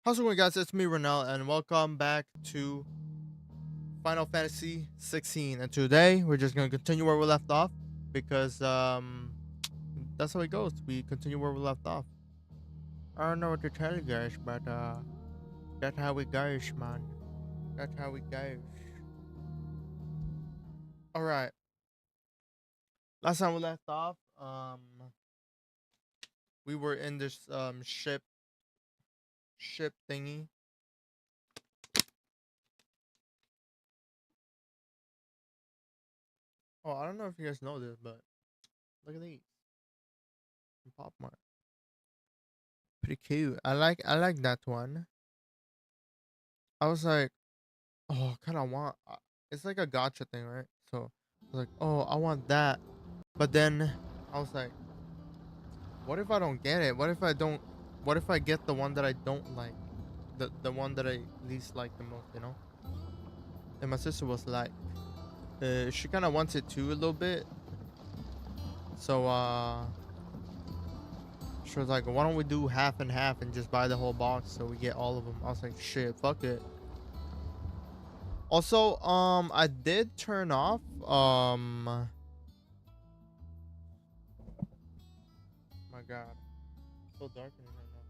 How's it going, guys? It's me, Renell, and welcome back to Final Fantasy 16. And today we're just gonna continue where we left off because that's how it goes. We continue where we left off. I don't know what to tell you guys, but that's how it goes, man. That's how it goes. All right. Last time we left off, we were in this ship thingy. Oh, I don't know if you guys know this, but look at these. Pop Mart. Pretty cute. I like that one. I was like, oh, kind of want. It's like a gotcha thing, right? So I was like, oh, I want that. But then I was like, what if I don't get it? What if I don't? What if I get the one that I don't like? The one that I least like the most, you know? And my sister was like, she kind of wants it too a little bit. So she was like, why don't we do half and half and just buy the whole box so we get all of them? I was like, shit, fuck it. Also, I did turn off, my god. It's so dark in here right now.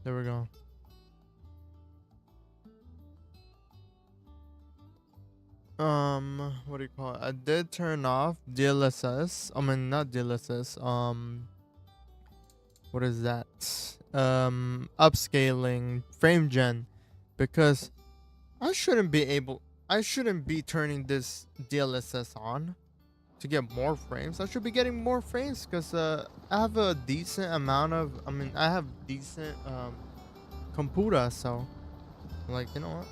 There we go. What do you call it? I did turn off DLSS. I mean, not DLSS. What is that? Upscaling frame gen, because I shouldn't be turning this DLSS on to get more frames. I should be getting more frames because I have a decent amount of, I have decent computer, so like, you know what?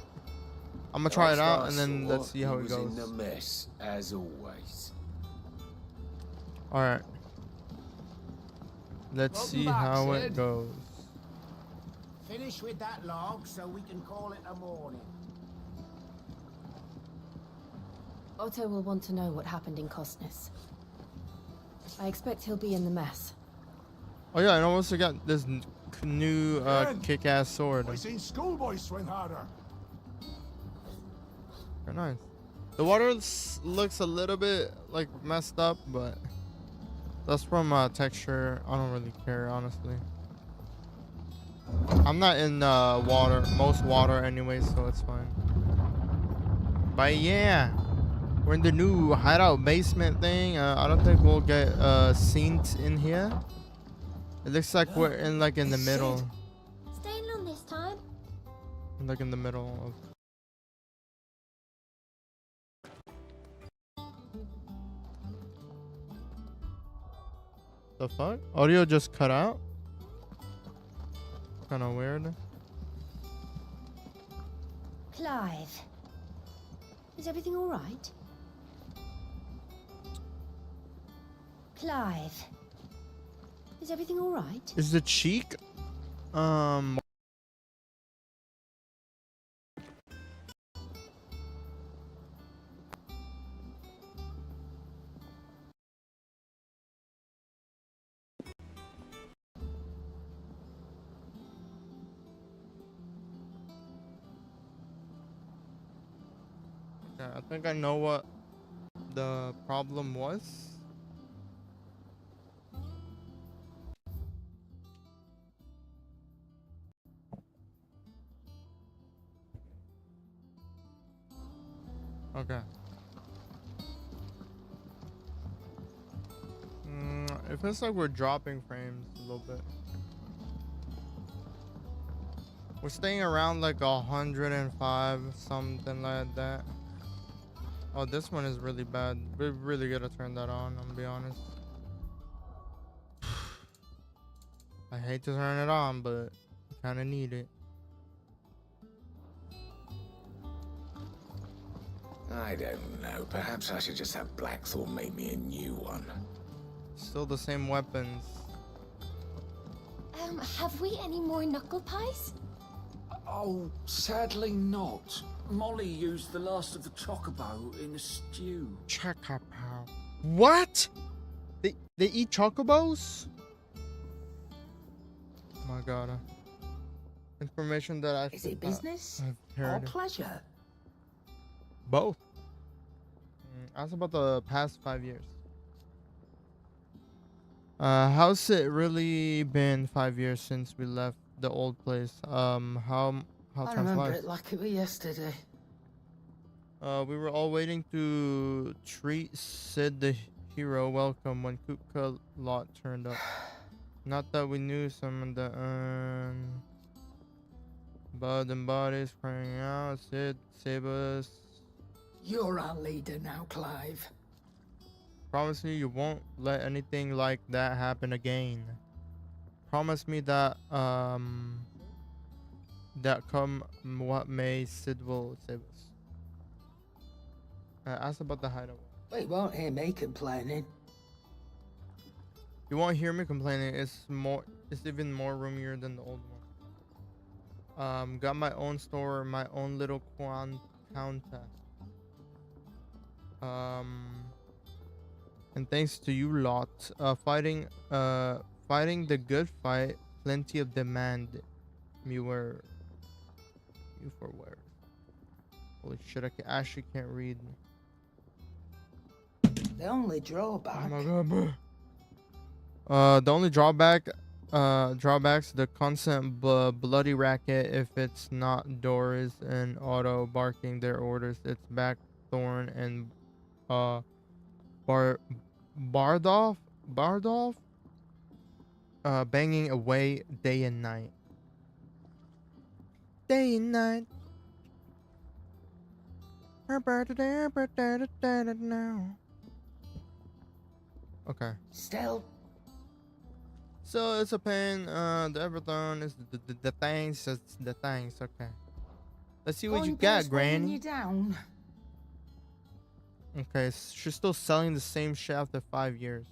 I'm gonna try it out and then let's see how it goes. In a mess, as always. All right. Let's see how it goes. Finish with that log so we can call it a morning. Otto will want to know what happened in Costness. I expect he'll be in the mess. Oh yeah, and I also got this new kick-ass sword. I seen schoolboys swing harder. Very nice. The water looks a little bit like messed up, but that's from texture. I don't really care, honestly. I'm not in most water anyway, so it's fine. But yeah, we're in the new hideout basement thing. I don't think we'll get scenes in here. It looks like we're in the middle. Staying on this time? Like in the middle of. The fuck? Audio just cut out? Kinda weird. Clive, is everything all right? Clive, is everything all right? Is the cheek yeah, I think I know what the problem was. Okay. It feels like we're dropping frames a little bit. We're staying around like 105, something like that. Oh, this one is really bad. We really gotta turn that on, I'm gonna be honest. I hate to turn it on, but I kinda need it. I don't know. Perhaps I should just have Blackthorn make me a new one. Still the same weapons. Have we any more knuckle pies? Oh, sadly not. Molly used the last of the chocobo in a stew. Check up how. What? They eat chocobos? Oh my god. Information that I Is it business I've or heard. pleasure? Both. Ask about the past 5 years. How's it really been 5 years since we left the old place? How I time remember flies. it like it was yesterday. We were all waiting to treat Sid the hero welcome when Kupka lot turned up. Not that we knew some of the blood and bodies crying out, Sid, save us. You're our leader now, Clive. Promise me you won't let anything like that happen again. Promise me that that come what may, Sid will save us. Ask about the hideaway. Well, you won't hear me complaining. You won't hear me complaining. It's even more roomier than the old one. Got my own store, my own little counter. And thanks to you lot, fighting the good fight, plenty of demand. You for where? Holy shit! Actually can't read. The only drawback. Oh my god, bro. The only drawbacks the constant bloody racket. If it's not Doris and Otto barking their orders, it's Thorn and Bardolph banging away day and night. Day and night. Now. Okay. Still, So it's a pain. The Everthorn is the thanks. It's the thanks. Okay. Let's see what you got, Granny. You down. Okay, she's still selling the same shit after 5 years.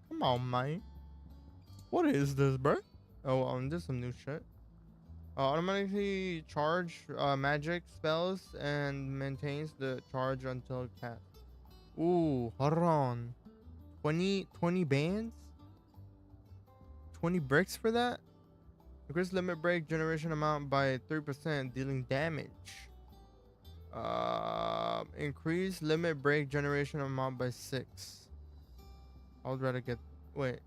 Come on, man. What is this, bro? Oh, there's some new shit. Automatically charge magic spells and maintains the charge until cast. Ooh, hold on. 20 bands? 20 bricks for that? Increase limit break generation amount by 3%, dealing damage. Increase limit break generation amount by 6. I would rather get. Wait.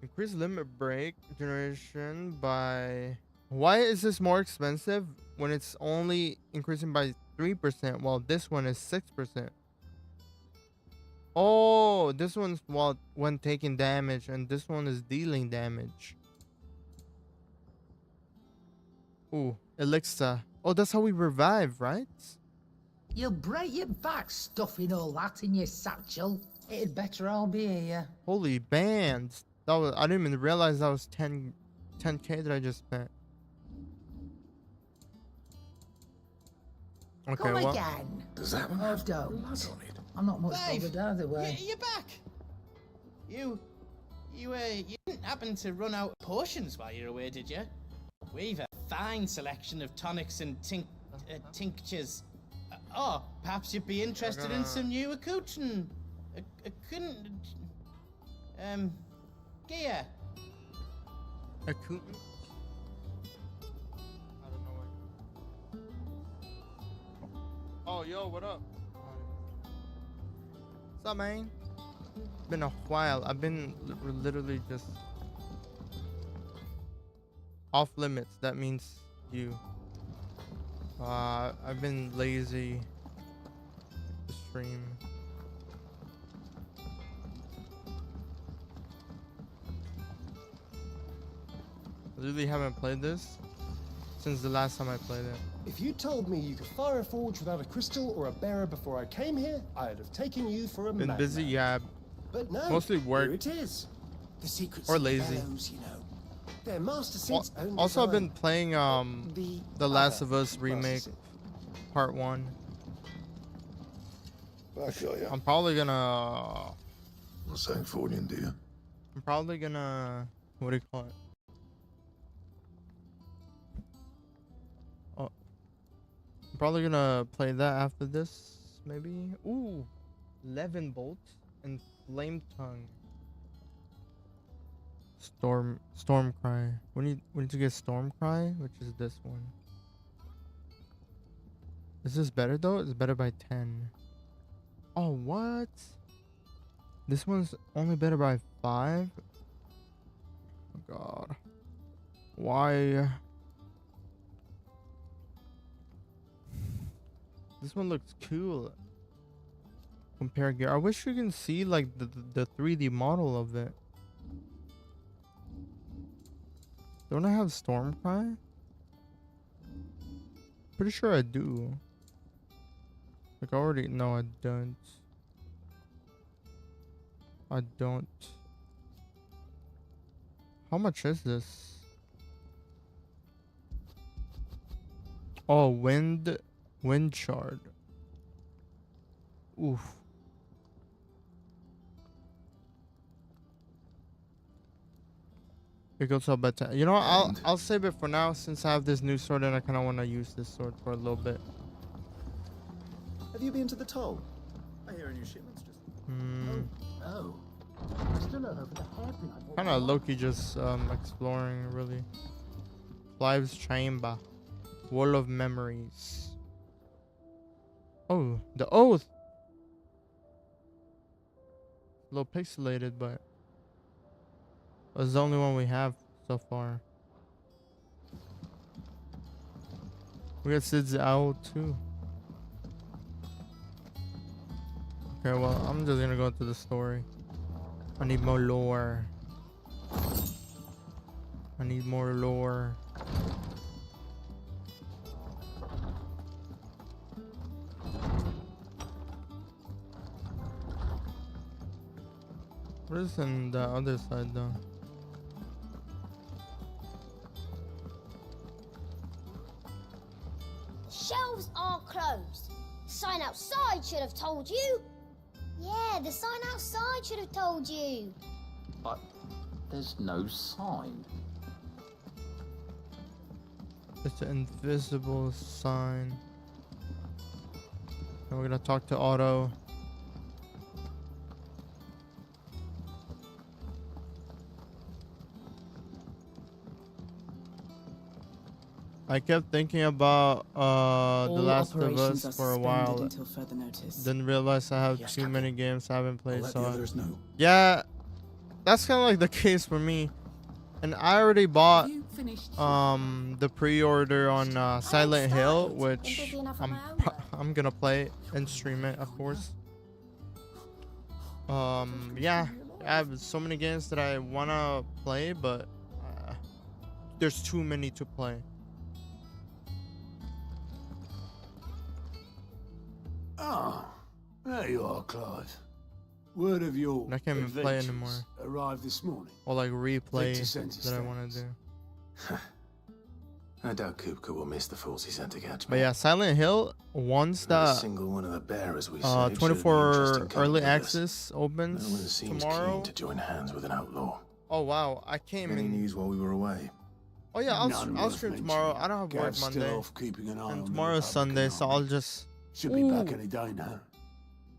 Increase limit break generation by. Why is this more expensive when it's only increasing by 3%, while this one is 6%? Oh, this one's when taking damage, and this one is dealing damage. Ooh, elixir. Oh, that's how we revive, right? You'll break your back stuffing all that in your satchel. It'd better all be here. Holy bands. I didn't even realize that was 10k that I just spent. Okay, Come well. again. Does that one Oh, have don't. blood on it? I'm not much Dave, bothered either way. You're back. You didn't happen to run out of potions while you're away, did you? We've a fine selection of tonics and tinctures. Perhaps you'd be interested in some new accoutrement. Gear. Accoutrement? I don't know what. Oh, yo, what up? What's up, man? It's been a while. I've been literally just off limits. That means you. I've been lazy to stream. I really haven't played this since the last time I played it. If you told me you could fire a forge without a crystal or a bearer before I came here, I'd have taken you for a Been madman. busy, yeah. But no, Mostly work. Here it is. The secrets Or of the lazy. bellows, you know. Their master since owned Also, I've design. been playing The Last of Us remake, part 1. I feel you. I'm probably gonna. What's saying for you, dear? I'm probably gonna. What do you call it? Oh, I'm probably gonna play that after this, maybe. Ooh, Levin Bolt and Flame Tongue. Storm Cry. We need to get Storm Cry, which is this one. Is this better though? It's better by 10. Oh, what? This one's only better by 5? Oh god. Why? This one looks cool. Compare gear. I wish you can see like the 3D model of it. Don't I have Stormcry? Pretty sure I do. Like I already no, I don't. I don't. How much is this? Oh, wind shard. Oof. It goes up by 10. You know what? I'll save it for now since I have this new sword and I kind of want to use this sword for a little bit. Have you been to the toll? I hear a new shipment's just. Oh. I still don't know for the hairpin I bought. Kind of Loki just exploring really. Clive's Chamber. Wall of Memories. Oh, the Oath. A little pixelated, but it's the only one we have so far. We got Sid's Owl too. Okay, well, I'm just gonna go into the story. I need more lore. I need more lore. What is on the other side though? Shelves are closed. Sign outside should have told you. Yeah, the sign outside should have told you. But there's no sign. It's an invisible sign. And we're gonna talk to Otto. I kept thinking about The Last of Us for a while. Until further notice. Didn't realize I have too many games I haven't played. Let So the others know. yeah, that's kind of like the case for me. And I already bought You finished. the pre-order on Silent Hill, started. which Been busy enough on my own work. I'm gonna play and stream it, of course. Yeah, I have so many games that I wanna play, but there's too many to play. Ah, there you are, Clive. Word of your I can't even play adventures anymore. arrived this morning. Or like replay Victor sent his that I want to thanks. do. I doubt Kupka will miss the fools he sent to catch me. But yeah, Silent Hill, once Not a the single one of the bearers we saved should have been 24 interested in coming early with us. access No one opens seems tomorrow. keen to join hands with an outlaw. Oh wow, I came Any in. news while we were away? Oh yeah, None I'll worth stream mentioning. tomorrow. I don't have work Gav's Monday, still off keeping an eye on and the tomorrow's Republican Sunday, so army. I'll just Should be back Ooh. any day now.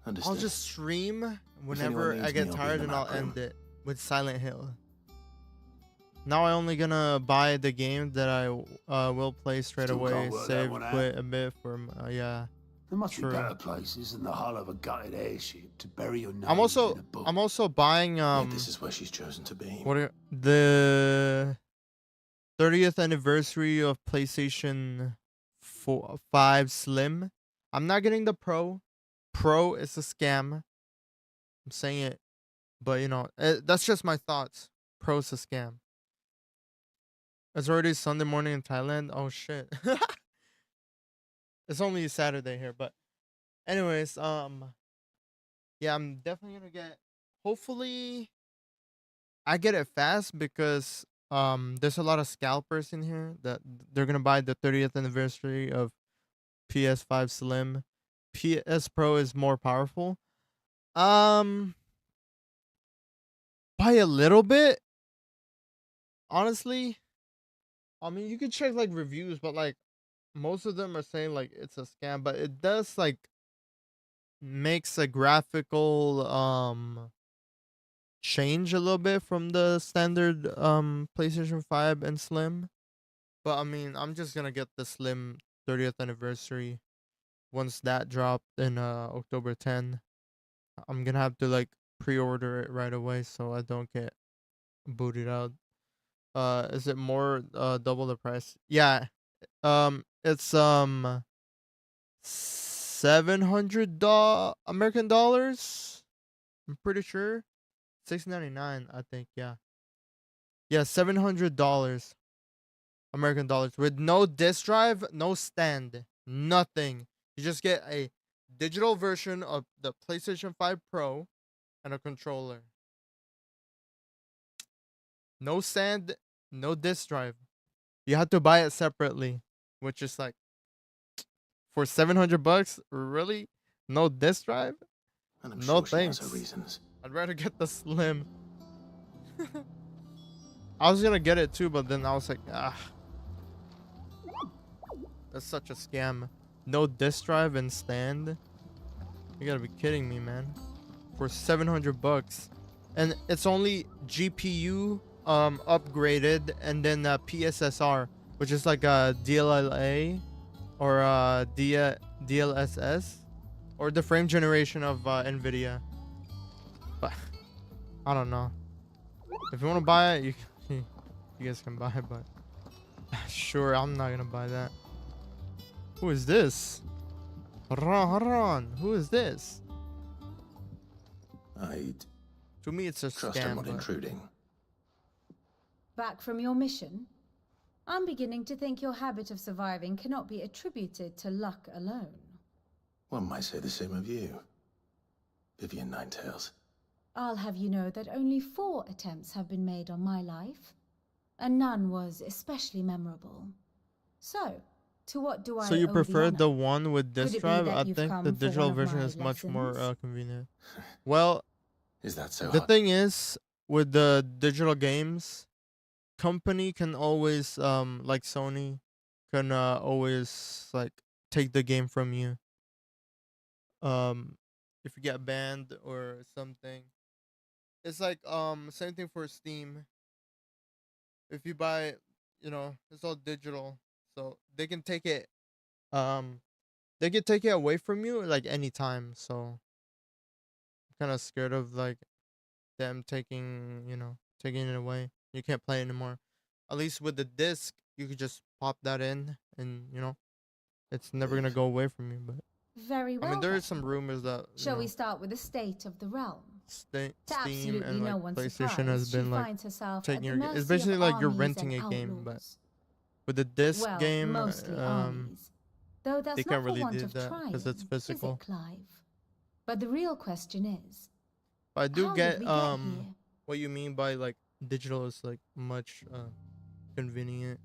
Understood. I'll just stream whenever needs I me, get I'll be tired, in the and I'll map room. end it with Silent Hill. Now I only gonna buy the game that I will play straight Still away. can't work that Save, one out. quit a bit for yeah. There must True. be better places than the hull of a gutted airship to bury your name I'm in a book. also buying Maybe this is where she's chosen to be. the 30th anniversary of PlayStation 5 Slim. I'm not getting the Pro. Pro is a scam. I'm saying it, but you know, that's just my thoughts. Pro is a scam. It's already Sunday morning in Thailand. Oh shit. It's only Saturday here, but anyways, yeah, I'm definitely gonna get. Hopefully, I get it fast because there's a lot of scalpers in here that they're gonna buy the 30th anniversary of PS5 Slim. PS Pro is more powerful. By a little bit, honestly. I mean, you could check like reviews, but like most of them are saying like it's a scam, but it does like makes a graphical change a little bit from the standard PlayStation 5 and Slim. But I mean, I'm just gonna get the Slim 30th anniversary once that dropped in October 10. I'm gonna have to like pre-order it right away so I don't get booted out. Is it more double the price? Yeah. It's American dollars. I'm pretty sure. 6.99, I think. Yeah. Yeah, $700 American dollars with no disk drive, no stand, nothing. You just get a digital version of the PlayStation 5 Pro and a controller. No stand, no disk drive. You have to buy it separately, which is like for $700, really? No disk drive? And I'm No sure she has thanks. her reasons. I'd rather get the Slim. I was gonna get it too, but then I was like, that's such a scam. No disk drive and stand. You gotta be kidding me, man. For $700, and it's only GPU upgraded, and then PSSR, which is like a DLLA or DLSS, or the frame generation of Nvidia. But I don't know. If you want to buy it, you guys can buy it, but sure, I'm not gonna buy that. Who is this? Haran, who is this? I'd To me, it's a trust I'm scam. not But intruding. Back from your mission? I'm beginning to think your habit of surviving cannot be attributed to luck alone. One might say the same of you, Vivian Ninetails. I'll have you know that only 4 attempts have been made on my life, and none was especially memorable. So, to what do I So you owe prefer the the honor? one with Could disk it be drive? that I you've think come the for digital one of version my is much more lessons? convenient. Well, Is that so the hard? thing is, with the digital games, company can always like Sony can always like take the game from you. If you get banned or something. It's like same thing for Steam. If you buy, it's all digital. So um they can take it away from you like anytime. So I'm kind of scared of like them taking it away. You can't play anymore. At least with the disc, you could just pop that in, and it's never gonna go away from you. But Very I well mean, there then. is some rumors that Shall we start with the state of the realm? To Steam absolutely and like no one's PlayStation surprise, has she been like finds herself at taking the your game. mercy It's basically of like you're armies renting and a game, but outlaws. with the disc Well, game, mostly armies. Though that's they not can't for really want do of that trying, because it's is physical. it, Clive? But the real question is, But I do how get did we get here? what you mean by like digital is like much convenient.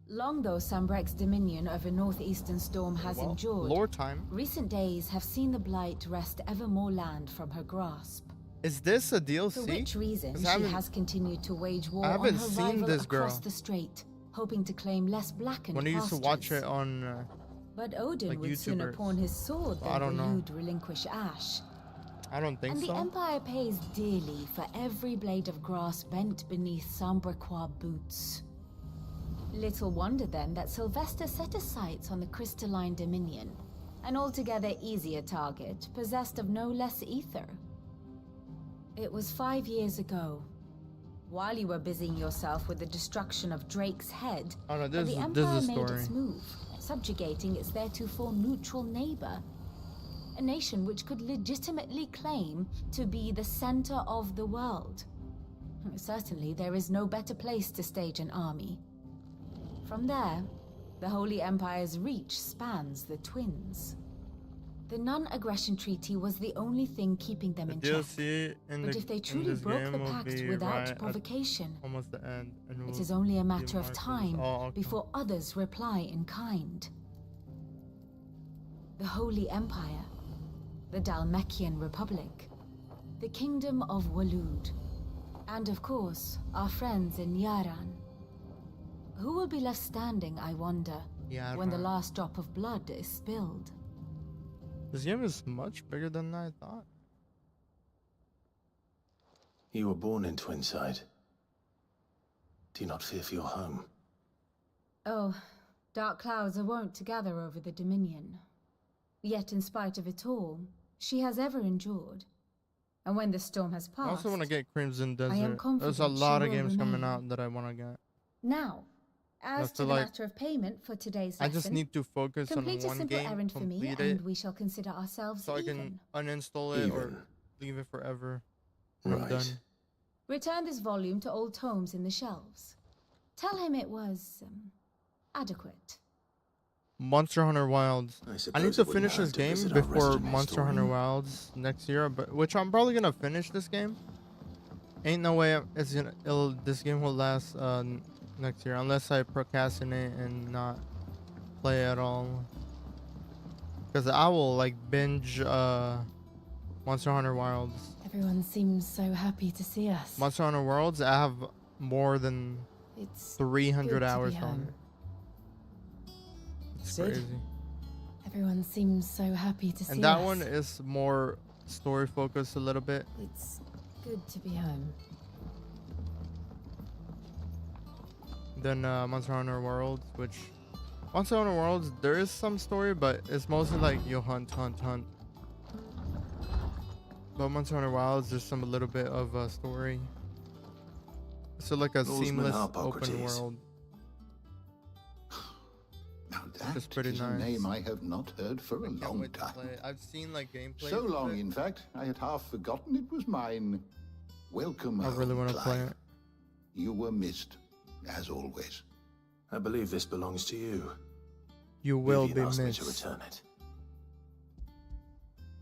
Long though Sambrek's dominion over northeastern Storm has Well, endured, lore time. recent days have seen the Blight wrest ever more land from her grasp. Is this a For DLC? which reason 'Cause I she haven't- has continued to wage war I on haven't her seen rival this across girl. the strait, hoping to claim less blackened When I used to watch pastures. it on But Odin like would sooner YouTubers. pawn his sword I than don't know. elude relinquish Ash. I don't think And the so. Empire pays dearly for every blade of grass bent beneath Sambrequois boots. Little wonder then that Sylvester set his sights on the crystalline dominion, an altogether easier target, possessed of no less ether. It was 5 years ago. While you were busying yourself with the destruction of Drake's head, Oh no, that this the is Empire a made story. its move, subjugating its theretofore neutral neighbor. A nation which could legitimately claim to be the center of the world. Certainly, there is no better place to stage an army. From there, the Holy Empire's reach spans the twins. The non-aggression treaty was the only thing keeping them The in check. DLC in But if they in truly this broke game the will pact be without right at provocation, almost the end, and it will is only a be matter of marked as time all outcome. before others reply in kind. The Holy Empire, the Dalmekian Republic, the Kingdom of Waloed, and of course, our friends in Yaran. Who will be left standing, I wonder, Yeah. when the last drop of blood is spilled. This game is much bigger than I thought. You were born in Twinside. Do you not fear for your home? Oh, dark clouds are wont to gather over the Dominion. Yet in spite of it all, she has ever endured. And when the storm has passed, I also want to get Crimson Desert. There's a confident lot she of will games coming remain. out that I want to get. Now, as to feel the like matter of payment for today's I lesson, just need to focus on complete a one simple game, errand for me, complete and it, we shall consider ourselves so I even. can uninstall it or Even. leave it forever. when I'm Right. done. Return this volume to old tomes in the shelves. Tell him it was adequate. Monster Hunter Wilds. I need suppose to it wouldn't finish hurt this to game visit our before resident Monster Hunter historian. Wilds next year, but which I'm probably gonna finish this game. Ain't no way this game will last next year unless I procrastinate and not play at all. Because I will like binge Monster Hunter Wilds. Everyone seems so happy to see us. Monster Hunter Worlds, I have more than It's 300 good to hours be on home. it. It's Sid? crazy. Everyone seems so happy to see us. And that one is more story focused a little bit. It's good to be home. Than Monster Hunter Worlds, which Monster Hunter Worlds there is some story, but it's mostly like you hunt. But Monster Hunter Wilds there's a little bit of a story. So like a Norsemen seamless are open Hippocrates. world. Now It's that pretty is a nice. name I have not heard for a Can't long wait to time. play it. I've seen like gameplay. So long, in fact, I had half forgotten it was mine. Welcome I home, really want to play Clive. it. You were missed, as always. I believe this belongs to you. You will Vivian be asked me missed to return it.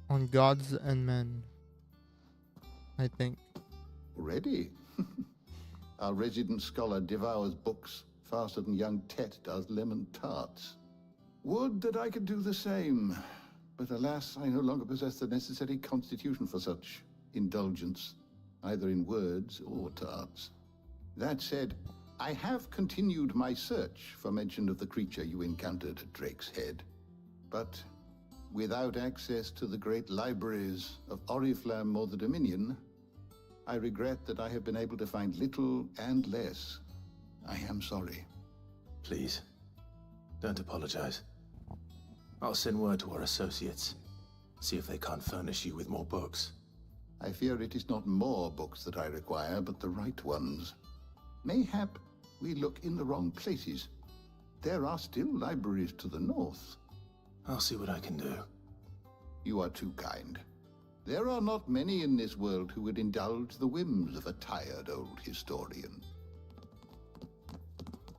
on Gods and Men. I think. Ready? Our resident scholar devours books faster than young Tet does lemon tarts. Would that I could do the same. But alas, I no longer possess the necessary constitution for such indulgence, either in words or tarts. That said, I have continued my search for mention of the creature you encountered at Drake's Head. But without access to the great libraries of Oriflamme or the Dominion, I regret that I have been able to find little and less. I am sorry. Please, don't apologize. I'll send word to our associates. See if they can't furnish you with more books. I fear it is not more books that I require, but the right ones. Mayhap we look in the wrong places. There are still libraries to the north. I'll see what I can do. You are too kind. There are not many in this world who would indulge the whims of a tired old historian.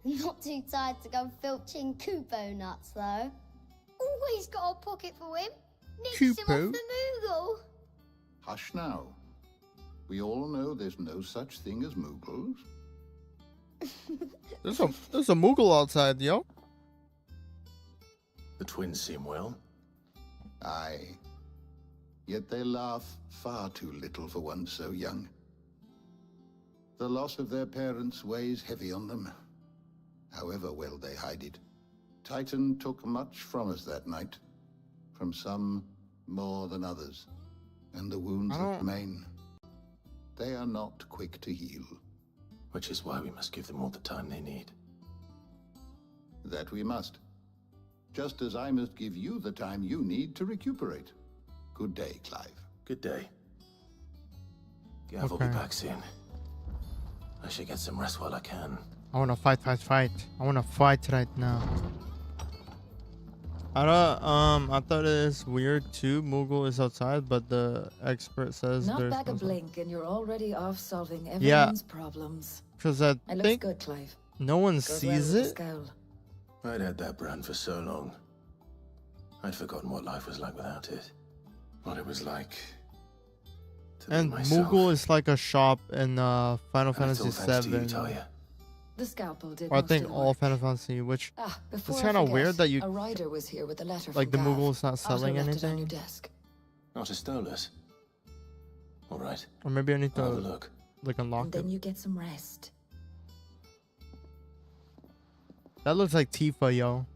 Not too tired to go filching Kupo nuts, though. Always got a pocket for him. Nips him Kupo? off the Moogle. Hush now. We all know there's no such thing as Moogles. There's a Moogle outside, yo. The twins seem well. Aye. Yet they laugh far too little for one so young. The loss of their parents weighs heavy on them, however well they hide it. Titan took much from us that night, from some more than others, and the wounds that remain, they are not quick to heal. Which is why we must give them all the time they need. That we must. Just as I must give you the time you need to recuperate. Good day, Clive. Good day. Gav will be back soon. I should get some rest while I can. I wanna fight. I wanna fight right now. I thought it is weird too. Moogle is outside, but the expert says Not there's back a no blink, and you're already off solving Yeah. everyone's problems. Because I It looks think good, Clive. no one Goes well sees with the it. scowl. I'd had that brand for so long. I'd forgotten what life was like without it. What it was like to be And myself. Moogle is like a shop in Final And it's Fantasy all thanks to you, VII. Talia. The scalpel did Or I most think of the all work. Final Fantasy, which Before it's I kind of forget, weird that you a rider was here with a letter like the from Gav. Moogle's not Otto selling left it on your anything. desk. Not a Stolas. All right. Or maybe I need to I'll have a look. like unlock And it. then you get some rest. That looks like Tifa, yo.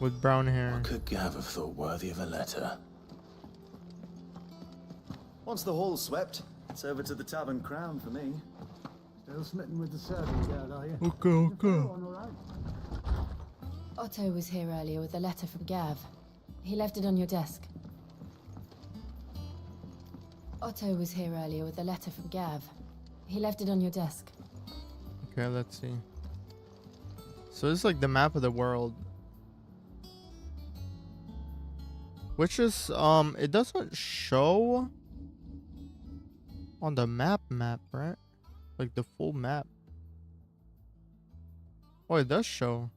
with brown hair. What could Gav have thought worthy of a letter? Once the hall's swept, it's over to the Tavern Crown for me. Still smitten with the servant girl, are you? Okay. Otto was here earlier with a letter from Gav. He left it on your desk. Otto was here earlier with a letter from Gav. He left it on your desk. Okay, let's see. So it's like the map of the world. Which is, it doesn't show on the map, right? Like the full map. Oh, it does show.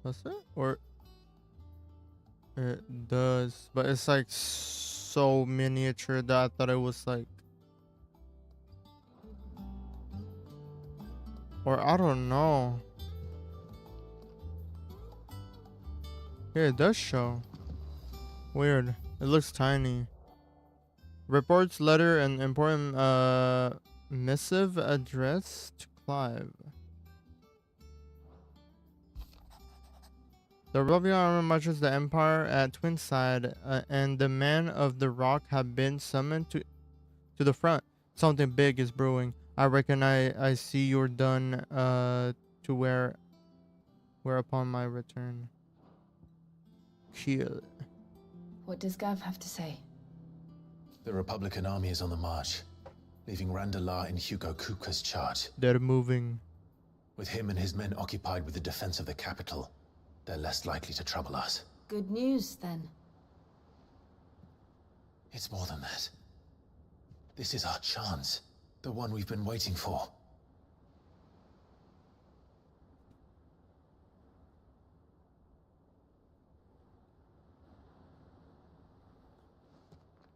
Does it? Or it does, but it's like so miniature that I thought it was like, or I don't know. Yeah, it does show. Weird. It looks tiny. Reports, letter, and important missive addressed to Clive. The Republican army marches the Empire at Twinside, and the men of the Rock have been summoned to the front. Something big is brewing. I reckon I see you're done to where upon my return. Kill. What does Gav have to say? The Republican army is on the march, leaving Randalar in Hugo Kuka's charge. They're moving. With him and his men occupied with the defense of the capital, they're less likely to trouble us. Good news, then. It's more than that. This is our chance. The one we've been waiting for.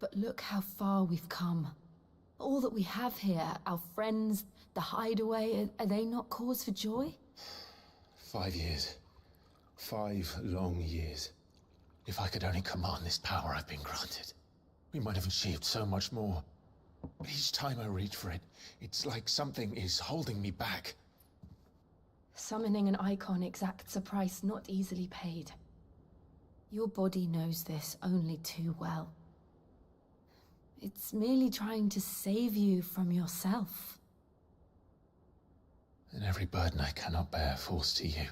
But look how far we've come. All that we have here, our friends, the hideaway, are they not cause for joy? 5 years. 5 long years. If I could only command this power I've been granted, we might have achieved so much more. But each time I reach for it, it's like something is holding me back. Summoning an icon exacts a price not easily paid. Your body knows this only too well. It's merely trying to save you from yourself. And every burden I cannot bear falls to you.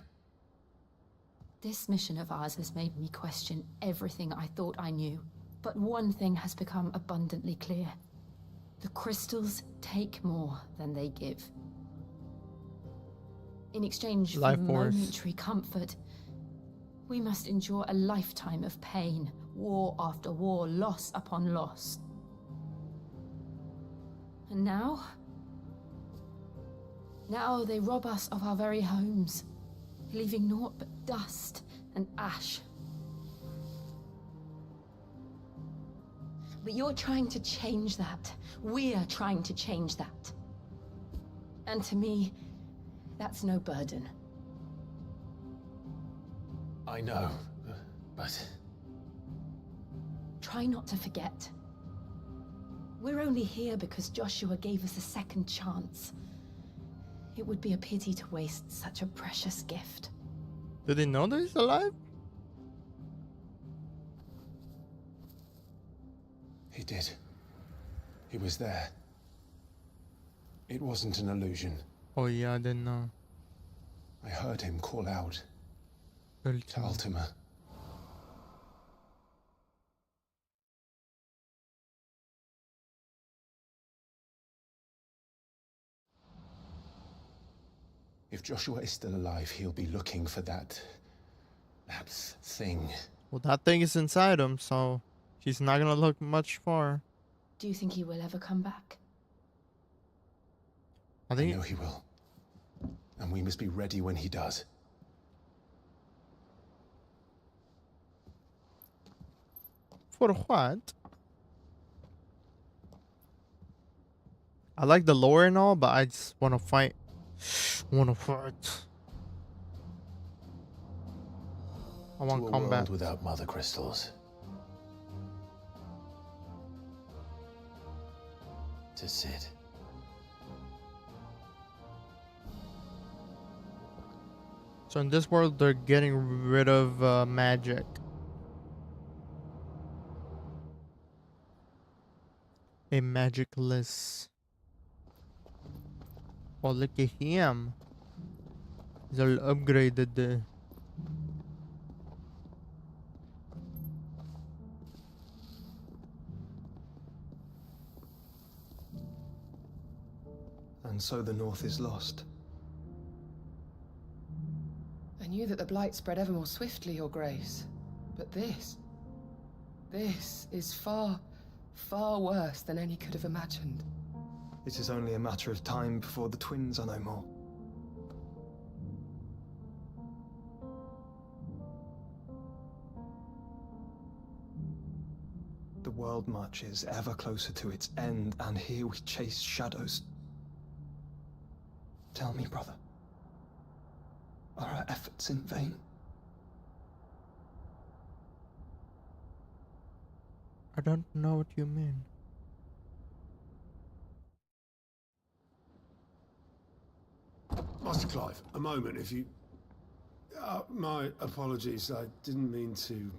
This mission of ours has made me question everything I thought I knew. But one thing has become abundantly clear. The crystals take more than they give. In exchange for Life force. momentary comfort, we must endure a lifetime of pain, war after war, loss upon loss. And now they rob us of our very homes, leaving naught but dust and ash. But you're trying to change that. We're trying to change that. And to me, that's no burden. I know, but... Try not to forget. We're only here because Joshua gave us a second chance. It would be a pity to waste such a precious gift. Did they know that he's alive? He did. He was there. It wasn't an illusion. Oh yeah, I didn't know. I heard him call out to Ultima. If Joshua is still alive, he'll be looking for that thing. Well, that thing is inside him, so he's not gonna look much far. Do you think he will ever come back? I I know he will. And we must be ready when he does. For what? I like the lore and all, but I just want to fight. Want to fight. I want To a combat. world without mother crystals. To Sid. So in this world, they're getting rid of magic. A magicless. Oh, look at him. He's all upgraded. And so the North is lost. I knew that the Blight spread ever more swiftly, Your Grace. But this is far, far worse than any could have imagined. It is only a matter of time before the twins are no more. The world marches ever closer to its end, and here we chase shadows. Tell me, brother, are our efforts in vain? I don't know what you mean. Master Clive, a moment, if you... my apologies, I didn't mean to...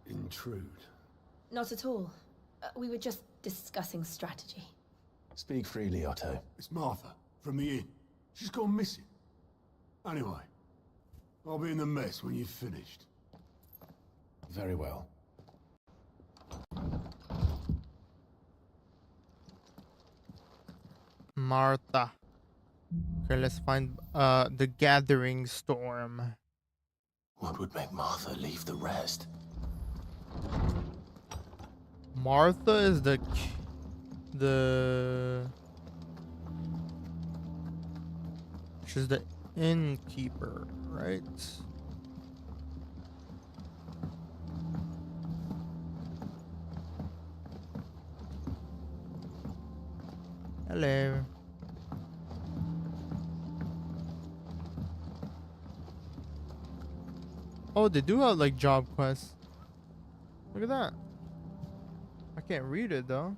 intrude. Not at all. We were just discussing strategy. Speak freely, Otto. It's Martha, from the inn. She's gone missing. Anyway, I'll be in the mess when you've finished. Very well. Martha. Okay, let's find the Gathering Storm. What would make Martha leave the rest? Martha is the she's the innkeeper, right? Hello. Oh, they do have like job quests. Look at that. I can't read it though.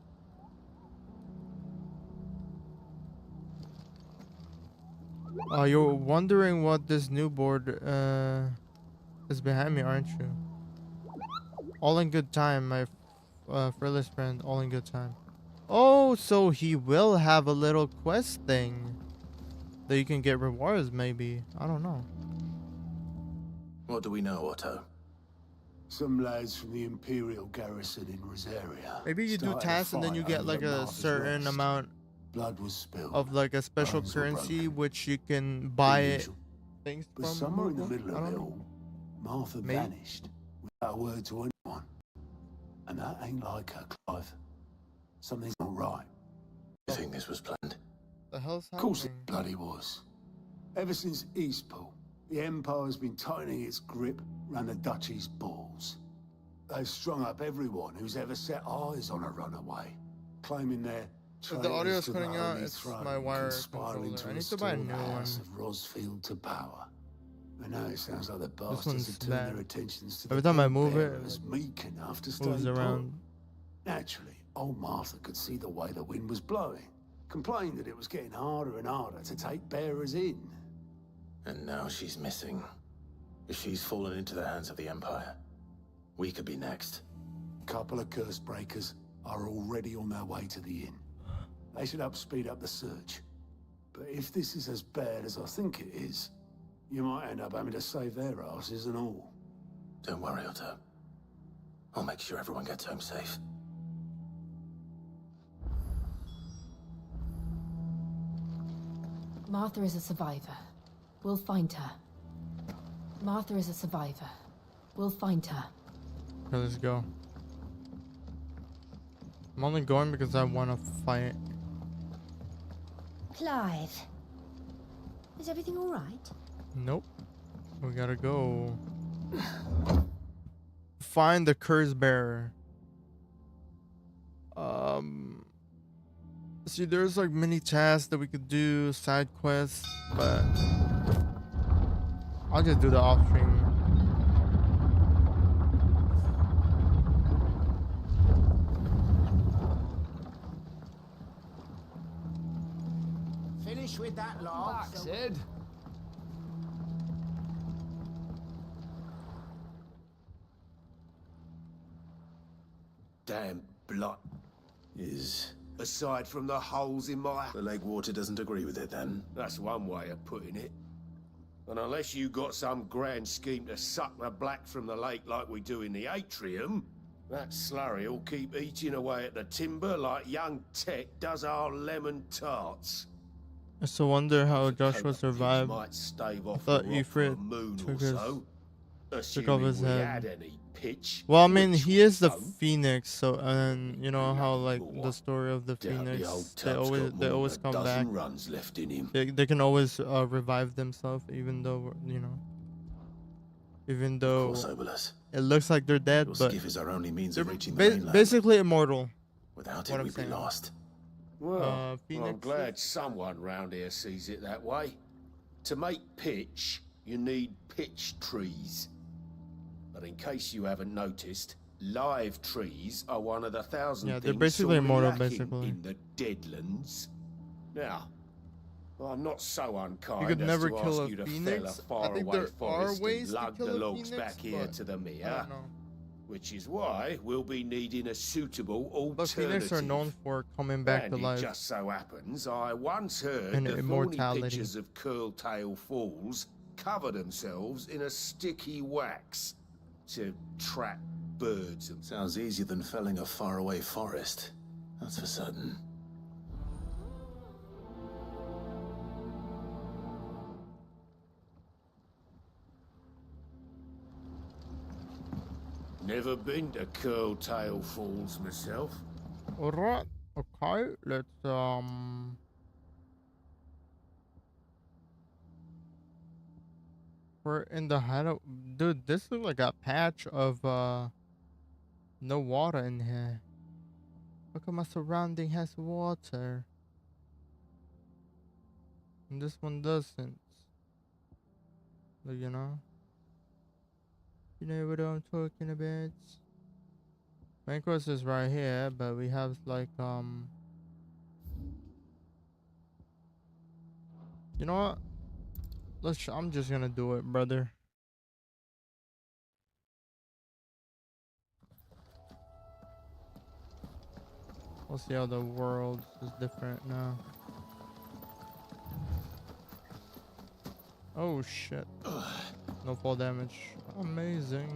You're wondering what this new board is behind me, aren't you? All in good time, my fearless friend. All in good time. Oh, so he will have a little quest thing that you can get rewards, maybe. I don't know. What do we know, Otto? Some lads from the Imperial garrison in Rosaria. Maybe you do started a tasks and then fight you get over like a Martha's certain rest. amount Blood was spilled. of like a special bones were currency broken. which you can buy The it usual. things But from. somewhere in the maybe? middle I of don't it know. all, Martha Maybe. vanished without a word to anyone. And that ain't like her, Clive. Something's not right. You think this was planned? The hell's Of course it happening? bloody was. Ever since Eastpool, the Empire's been tightening its grip round the Duchy's balls. They've strung up everyone who's ever set eyes on a runaway, claiming they're If the audio is traitors to the cutting out, Holy it's Throne, my wire conspiring controller. to I need to buy a restore new the one. House of Rosfield to power. I know it sounds like the one's bastards have turned bad. their attentions to Every the time I move it, pallbearers meek enough to stay moves put. around. Naturally, old Martha could see the way the wind was blowing, complained that it was getting harder and harder to take bearers in. And now she's missing. If she's fallen into the hands of the Empire, we could be next. Couple of curse breakers are already on their way to the inn. They should speed up the search. But if this is as bad as I think it is, you might end up having to save their asses and all. Don't worry, Otto. I'll make sure everyone gets home safe. Martha is a survivor. We'll find her. Martha is a survivor. We'll find her. Okay, let's go. I'm only going because I want to fight. Clive, is everything all right? Nope. We gotta go. Find the curse bearer. See, there's like many tasks that we could do, side quests, but I'll just do the off stream. Finish with that log. Sid. damn blood. Aside from the holes in my... The lake water doesn't agree with it, then? That's one way of putting it. And unless you got some grand scheme to suck the black from the lake like we do in the atrium, that slurry will keep eating away at the timber like young Tech does our lemon tarts. I still wonder how Joshua survived. Might stave I off thought the rock for a Ifrit moon took or his, so. took off Assuming his we head. had any pitch. Well, I mean, which he we is the don't. Phoenix, so and you know how like the story of the Doubt the Phoenix, old they tub's always got they more always than a come back. dozen runs left in him. They can always revive themselves, even though Course, Obolus. it looks like they're dead, Your but skiff is our only means they're of reaching the mainland. basically immortal. Without what it, I'm we'd be saying. lost. Well, Phoenix I'm glad someone round here sees it that way. To make pitch, you need pitch trees. But in case you haven't noticed, live trees are one of the thousand Yeah, they're things basically sorely immortal, lacking basically. in the Deadlands. Now, I'm not so unkind You could as never to kill ask a you to phoenix. fell a I far think away there are forest ways and to lug kill the a logs phoenix, back here but to the I mere. don't know. Which is why we'll be needing a suitable alternative. But phoenix are known for coming back And to life. it just so happens, I once heard And the thorny immortality. pitchers of Curltail Falls cover themselves in a sticky wax to trap birds. And Sounds easier than felling a faraway forest. That's for certain. never been to Curltail Falls myself. Alright, okay, let's we're in the hideout. Dude, this looks like a patch of no water in here. Look at my surrounding has water. And this one doesn't. But you know what I'm talking about. Main course is right here, but we have like you know what? I'm just gonna do it, brother. We'll see how the world is different now. Oh shit. No fall damage. Amazing.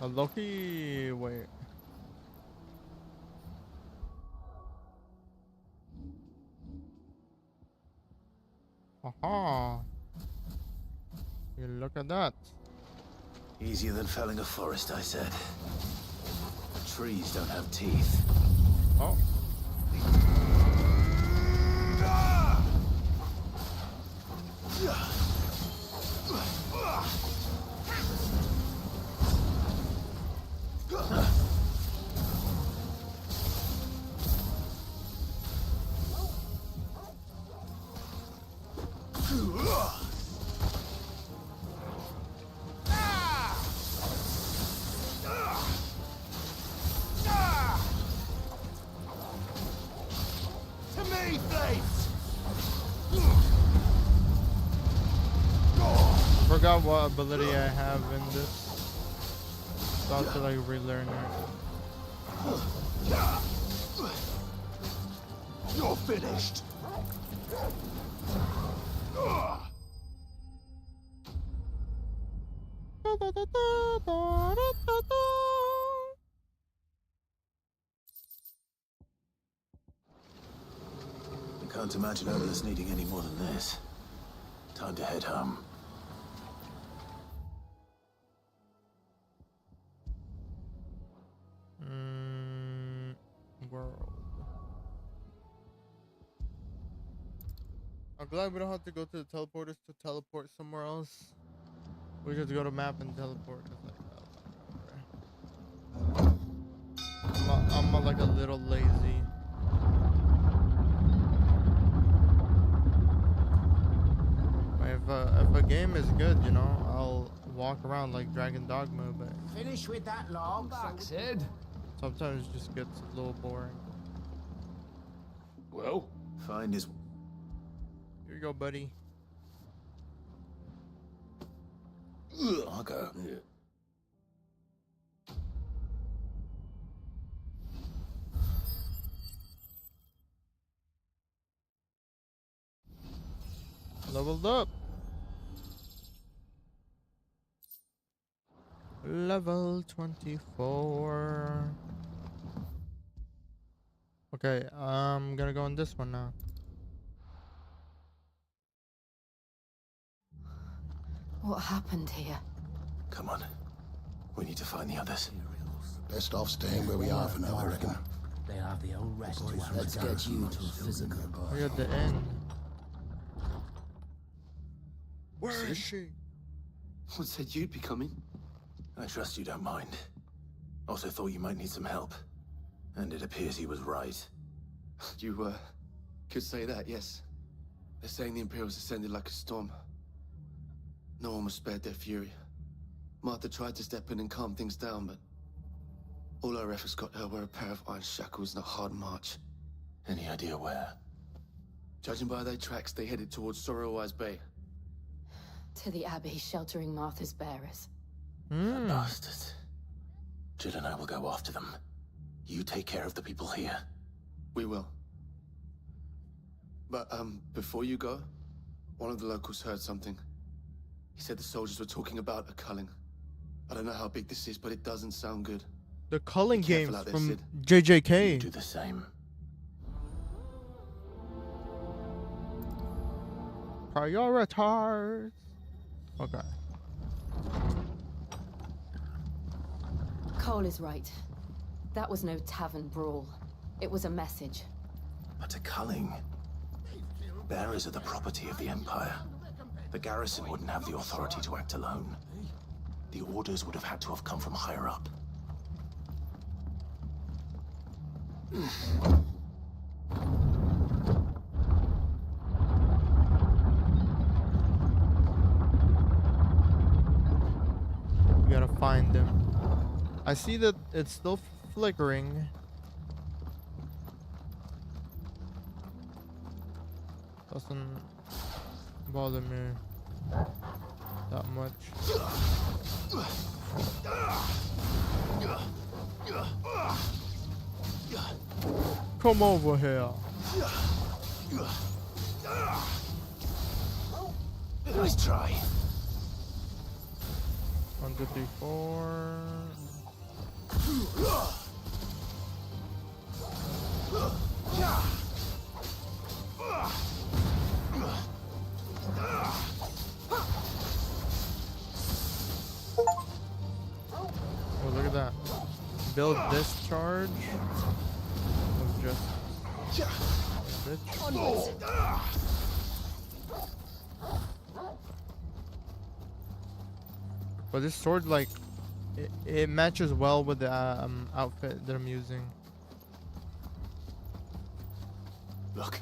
A Loki, wait. Aha. You look at that. Easier than felling a forest, I said. The trees don't have teeth. Oh. To me, Blades! Forgot what ability I have in this. So I have to like relearn it. You're finished. I can't imagine Obolus needing any more than this. Time to head home. World. I'm glad we don't have to go to the teleporters to teleport somewhere else. We just go to map and teleport. It's like, I'm like a little lazy. If a game is good, you know, I'll walk around like Dragon Dogma, but Finish with that log, Sid. sometimes it just gets a little boring. Well, Find his... Here you go, buddy. I'll go. Leveled up. Level 24. Okay, I'm gonna go on this one now. What happened here? Come on. We need to find the others. Best off staying where we are for now, I reckon. They have the old rest to have. Let's get you to physical. We're at the end. Where is she? What said you'd be coming? I trust you don't mind. Also thought you might need some help. And it appears he was right. You, could say that, yes. They're saying the Imperials ascended like a storm. No one was spared their fury. Martha tried to step in and calm things down, but all our efforts got her were a pair of iron shackles and a hard march. Any idea where? Judging by their tracks, they headed towards Sorrowwise Bay. To the Abbey, sheltering Martha's bearers. Bastards. Jill and I will go after them. You take care of the people here. We will. But, before you go, one of the locals heard something. He said the soldiers were talking about a culling. I don't know how big this is, but it doesn't sound good. The culling games out there, from Sid. JJK. You do the same. Prioritize. Okay. Cole is right. That was no tavern brawl. It was a message. But a culling. Bearers are the property of the Empire. The garrison wouldn't have the authority to act alone. The orders would have had to have come from higher up. We gotta find them. I see that it's still flickering. Doesn't bother me that much. Come over here. Nice try. 154. Oh, look at that. Build discharge. Of just bitch. But this sword, like, it matches well with the outfit that I'm using. Look.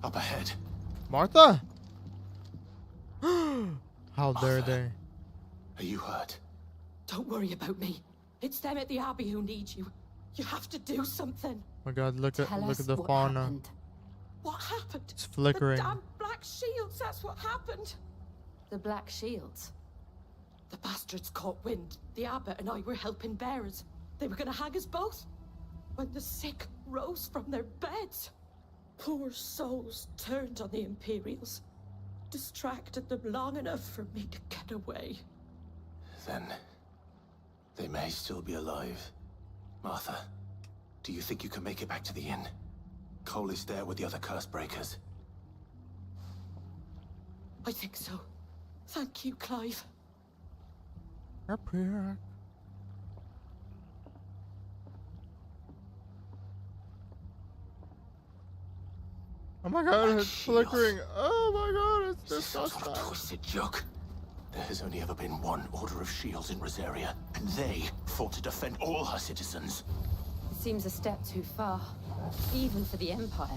Up ahead. Martha? How dare Martha. they? Are you hurt? Don't worry about me. It's them at the Abbey who need you. You have to do something. Oh my god, look at the what fauna. happened. What happened? It's flickering. The damn Black Shields, that's what happened. The Black Shields. The bastards caught wind. The abbot and I were helping bearers. They were gonna hang us both. When the sick rose from their beds. Poor souls turned on the Imperials. Distracted them long enough for me to get away. Then they may still be alive. Martha, do you think you can make it back to the inn? Cole is there with the other curse breakers. I think so. Thank you, Clive. Up here. Oh my god, it's flickering. Oh my god, it's just so Some sort of twisted joke. There has only ever been one Order of Shields in Rosaria, and they fought to defend all her citizens. It seems a step too far, even for the Empire.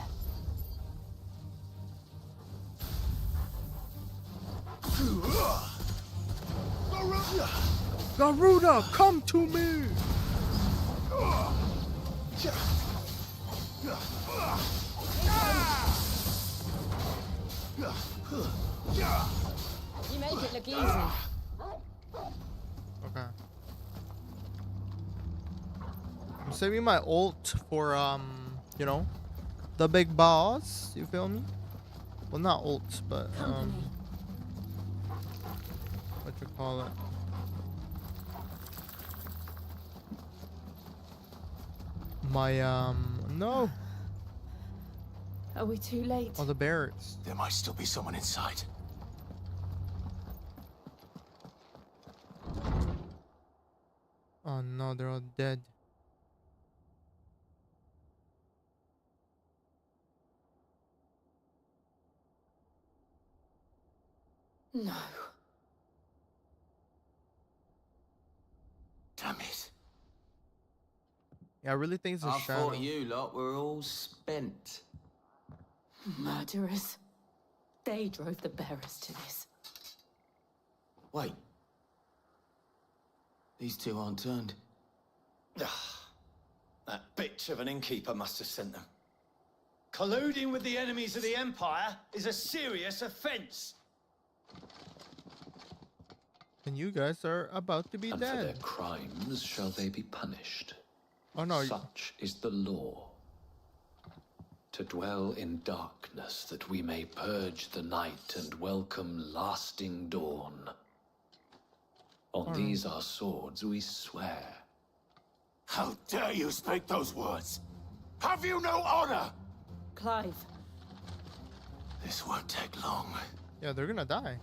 Garuda, come to me! I'm saving my ult for you know, the big boss. You feel me? Well, not ult, but what you call it? My no. Are we too late? Oh, the barracks. There might still be someone inside. Oh no, they're all dead. No. Damn it. Yeah, I really think it's a I shadow. thought you lot were all spent. Murderers. They drove the bearers to this. Wait. These two aren't turned. That bitch of an innkeeper must have sent them. Colluding with the enemies of the Empire is a serious offense. And you guys are about to be And for their dead. crimes shall they be punished. Oh no. Such is the law. To dwell in darkness that we may purge the night and welcome lasting dawn. On these our swords we swear. How dare you speak those words? Have you no honor? Clive. This won't take long. Yeah, they're gonna die.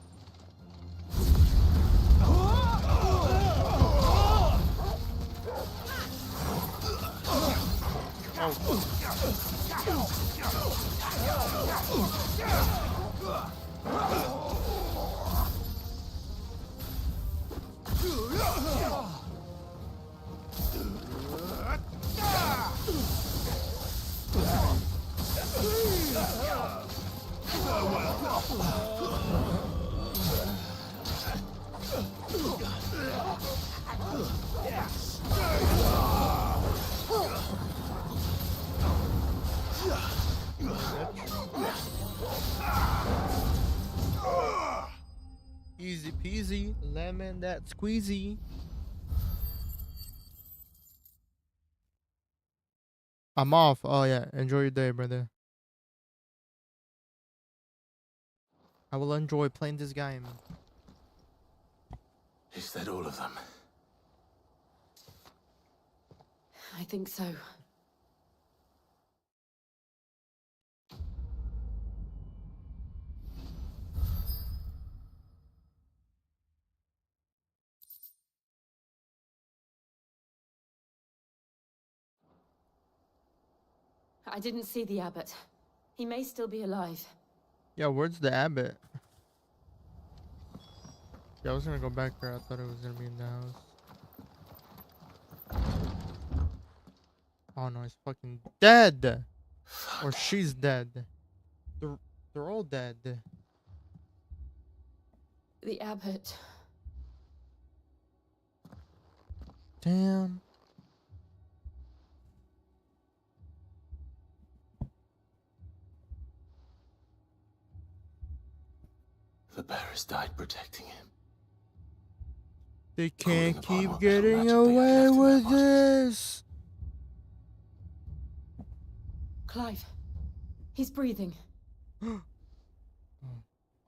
Easy peasy, lemon that squeezy. I'm off. Oh yeah, enjoy your day, brother. I will enjoy playing this game. Is that all of them? I think so. I didn't see the abbot. He may still be alive. Yeah, where's the abbot? Yeah, I was gonna go back there. I thought it was gonna be in the house. Oh no, he's fucking dead! Or she's dead. They're all dead. The abbot. Damn. The bearers died protecting him. They can't keep getting away with this. Clive. He's breathing. Oh,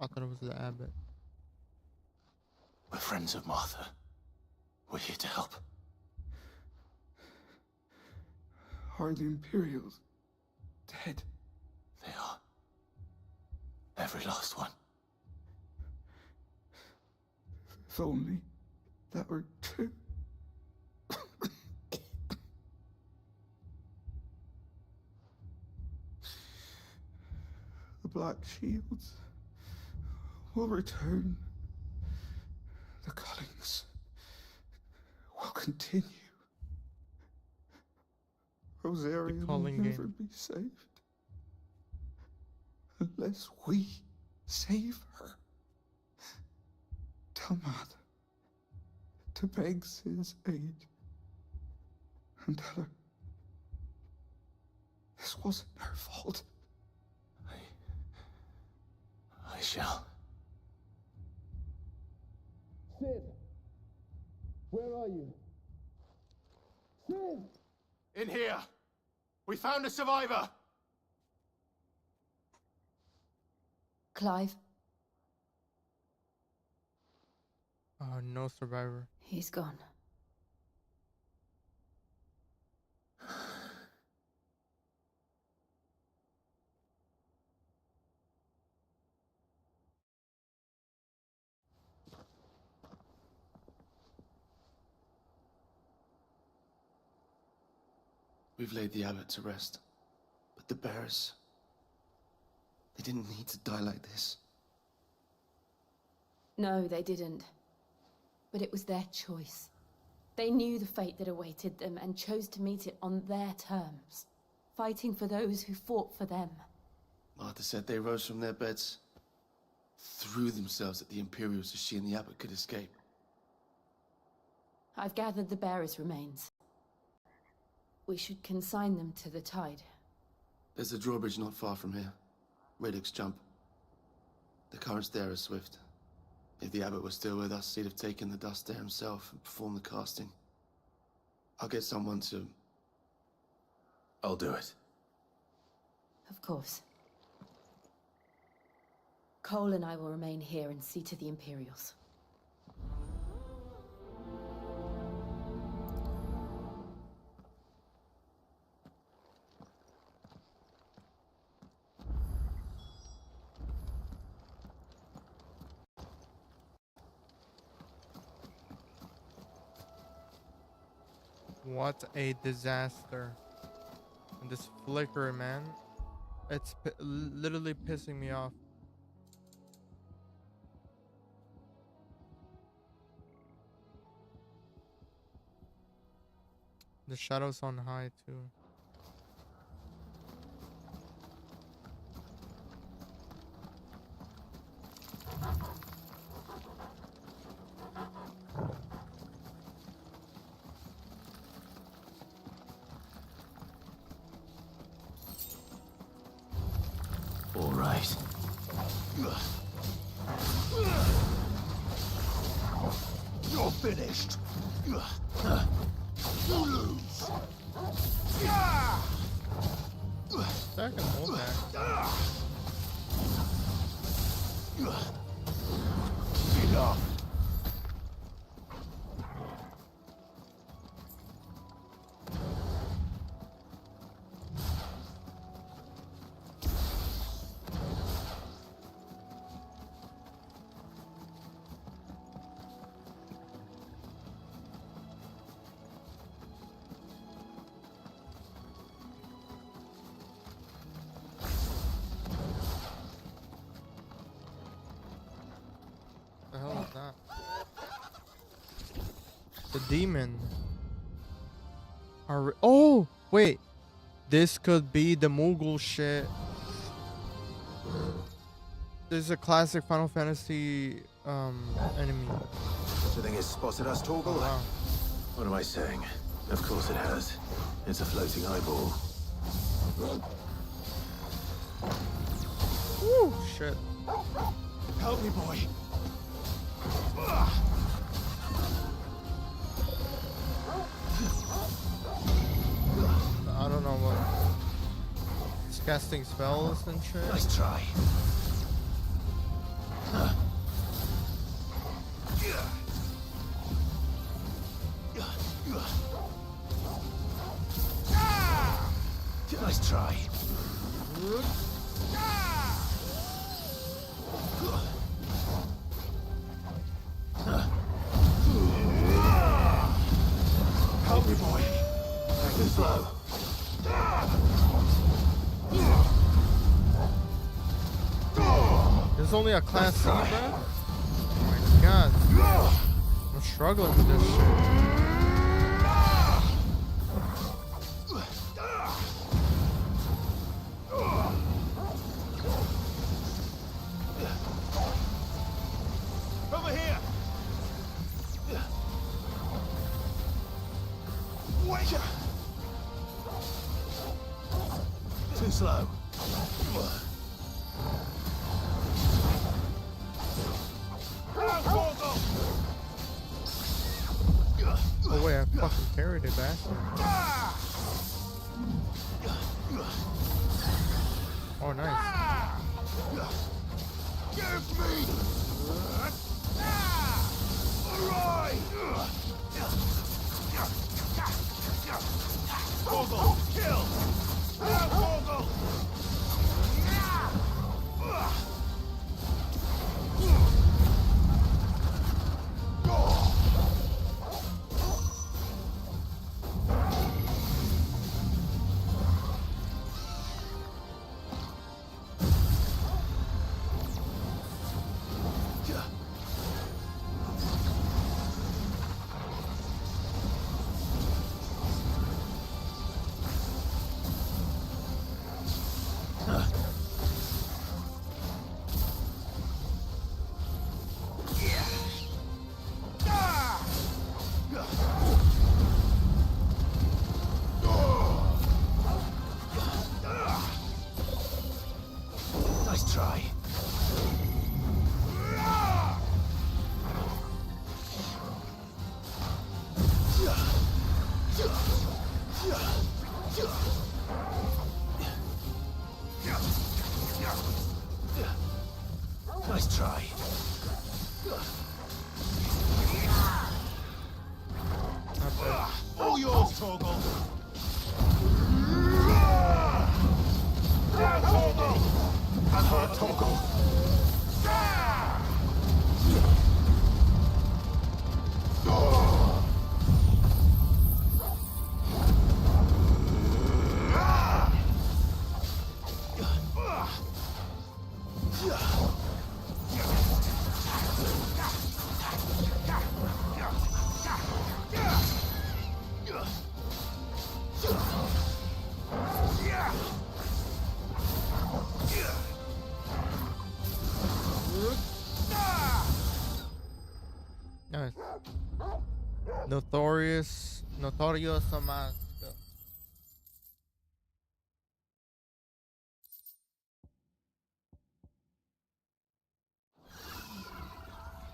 I thought it was the abbot. We're friends of Martha. We're here to help. Are the Imperials dead? They are. Every last one. If only that were true. The Black Shields will return. The Cullings will continue. Rosaria will never be saved unless we save her. Tell Mother to beg Sid's aid and tell her this wasn't her fault. I shall. Sid! Where are you? Sid! In here! We found a survivor! Clive, Oh, no survivor. he's gone. We've laid the abbot to rest. But the bearers... they didn't need to die like this. No, they didn't. But it was their choice. They knew the fate that awaited them and chose to meet it on their terms, fighting for those who fought for them. Martha said they rose from their beds, threw themselves at the Imperials so she and the abbot could escape. I've gathered the bearers' remains. We should consign them to the tide. There's a drawbridge not far from here. Radix jump. The currents there are swift. If the abbot was still with us, he'd have taken the dust there himself and performed the casting. I'll get someone to... I'll do it. Of course. Cole and I will remain here and see to the Imperials. What a disaster. And this flicker, man. It's literally pissing me off. The shadows on high too. All right. You're finished. You lose. Second, hold that. Enough. The hell is that? The demon. Oh, wait. This could be the Moogle shit. This is a classic Final Fantasy enemy. Do you think it's spotted us, Torgal? Oh, wow. What am I saying? Of course it has. It's a floating eyeball. Woo, shit. Help me, boy. I don't know what. It's casting spells and shit. Nice try. Nice try. Help me, boy. Nice and slow. There's only a class C, bro? Oh my god. I'm struggling with this shit. Over here. Wait. Too slow. Oh wait, I fucking parried it, bastard. Oh, nice. Give me! Alright! Torgal, kill! Now, Torgal! Nice try. Nice try. All yours, Torgal. Now, Torgal! That hurt, Torgal. Nice. Notorious Mask.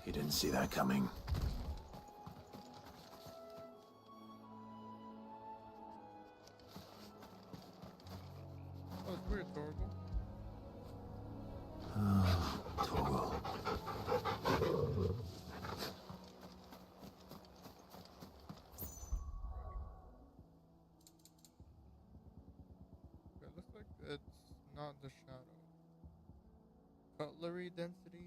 You didn't see that coming. Oh, it's weird, Torgal. Torgal. It looks like it's not the shadow. Cutlery density.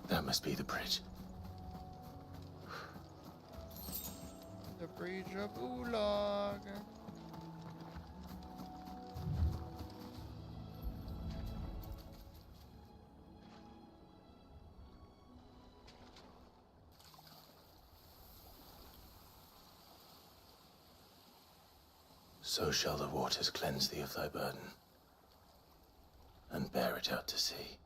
That must be the bridge. The bridge of Ulag. So shall the waters cleanse thee of thy burden, and bear it out to sea.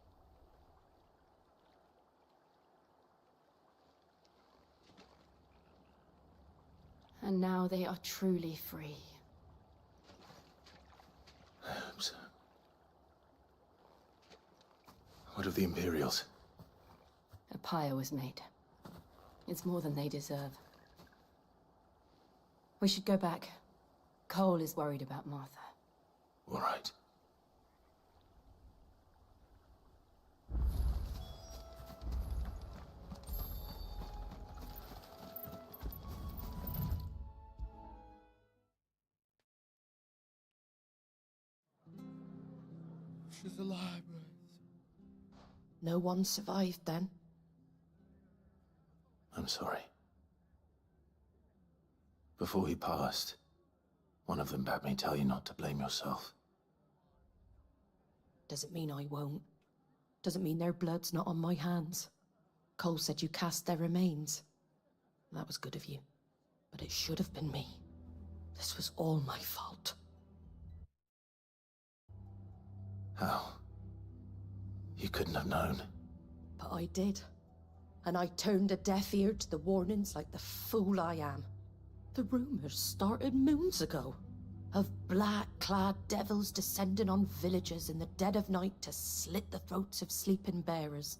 And now they are truly free. I hope so. What of the Imperials? A pyre was made. It's more than they deserve. We should go back. Cole is worried about Martha. All right. She's alive, guys. No one survived then? I'm sorry. Before he passed, one of them bade me tell you not to blame yourself. Doesn't mean I won't. Doesn't mean their blood's not on my hands. Cole said you cast their remains. That was good of you. But it should have been me. This was all my fault. How? You couldn't have known. But I did. And I turned a deaf ear to the warnings like the fool I am. The rumors started moons ago. of black-clad devils descending on villagers in the dead of night to slit the throats of sleeping bearers.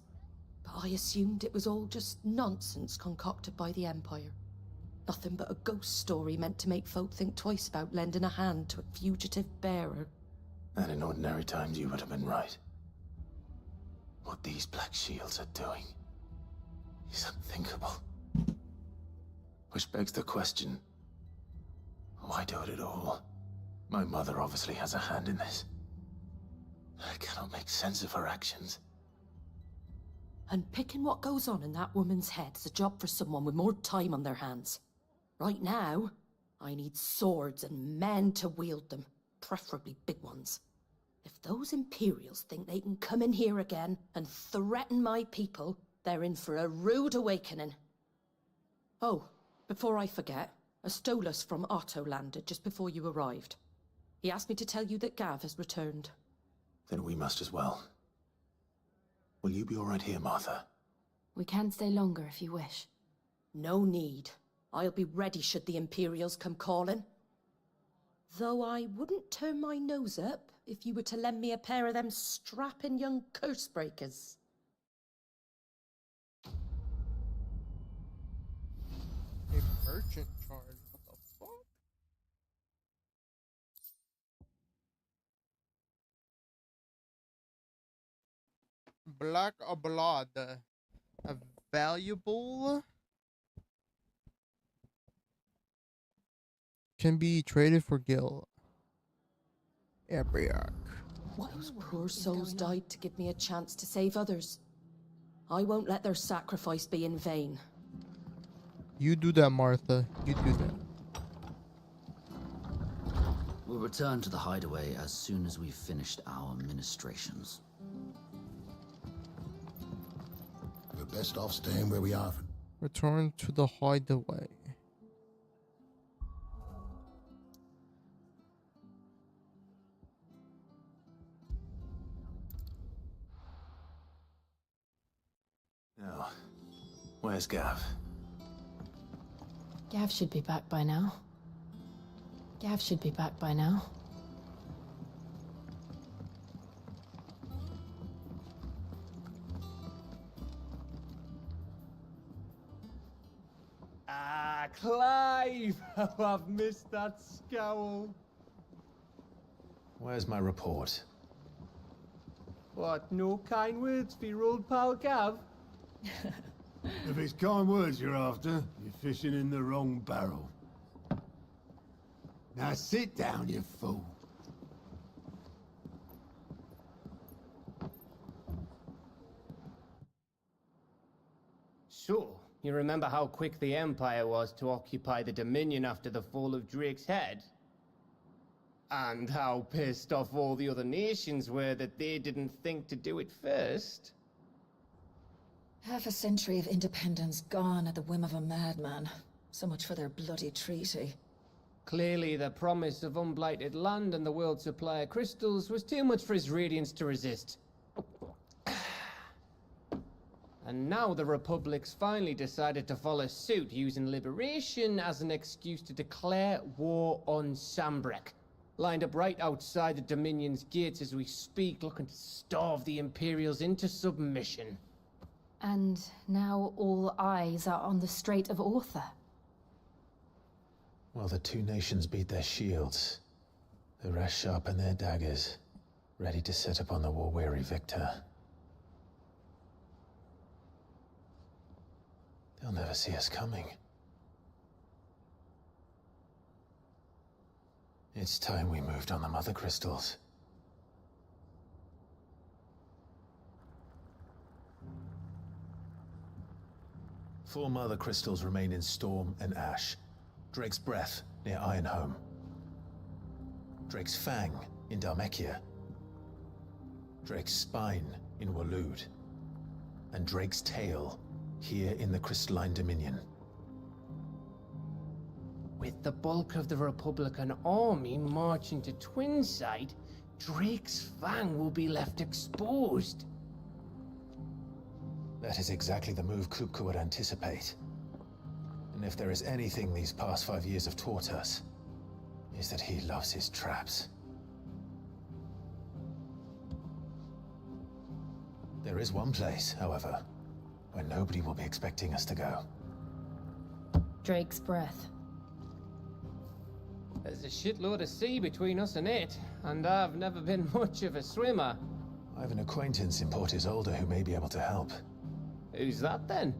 But I assumed it was all just nonsense concocted by the Empire. Nothing but a ghost story meant to make folk think twice about lending a hand to a fugitive bearer. And in ordinary times, you would have been right. What these Black Shields are doing is unthinkable. Which begs the question, why do it at all? My mother obviously has a hand in this. I cannot make sense of her actions. And picking what goes on in that woman's head is a job for someone with more time on their hands. Right now, I need swords and men to wield them, preferably big ones. If those Imperials think they can come in here again and threaten my people, they're in for a rude awakening. Oh, before I forget, a Stolas from Otto landed just before you arrived. He asked me to tell you that Gav has returned. Then we must as well. Will you be all right here, Martha? We can stay longer if you wish. No need. I'll be ready should the Imperials come calling. Though I wouldn't turn my nose up if you were to lend me a pair of them strapping young curse breakers. A merchant charge. What the fuck? Black blood. A valuable. Can be traded for gil. Ebriac. Those poor souls died to give me a chance to save others. I won't let their sacrifice be in vain. You do that, Martha. You do that. We'll return to the hideaway as soon as we've finished our ministrations. We're best off staying where we are. Return to the hideaway. Now, where's Gav? Gav should be back by now. Gav should be back by now. Ah, Clive! Oh, I've missed that scowl. Where's my report? What, no kind words for your old pal Gav? If it's kind words you're after, you're fishing in the wrong barrel. Now sit down, you fool. So, you remember how quick the Empire was to occupy the Dominion after the fall of Drake's head? And how pissed off all the other nations were that they didn't think to do it first? Half a century of independence gone at the whim of a madman. So much for their bloody treaty. Clearly, the promise of unblighted land and the world's supply of crystals was too much for his radiance to resist. And now the Republic's finally decided to follow suit, using liberation as an excuse to declare war on Sambrek. Lined up right outside the Dominion's gates as we speak, looking to starve the Imperials into submission. And now all eyes are on the Strait of Author. Well, the two nations beat their shields. The rest sharpen their daggers, ready to set upon the war-weary victor. They'll never see us coming. It's time we moved on the Mother Crystals. Four Mother Crystals remain in Storm and Ash. Drake's Breath near Ironhome. Drake's Fang in Dharmekia. Drake's Spine in Waloed. And Drake's Tail here in the Crystalline Dominion. With the bulk of the Republican army marching to Twinside, Drake's Fang will be left exposed. That is exactly the move Kupka would anticipate. And if there is anything these past 5 years have taught us, is that he loves his traps. There is one place, however, where nobody will be expecting us to go. Drake's breath. There's a shitload of sea between us and it, and I've never been much of a swimmer. I have an acquaintance in Port Isolde who may be able to help. Who's that then?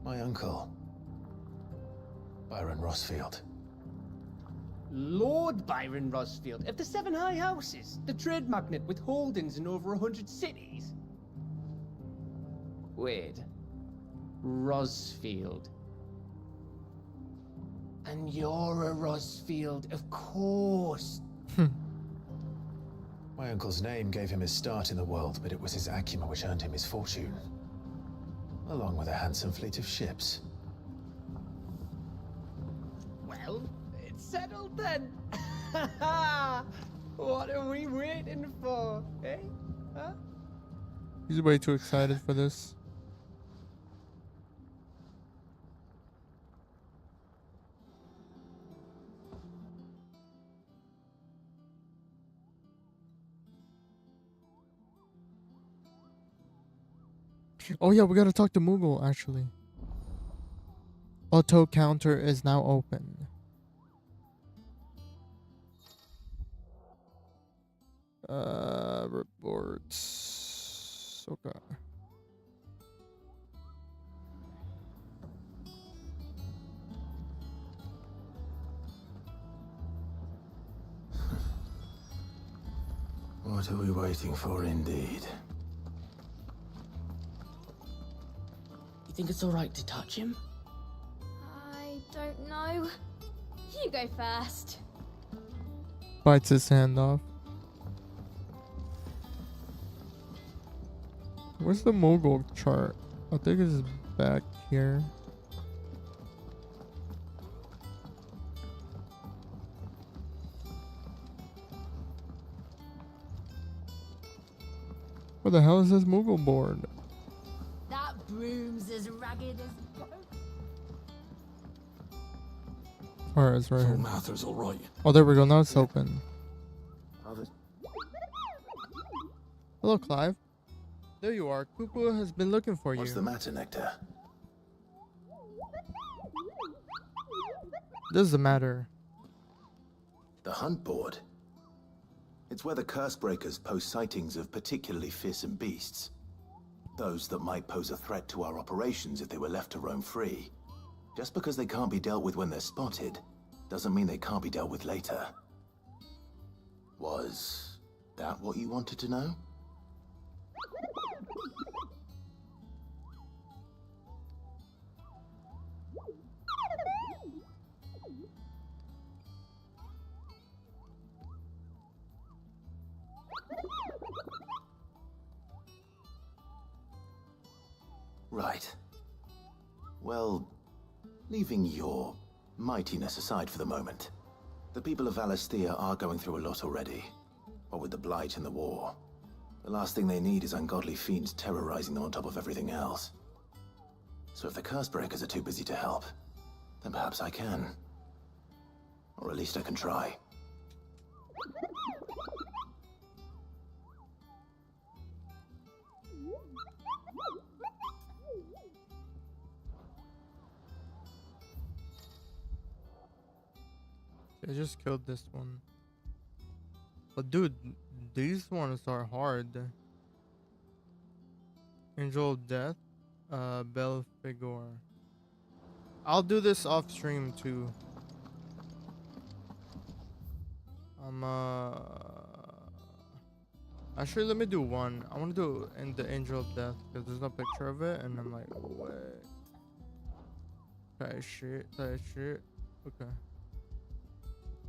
My uncle, Byron Rossfield. Lord Byron Rossfield of the Seven High Houses, the trade magnate with holdings in over 100 cities. Wait, Rossfield. And you're a Rossfield, of course. My uncle's name gave him his start in the world, but it was his acumen which earned him his fortune, along with a handsome fleet of ships. Well, it's settled then. What are we waiting for, eh? Huh? He's way too excited for this. Oh yeah, we gotta talk to Moogle actually. Auto counter is now open. Reports. Okay. What are we waiting for, indeed? You think it's alright to touch him? I don't know. You go first. Bites his hand off. Where's the Moogle chart? I think it's back here. Where the hell is this Moogle board? That broom's as ragged as goat. Alright, it's right here. Mather's all right. Oh, there we go. Now it's open. Hello, Clive. There you are. Koopa has been looking for you. What's the matter, Nectar? This is the matter. The hunt board. It's where the curse breakers post sightings of particularly fearsome beasts. Those that might pose a threat to our operations if they were left to roam free. Just because they can't be dealt with when they're spotted, doesn't mean they can't be dealt with later. Was that what you wanted to know? Right. Well, leaving your mightiness aside for the moment, the people of Valisthea are going through a lot already. What with the Blight and the war. The last thing they need is ungodly fiends terrorizing them on top of everything else. So if the Cursebreakers are too busy to help, then perhaps I can. Or at least I can try. I just killed this one. But dude, these ones are hard. Angel of Death, Belphegor. I'll do this off stream too. Actually, let me do one. I want to do in the Angel of Death because there's no picture of it, and I'm like, wait. That shit. Okay.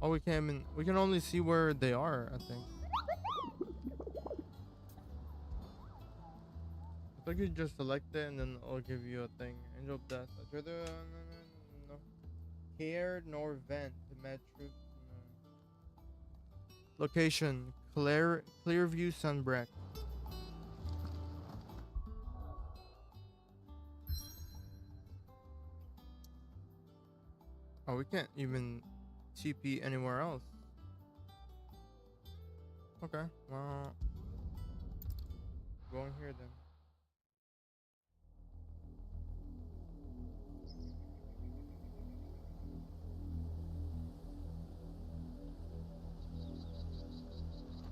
Oh, we can't even, we can only see where they are, I think. I think you just select it and then it'll give you a thing. Angel of Death. No. Care nor vent. Metric. Location. Clearview Sunbreak. Oh, we can't even TP anywhere else. Okay, well, going here then.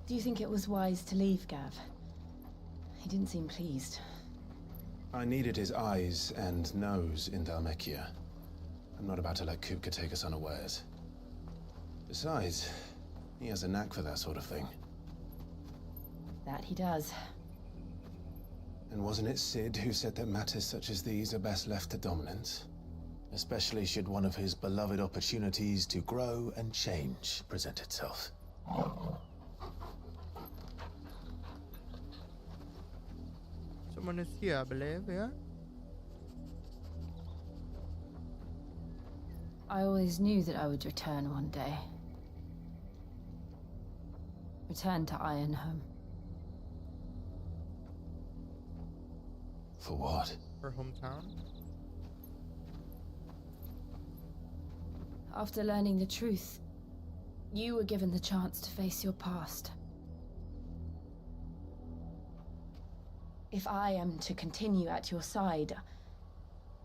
Do you think it was wise to leave, Gav? He didn't seem pleased. I needed his eyes and nose in Dhalmekia. I'm not about to let Kupka take us unawares. Besides, he has a knack for that sort of thing. That he does. And wasn't it Sid who said that matters such as these are best left to dominance? Especially should one of his beloved opportunities to grow and change present itself. Someone is here, I believe, yeah? I always knew that I would return one day. Return to Ironhome. For what? Her hometown? After learning the truth, you were given the chance to face your past. If I am to continue at your side,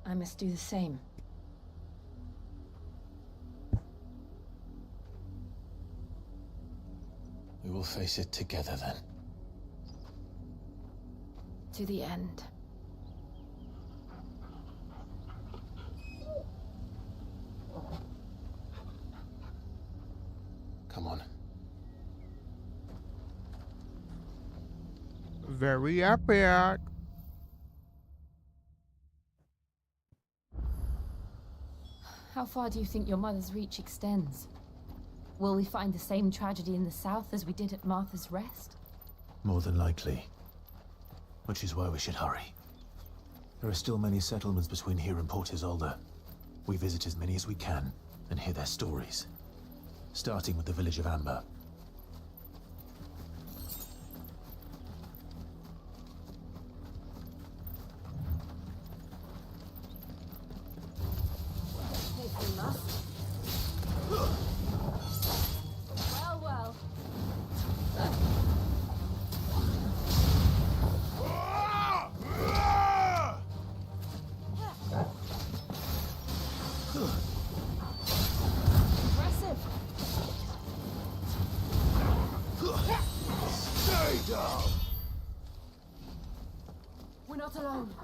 I must do the same. We will face it together then. To the end. Come on. Very epic. How far do you think your mother's reach extends? Will we find the same tragedy in the south as we did at Martha's Rest? More than likely. Which is why we should hurry. There are still many settlements between here and Port Isolde. We visit as many as we can and hear their stories. Starting with the village of Amber. If we must. Well, well. Impressive. Stay down! We're not alone.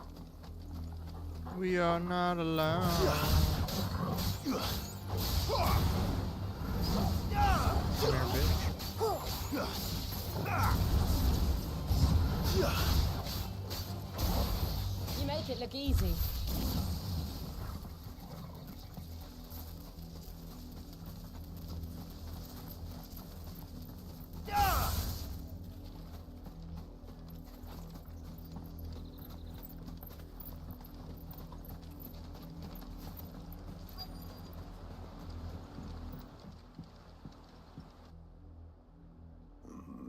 We are not alone. You make it look easy.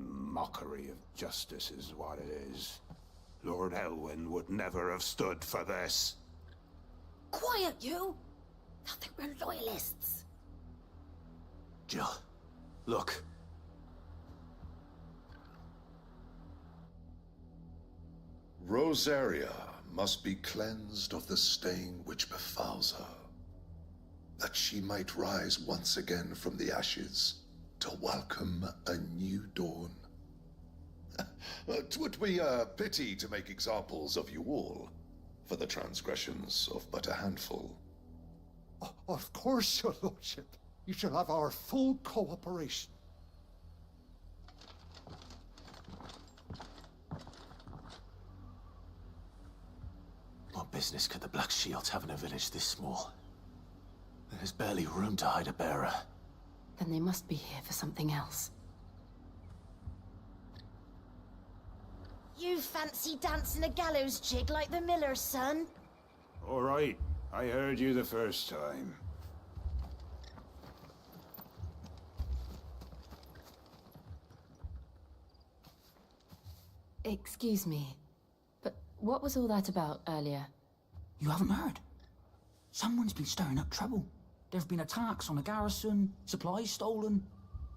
Mockery of justice is what it is. Lord Elwyn would never have stood for this. Quiet, you! Thought they were loyalists. Jill, look. Rosaria must be cleansed of the stain which befouls her, that she might rise once again from the ashes to welcome a new dawn. 'Twould be a pity to make examples of you all, for the transgressions of but a handful. Of course, your lordship. You shall have our full cooperation. What business could the Black Shields have in a village this small? There's barely room to hide a bearer. Then they must be here for something else. You fancy dancing a gallows jig like the miller's son? All right. I heard you the first time. Excuse me, but what was all that about earlier? You haven't heard? Someone's been stirring up trouble. There've been attacks on the garrison, supplies stolen.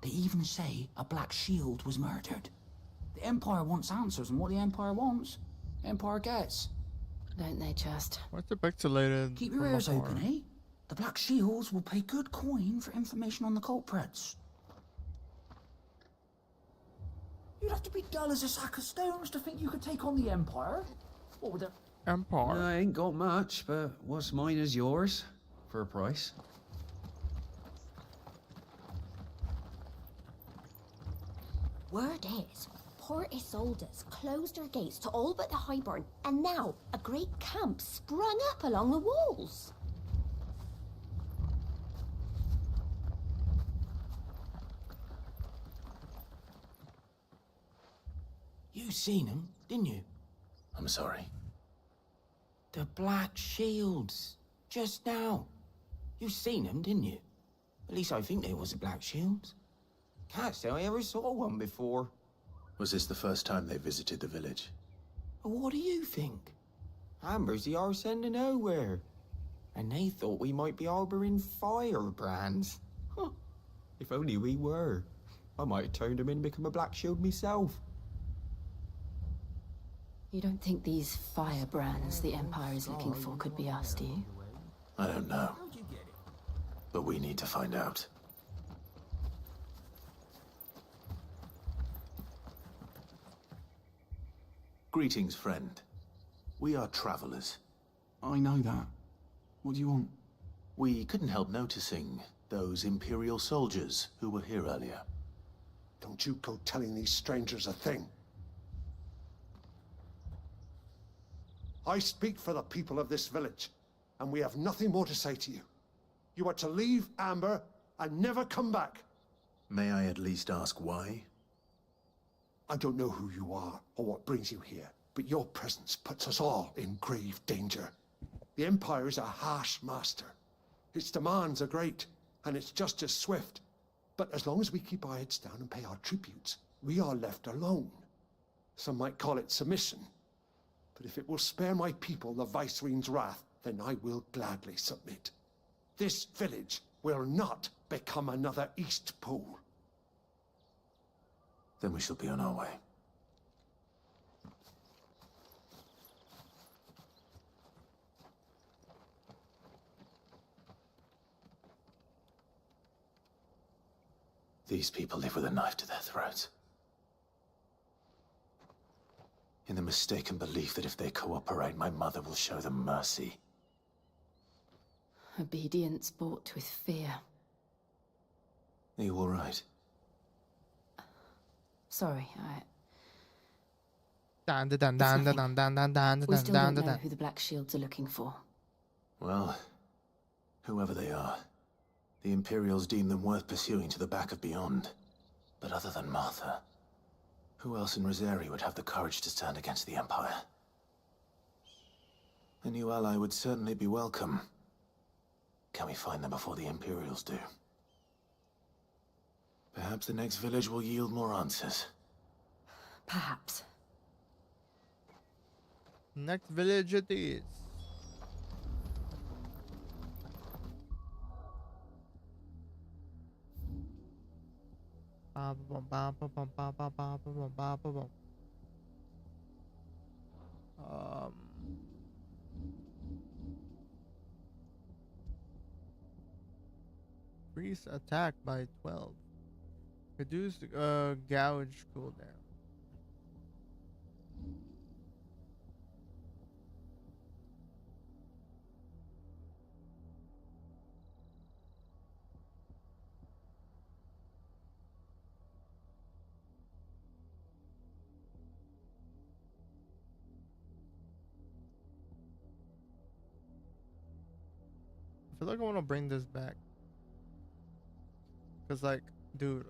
They even say a Black Shield was murdered. The Empire wants answers, and what the Empire wants, Empire gets. Don't they just? What's the pixelated? Keep your from ears afar? open, eh? The Black Shields will pay good coin for information on the culprits. You'd have to be dull as a sack of stones to think you could take on the Empire. What would the... Empire? I ain't got much, but what's mine is yours, for a price. Word is, Port Isolde's closed her gates to all but the Highborn, and now a great camp sprung up along the walls. You seen them, didn't you? I'm sorry. The Black Shields. Just now. You seen them, didn't you? At least I think they was the Black Shields. Can't say I ever saw one before. Was this the first time they visited the village? What do you think? Amber's the arse end of nowhere. And they thought we might be harboring firebrands. Huh. If only we were. I might have turned them in and become a Black Shield myself. You don't think these firebrands the Empire is looking for could be us, do you? I don't know. But we need to find out. Greetings, friend. We are travelers. I know that. What do you want? We couldn't help noticing those Imperial soldiers who were here earlier. Don't you go telling these strangers a thing. I speak for the people of this village, and we have nothing more to say to you. You are to leave Amber and never come back. May I at least ask why? I don't know who you are or what brings you here, but your presence puts us all in grave danger. The Empire is a harsh master. Its demands are great, and its justice swift. But as long as we keep our heads down and pay our tributes, we are left alone. Some might call it submission. But if it will spare my people the Viceroy's wrath, then I will gladly submit. This village will not become another East Pool. Then we shall be on our way. These people live with a knife to their throats. In the mistaken belief that if they cooperate, my mother will show them mercy. Obedience bought with fear. Are you all right? Sorry, We still don't know who the Black Shields are looking for. Well, whoever they are, the Imperials deem them worth pursuing to the back of beyond. But other than Martha, who else in Rosari would have the courage to stand against the Empire? A new ally would certainly be welcome. Can we find them before the Imperials do? Perhaps the next village will yield more answers. Perhaps. Next village it is. Increase attack by 12. Reduce gouge cooldown. I feel like I want to bring this back. Cause like, dude,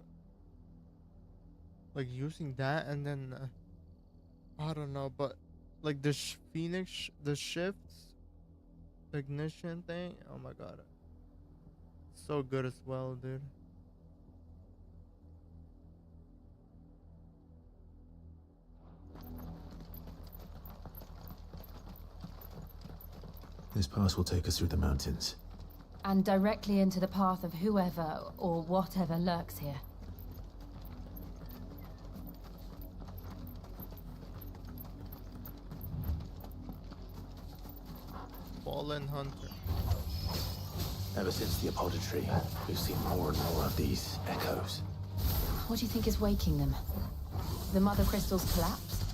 like using that and then I don't know, but like the Phoenix, the shifts, the ignition thing. Oh my god, so good as well, dude. This pass will take us through the mountains. and directly into the path of whoever or whatever lurks here. Fallen hunter. Ever since the apothecary, we've seen more and more of these echoes. What do you think is waking them? The mother crystal's collapse?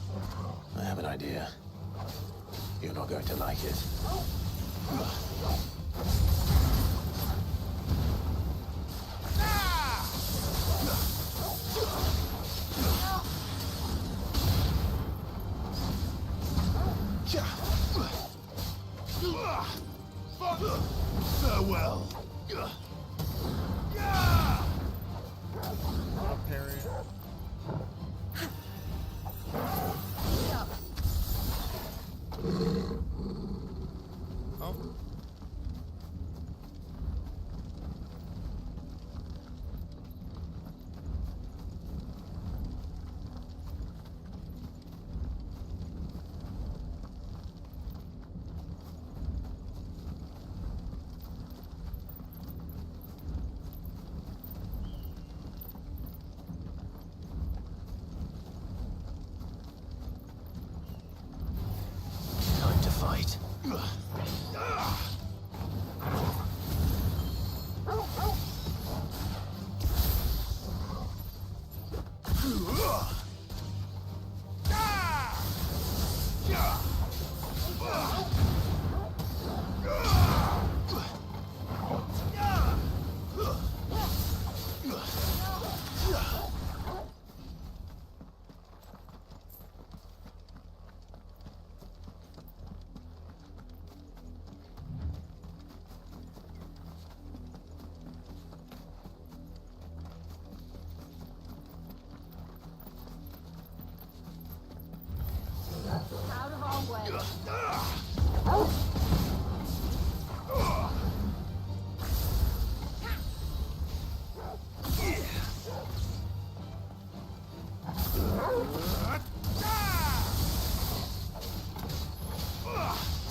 I have an idea. You're not going to like it. Farewell. Parry. Oh. Time to fight. Out of our way.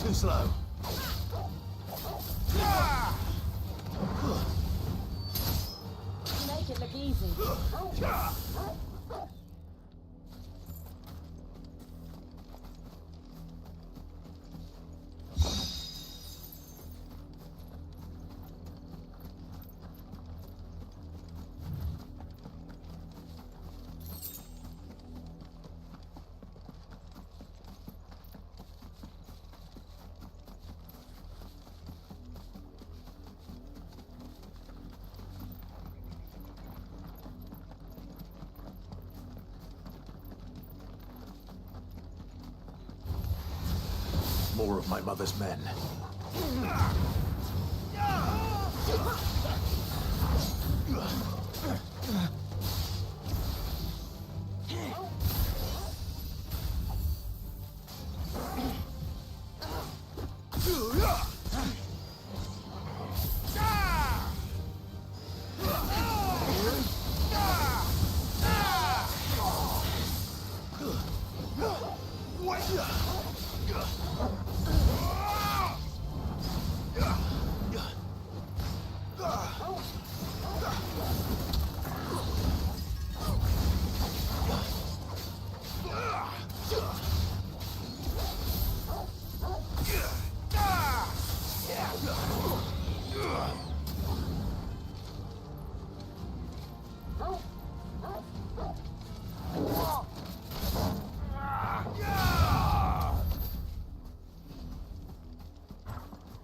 Too slow. You make it look easy. More of my mother's men.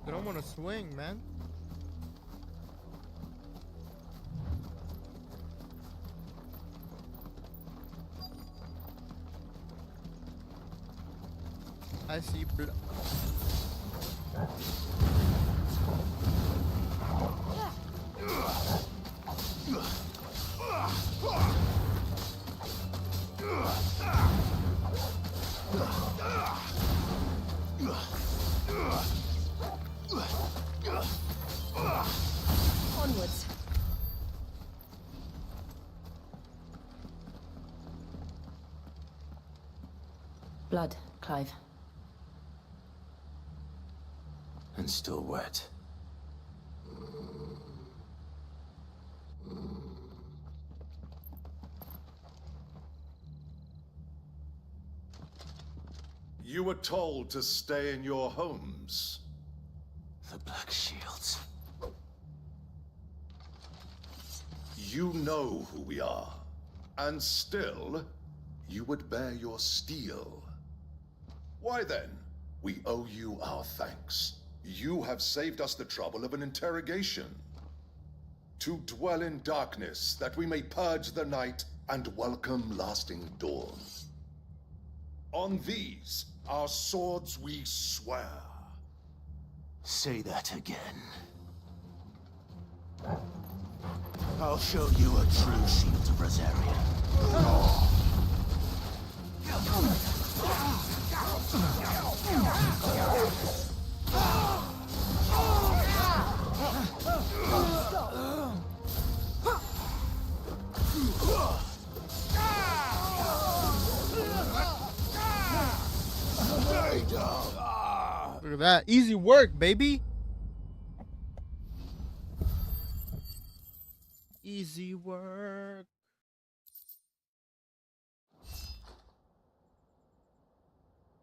They don't want to swing, man. I see blood. Onwards. Blood, Clive. And still wet. You were told to stay in your homes. The Black Shields. You know who we are. And still, you would bear your steel. Why then, we owe you our thanks. You have saved us the trouble of an interrogation. To dwell in darkness, that we may purge the night and welcome lasting dawn. On these, our swords we swear. Say that again. I'll show you a true shield of Rosaria. Look at that. Easy work, baby. Easy work.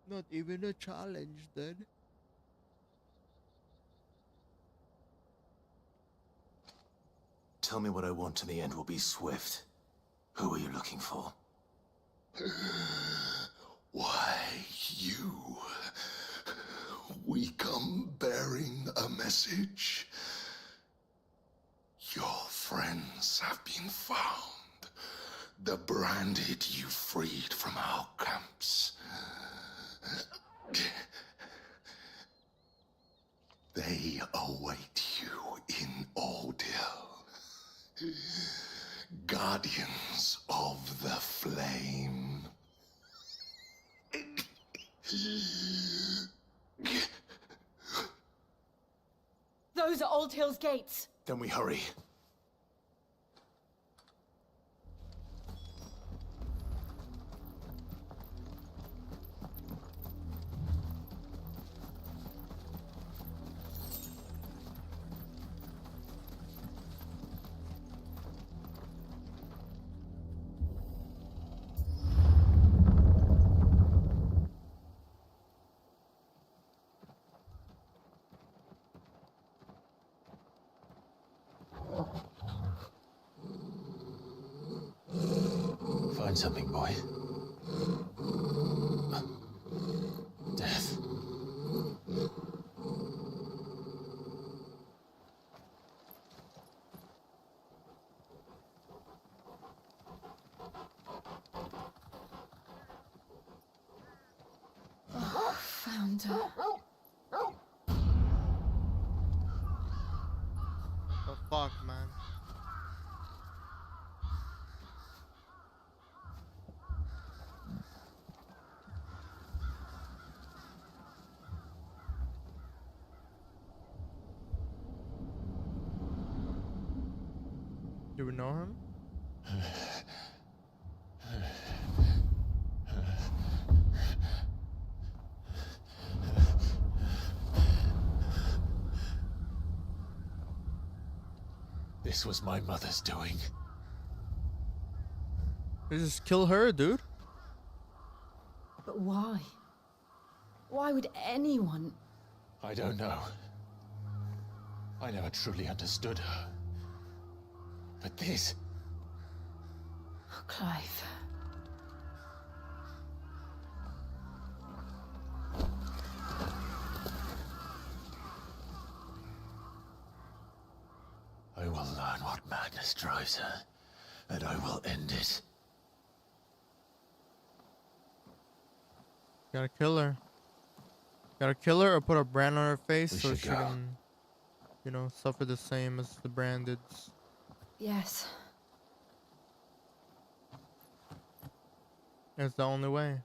Not even a challenge, then. Tell me what I want and the end will be swift. Who are you looking for? Why, you? We come bearing a message. Your friends have been found. The branded you freed from our camps. They await you in Ordeal. Guardians of the Flame. Those are Old Hill's gates. Then we hurry. Find something, boy. Death. Oh, found her. Oh, fuck, man. Do we know him? This was my mother's doing. They just kill her, dude. But why? Why would anyone? I don't know. I never truly understood her. But this... Oh, Clive. I will learn what madness drives her, and I will end it. Gotta kill her. Gotta kill her or put a brand on her face so she can, you know, suffer the same as the brandeds. Yes. That's the only way.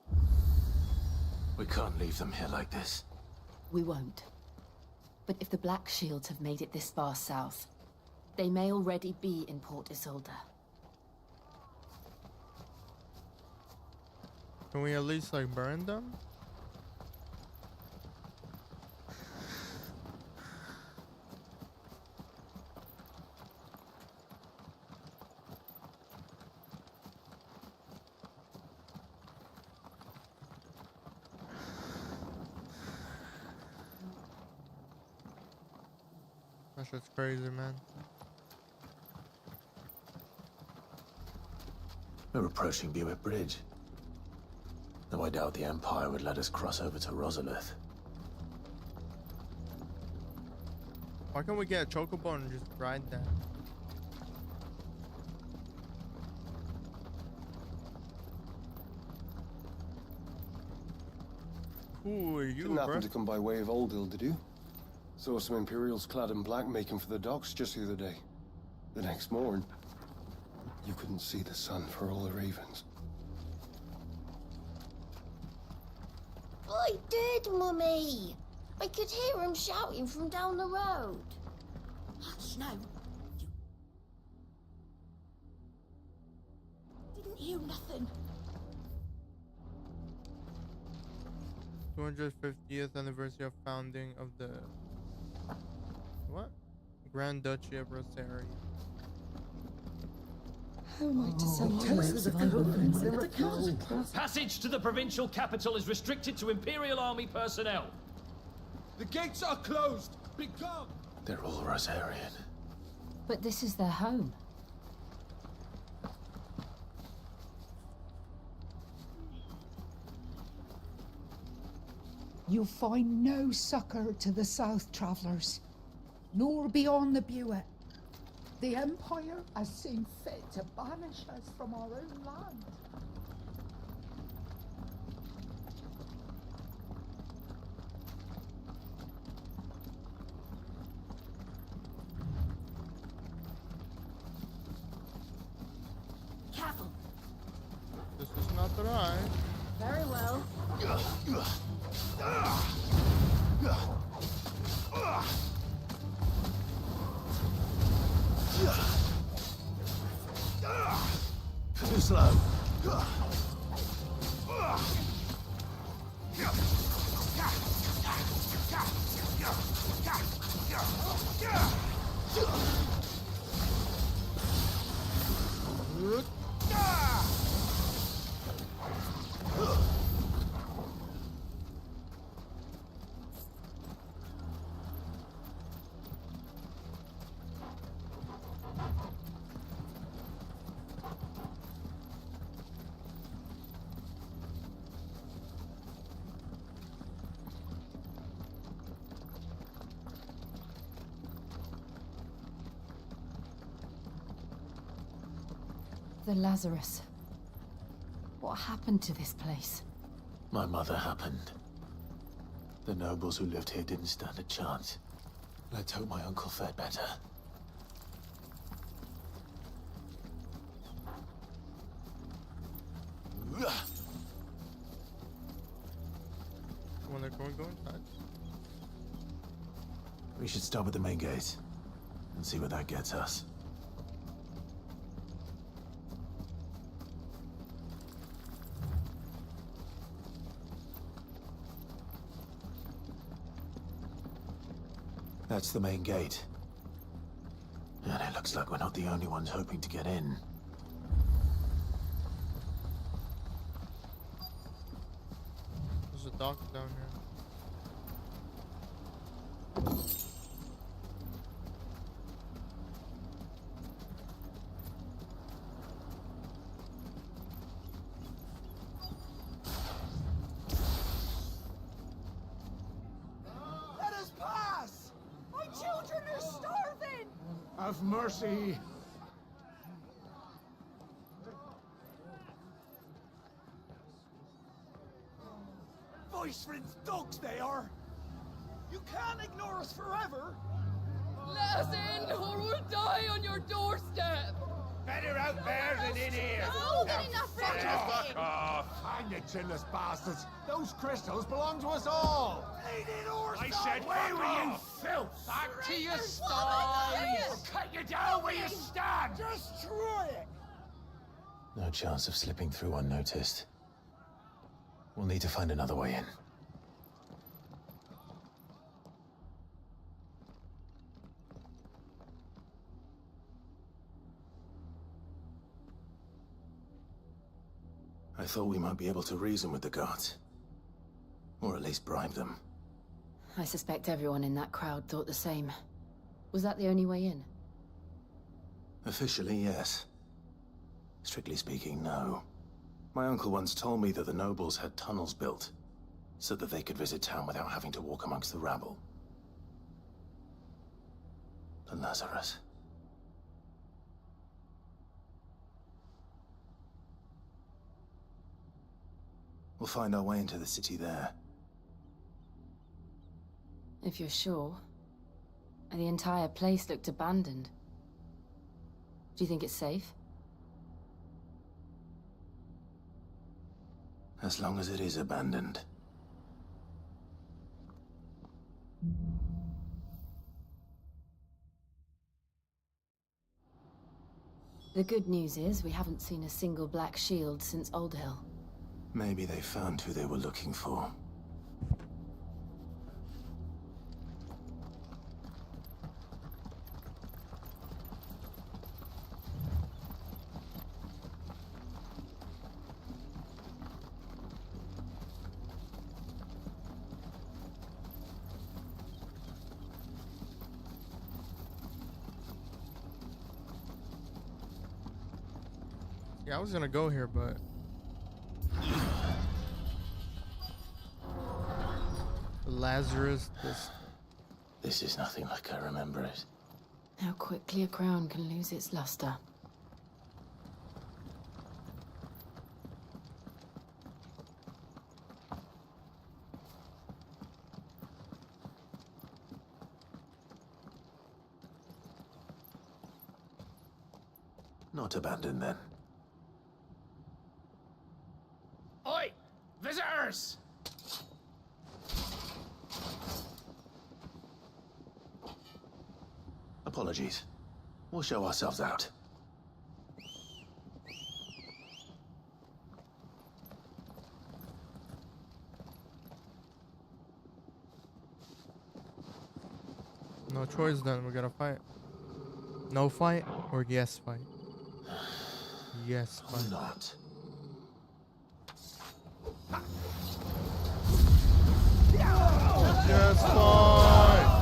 We can't leave them here like this. We won't. But if the Black Shields have made it this far south, they may already be in Port Isolde. Can we at least, like, burn them? That shit's crazy, man. We're approaching Buick Bridge. Though I doubt the Empire would let us cross over to Rosalith. Why can't we get a chocobo and just ride that? Who are you, Didn't happen bro? to come by way of Oldhill, did you? Saw some Imperials clad in black making for the docks just the other day. The next morn, you couldn't see the sun for all the ravens. I did, Mummy. I could hear him shouting from down the road. Hush now. You didn't hear nothing. 250th anniversary of founding of the what? Grand Duchy of Rosaria. How am I to send tales of girlfriends in the castle? Passage to the provincial capital is restricted to Imperial Army personnel. The gates are closed! Become! They're all Rosarian. But this is their home. You'll find no succor to the south travellers, nor beyond the Buet. The Empire has seen fit to banish us from our own land. Careful. This is not the ride. Very well. Too slow. The Lazarus. What happened to this place? My mother happened. The nobles who lived here didn't stand a chance. Let's hope my uncle fared better. When they're going inside. We should stop at the main gate and see where that gets us. That's the main gate. And it looks like we're not the only ones hoping to get in. There's a dock down here. Let us pass! My children are starving! Have mercy! Voice friends dogs they are! You can't ignore us forever! Let us in, or we'll die on your doorstep! Better out there than in here! No, good enough for Fuck off! Hang you chinless bastards! Those crystals belong to us all! I said, where were you, filth? Back to your sties! I'll cut you down where you stand! Destroy it! No chance of slipping through unnoticed. We'll need to find another way in. I thought we might be able to reason with the guards. Or at least bribe them. I suspect everyone in that crowd thought the same. Was that the only way in? Officially, yes. Strictly speaking, no. My uncle once told me that the nobles had tunnels built, so that they could visit town without having to walk amongst the rabble. The Lazarus. We'll find our way into the city there. If you're sure. The entire place looked abandoned. Do you think it's safe? As long as it is abandoned. The good news is we haven't seen a single black shield since Old Hill. Maybe they found who they were looking for. Yeah, I was gonna go here, but Lazarus, This is nothing like I remember it. How quickly a crown can lose its luster. Not abandoned then. Oi! Visitors! Apologies. We'll show ourselves out. no choice then. We gotta fight. No fight or yes fight? Yes fight. Not. Yes fight!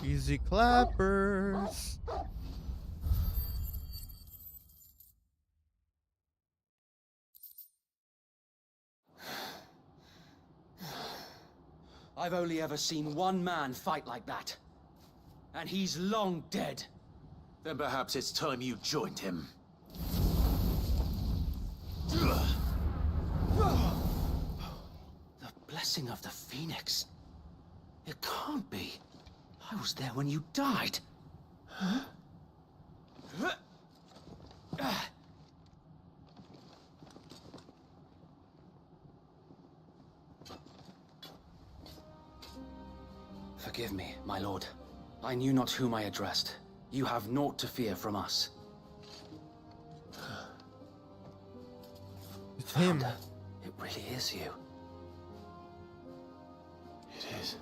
Easy clappers. I've only ever seen one man fight like that. And he's long dead. Then perhaps it's time you joined him. The blessing of the Phoenix. It can't be. I was there when you died. Huh? Forgive me, my lord. I knew not whom I addressed. You have naught to fear from us. It's him. It really is you. It is.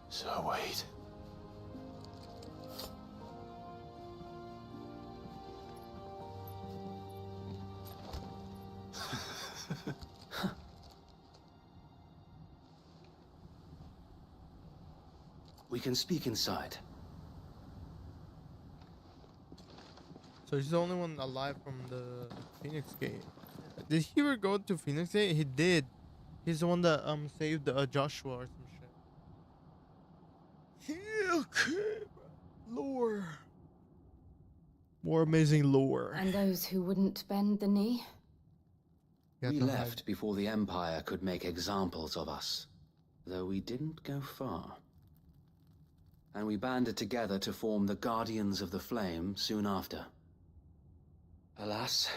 So wait. We can speak inside. So he's the only one alive from the Phoenix Gate. Did he ever go to Phoenix Gate? He did. He's the one that saved Joshua or some shit. Yeah, okay. Lore. More amazing lore. And those who wouldn't bend the knee? We left before the Empire could make examples of us, though we didn't go far. And we banded together to form the Guardians of the Flame soon after. Alas,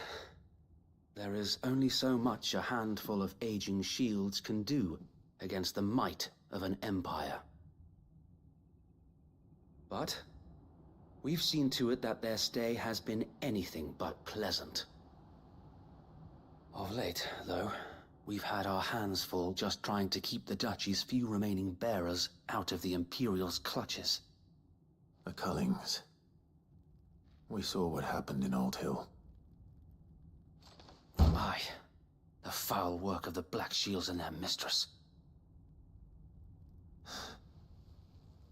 there is only so much a handful of aging shields can do against the might of an empire. But We've seen to it that their stay has been anything but pleasant. Of late, though, we've had our hands full just trying to keep the Duchy's few remaining bearers out of the Imperial's clutches. The Cullings. We saw what happened in Old Hill. Aye. The foul work of the Black Shields and their mistress.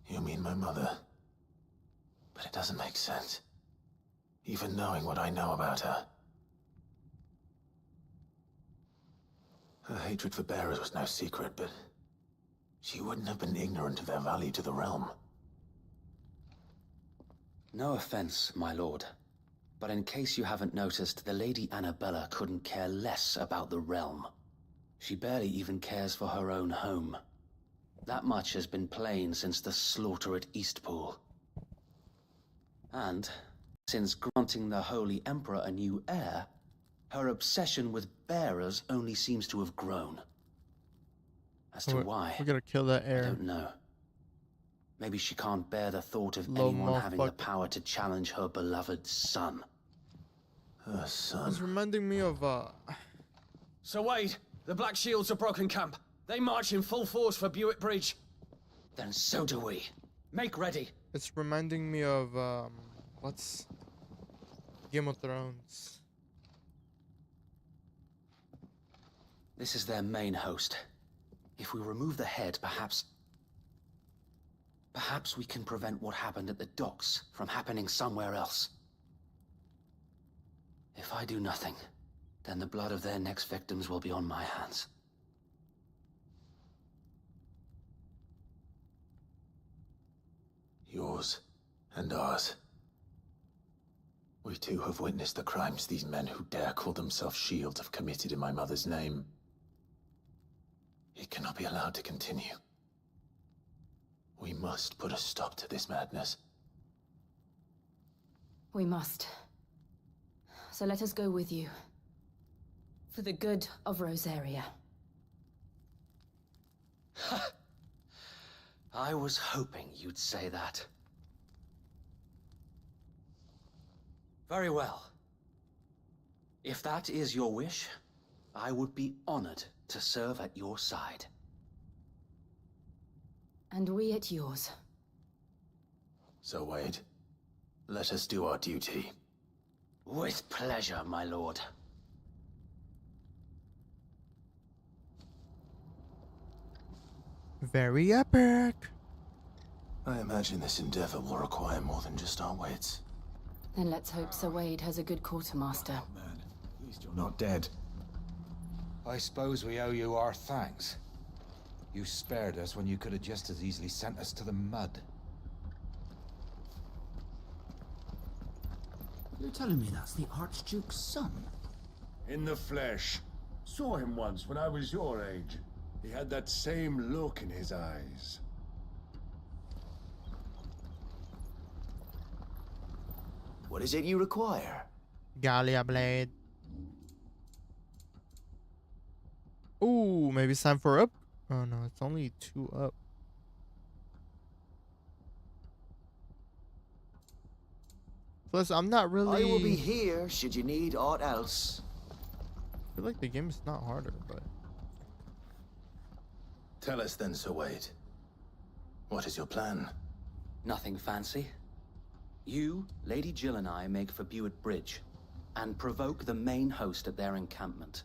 You mean my mother? But it doesn't make sense. Even knowing what I know about her. Her hatred for bearers was no secret, but she wouldn't have been ignorant of their value to the realm. No offense, my lord. But in case you haven't noticed, the Lady Annabella couldn't care less about the realm. She barely even cares for her own home. That much has been plain since the slaughter at Eastpool. And, since granting the Holy Emperor a new heir, her obsession with bearers only seems to have grown. As to why, we're gonna kill that heir. I don't know. Maybe she can't bear the thought of Low anyone having the motherfucker. power to challenge her beloved son. Her son? It's reminding me of, So Wade, the Black Shields have broken camp. They march in full force for Buick Bridge. Then so do we. Make ready. It's reminding me of, what's... Game of Thrones. This is their main host. If we remove the head, perhaps we can prevent what happened at the docks from happening somewhere else. If I do nothing, then the blood of their next victims will be on my hands. Yours and ours. We too have witnessed the crimes these men who dare call themselves Shields have committed in my mother's name. It cannot be allowed to continue. We must put a stop to this madness. We must. So let us go with you. For the good of Rosaria. I was hoping you'd say that. Very well. If that is your wish, I would be honored to serve at your side. And we at yours. So, Wade, let us do our duty. With pleasure, my lord. Very epic. I imagine this endeavor will require more than just our wits. Then let's hope Sir Wade has a good quartermaster. Man, at least you're not dead. I suppose we owe you our thanks. You spared us when you could have just as easily sent us to the mud. You're telling me that's the Archduke's son? In the flesh. Saw him once when I was your age. He had that same look in his eyes. What is it you require? Gallia blade. Ooh, maybe it's time for up. Oh no, it's only 2 up. Plus, I'm not really. I will be here should you need aught else. I feel like the game is not harder, but. Tell us then, Sir Wade. What is your plan? Nothing fancy. You, Lady Jill and I make for Buick Bridge, and provoke the main host at their encampment.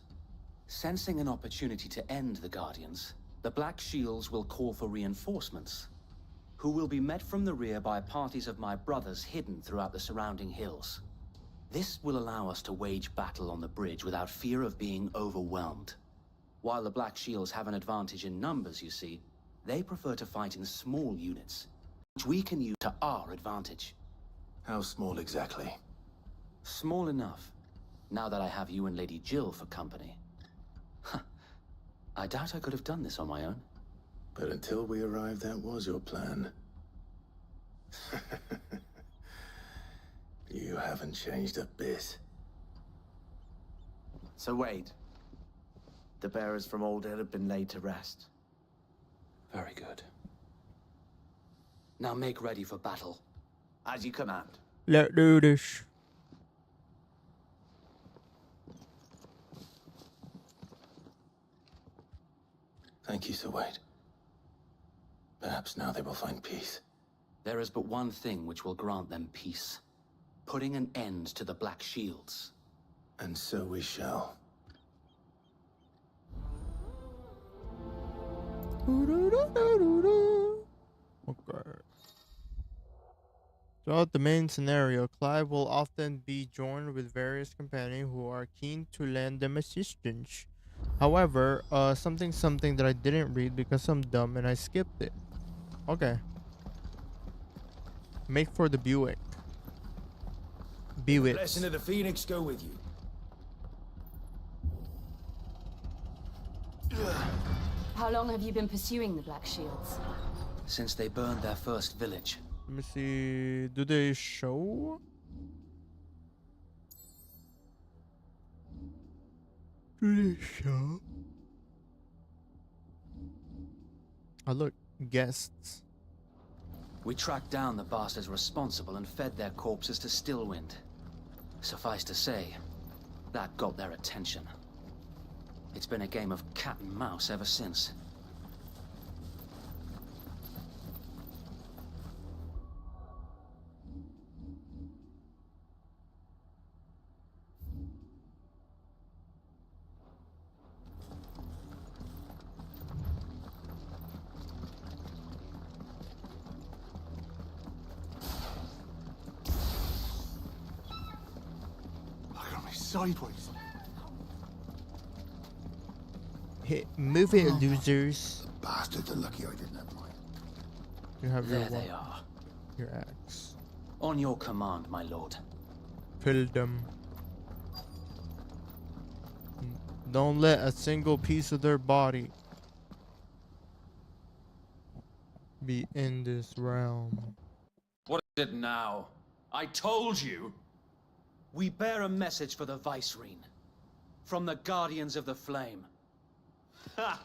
Sensing an opportunity to end the Guardians, the Black Shields will call for reinforcements, who will be met from the rear by parties of my brothers hidden throughout the surrounding hills. This will allow us to wage battle on the bridge without fear of being overwhelmed. While the Black Shields have an advantage in numbers, you see, they prefer to fight in small units, which we can use to our advantage. How small exactly? Small enough, now that I have you and Lady Jill for company. I doubt I could have done this on my own. But until we arrived, that was your plan. You haven't changed a bit. So Wade, the bearers from Old Hill have been laid to rest. Very good. Now make ready for battle. As you command. Let's do this. Thank you, Sir Wade. Perhaps now they will find peace. There is but one thing which will grant them peace. Putting an end to the Black Shields. And so we shall. Okay. Throughout the main scenario, Clive will often be joined with various companions who are keen to lend them assistance. However, something that I didn't read because I'm dumb and I skipped it. Okay. Make for the Buick. The blessing of the Phoenix go with you. How long have you been pursuing the Black Shields? Since they burned their first village. Let me see. Do they show? Do they show? Oh, look. Guests. We tracked down the bastards responsible and fed their corpses to Stillwind. Suffice to say, that got their attention. It's been a game of cat and mouse ever since. Look at me sideways. Hey, move it, losers. Bastards are lucky I didn't have mine. You have your There they one. are. Your axe. On your command, my lord. Kill them. Don't let a single piece of their body be in this realm. What is it now? I told you. We bear a message for the Vicereine. From the Guardians of the Flame. Ha!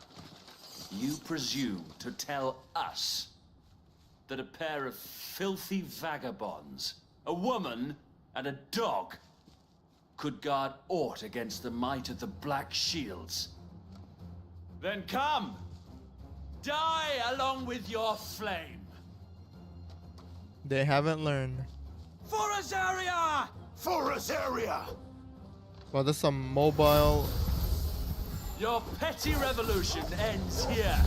You presume to tell us that a pair of filthy vagabonds, a woman and a dog, could guard aught against the might of the Black Shields? Then come! Die along with your flame! They haven't learned. For Azaria! For Azaria! Well, there's some mobile. Your petty revolution ends here.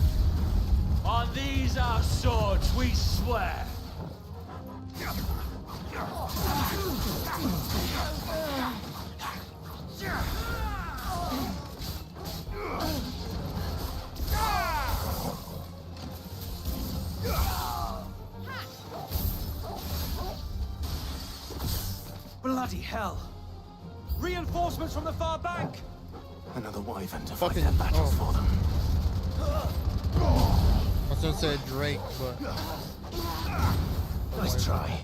On these our swords we swear. Bloody hell! Reinforcements from the far bank! Another wyvern to Fucking- fight their battles for them. I was gonna say Drake, but Nice try.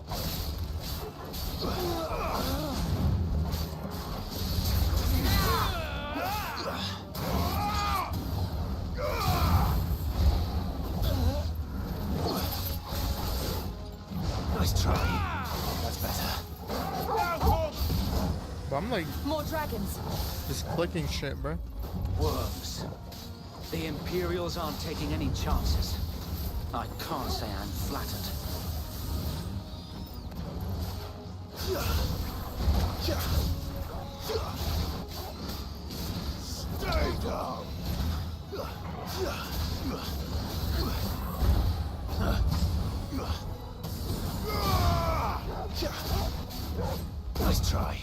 Nice try. That's better. but I'm like More dragons. just clicking shit, bro. Worms. The Imperials aren't taking any chances. I can't say I'm flattered. Stay down! Nice try.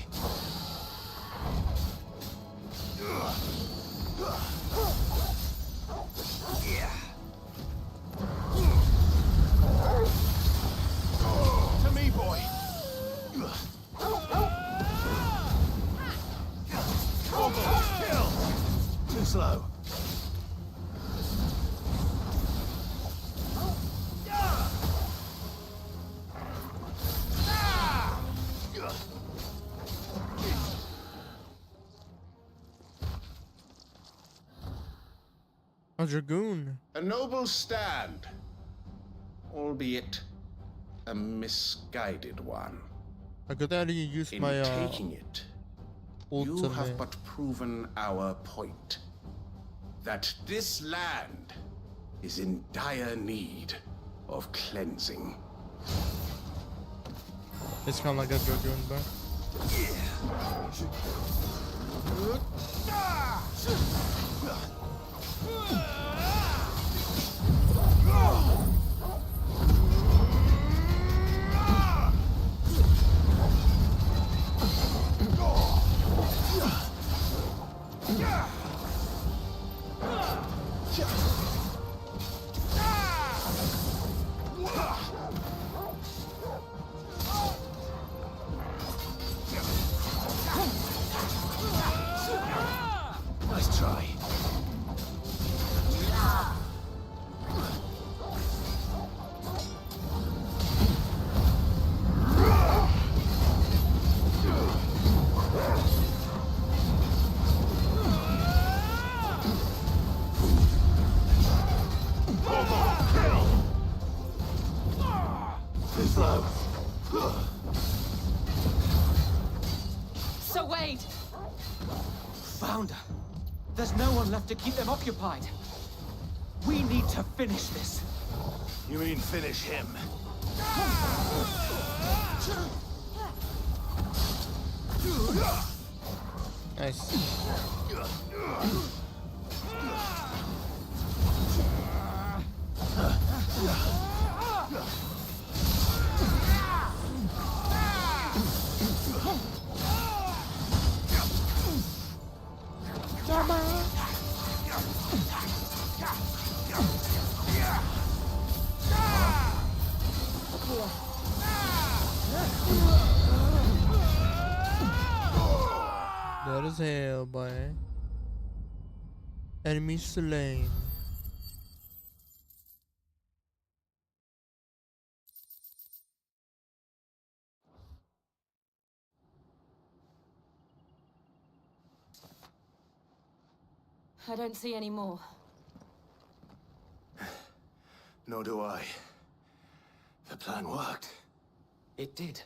To me, boy! Kill! Too slow. A dragoon. A noble stand, albeit a misguided one. I could already use In my taking it, you ultimate. have but proven our point. That this land is in dire need of cleansing. It's kind of like a Dragoon bar. Nice try. Too slow. So Wade! Found her. There's no one left to keep them occupied. We need to finish this. You mean finish him? That is hell, boy. Enemy slain. I don't see any more. Nor do I. The plan worked. It did.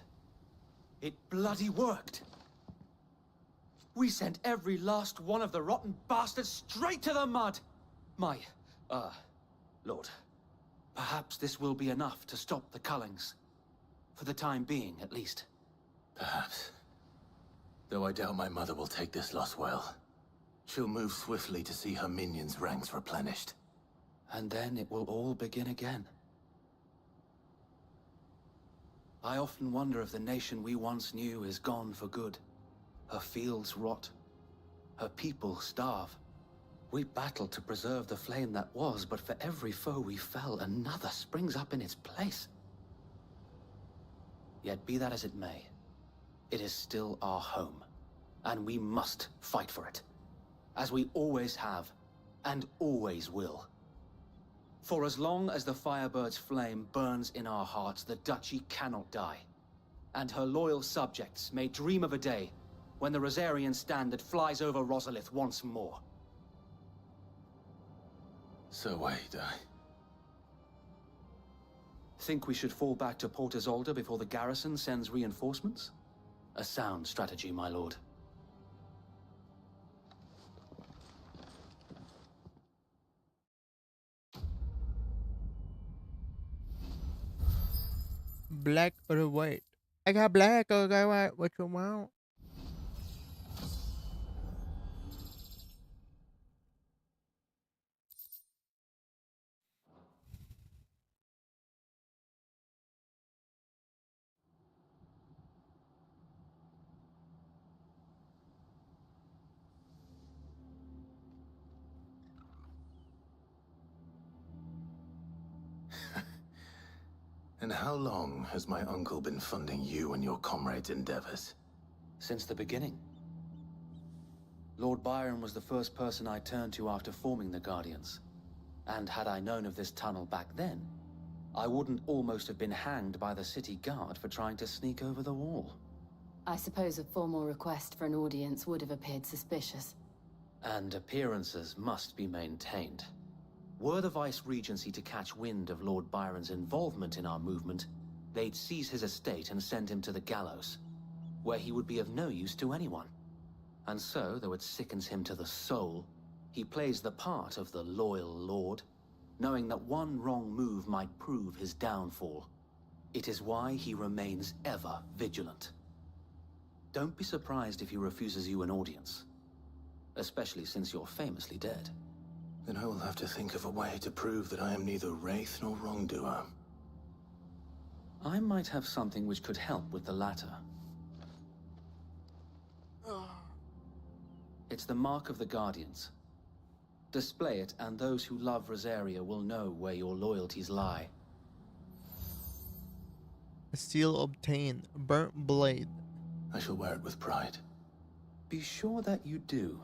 It bloody worked. We sent every last one of the rotten bastards straight to the mud! Lord. Perhaps this will be enough to stop the Cullings. For the time being, at least. Perhaps. Though I doubt my mother will take this loss well. She'll move swiftly to see her minions' ranks replenished. And then it will all begin again. I often wonder if the nation we once knew is gone for good. Her fields rot. Her people starve. We battled to preserve the flame that was, but for every foe we fell, another springs up in its place. Yet be that as it may, it is still our home, and we must fight for it. As we always have, and always will. For as long as the Firebird's flame burns in our hearts, the Duchy cannot die. And her loyal subjects may dream of a day when the Rosarian standard flies over Rosalith once more. So wait, Think we should fall back to Port Isolde before the garrison sends reinforcements? A sound strategy, my lord. Black or white? I got black or I got white. What you want? And how long has my uncle been funding you and your comrades' endeavors? Since the beginning. Lord Byron was the first person I turned to after forming the Guardians. And had I known of this tunnel back then, I wouldn't almost have been hanged by the city guard for trying to sneak over the wall. I suppose a formal request for an audience would have appeared suspicious. And appearances must be maintained. Were the Vice-Regency to catch wind of Lord Byron's involvement in our movement, they'd seize his estate and send him to the gallows, where he would be of no use to anyone. And so, though it sickens him to the soul, he plays the part of the loyal lord, knowing that one wrong move might prove his downfall. It is why he remains ever vigilant. Don't be surprised if he refuses you an audience, especially since you're famously dead. Then I will have to think of a way to prove that I am neither wraith nor wrongdoer. I might have something which could help with the latter. It's the mark of the Guardians. Display it, and those who love Rosaria will know where your loyalties lie. A steel obtained, burnt blade. I shall wear it with pride. Be sure that you do.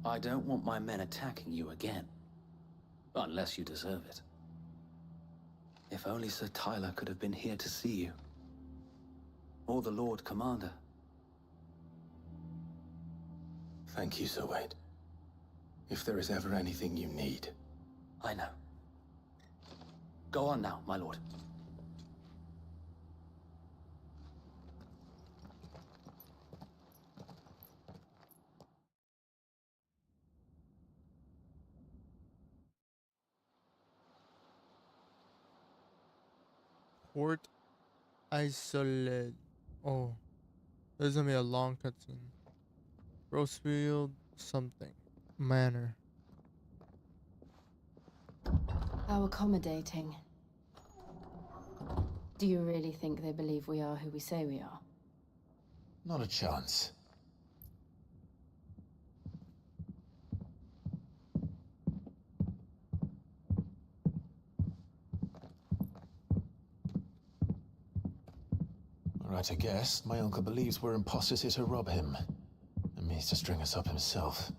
I don't want my men attacking you again. Unless you deserve it. If only Sir Tyler could have been here to see you. Or the Lord Commander. Thank you, Sir Wade. If there is ever anything you need. I know. Go on now, my lord. Port Isolde. Oh, there's gonna be a long cutscene. Rosefield something. Manor. How accommodating. Do you really think they believe we are who we say we are? Not a chance. Right, I guess. My uncle believes we're imposters here to rob him. And means to string us up himself.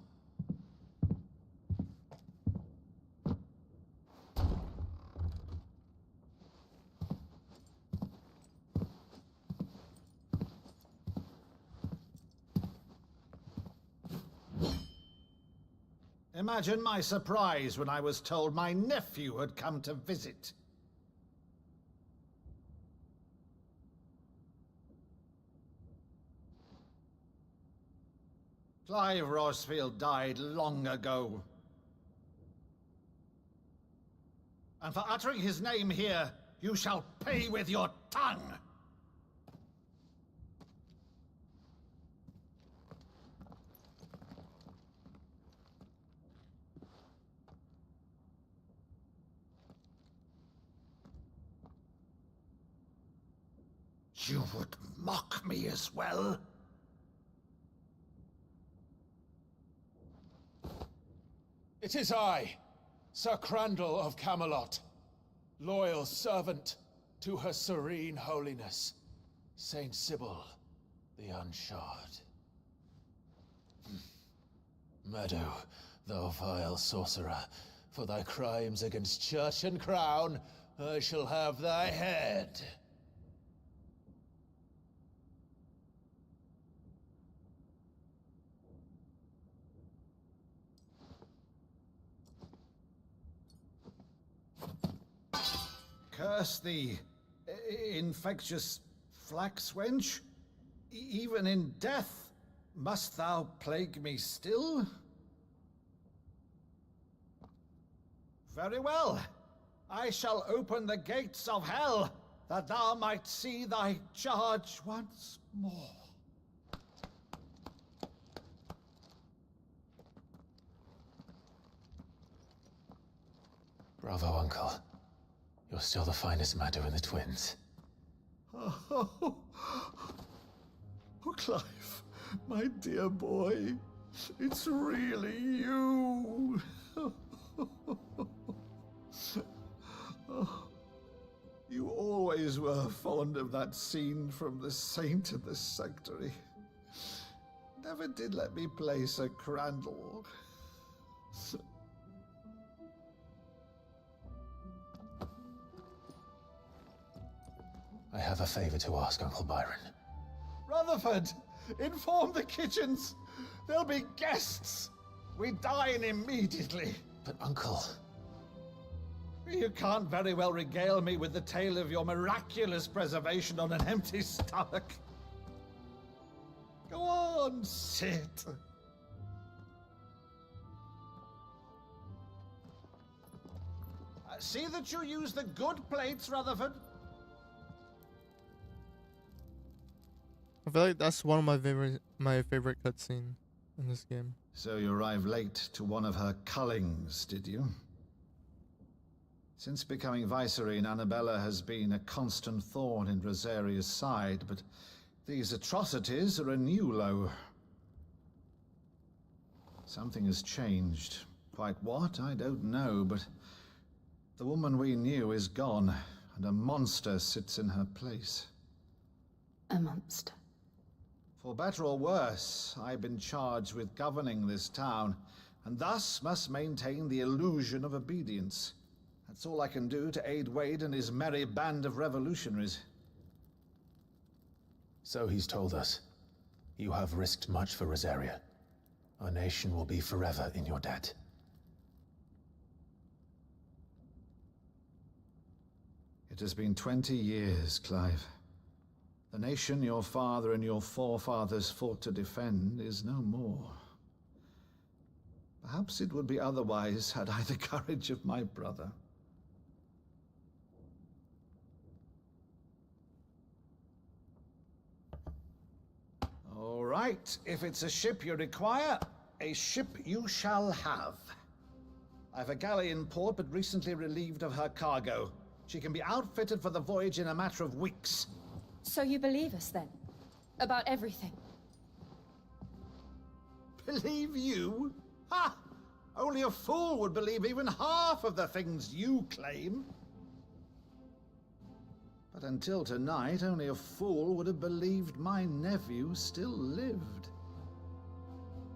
Imagine my surprise when I was told my nephew had come to visit. Clive Rosfield died long ago. And for uttering his name here, you shall pay with your tongue! You would mock me as well? It is I, Sir Crandall of Camelot, loyal servant to Her Serene Holiness, Saint Sybil the Unshod. Meadow, thou vile sorcerer, for thy crimes against church and crown, I shall have thy head. Curse thee, infectious flax wench. Even in death, must thou plague me still? Very well. I shall open the gates of hell, that thou might see thy charge once more. Bravo, Uncle. You're still the finest Maddo in the twins. Oh, Clive, my dear boy, it's really you. You always were fond of that scene from The Saint and the Sanctuary. Never did let me play Sir Crandall. I have a favor to ask, Uncle Byron. Rutherford, inform the kitchens. There'll be guests. We dine immediately. But, Uncle... You can't very well regale me with the tale of your miraculous preservation on an empty stomach. Go on, sit. See that you use the good plates, Rutherford. I feel like that's one of my favorite cutscene in this game. So you arrived late to one of her cullings, did you? Since becoming Vicereine, Annabella has been a constant thorn in Rosaria's side, but these atrocities are a new low. Something has changed. Quite what, I don't know, but the woman we knew is gone, and a monster sits in her place. A monster? For better or worse, I've been charged with governing this town, and thus must maintain the illusion of obedience. That's all I can do to aid Wade and his merry band of revolutionaries. So he's told us. You have risked much for Rosaria. Our nation will be forever in your debt. It has been 20 years, Clive. The nation your father and your forefathers fought to defend is no more. Perhaps it would be otherwise had I the courage of my brother. All right, if it's a ship you require, a ship you shall have. I've a galley in port, but recently relieved of her cargo. She can be outfitted for the voyage in a matter of weeks. So you believe us then? About everything? Believe you? Ha! Only a fool would believe even half of the things you claim. But until tonight, only a fool would have believed my nephew still lived.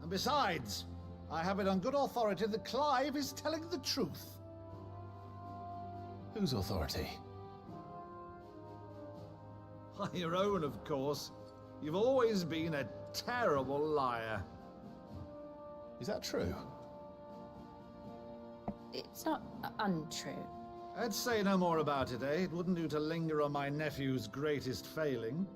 And besides, I have it on good authority that Clive is telling the truth. Whose authority? Your own, of course. You've always been a terrible liar. Is that true? It's not untrue. I'd say no more about it, eh? It wouldn't do to linger on my nephew's greatest failing.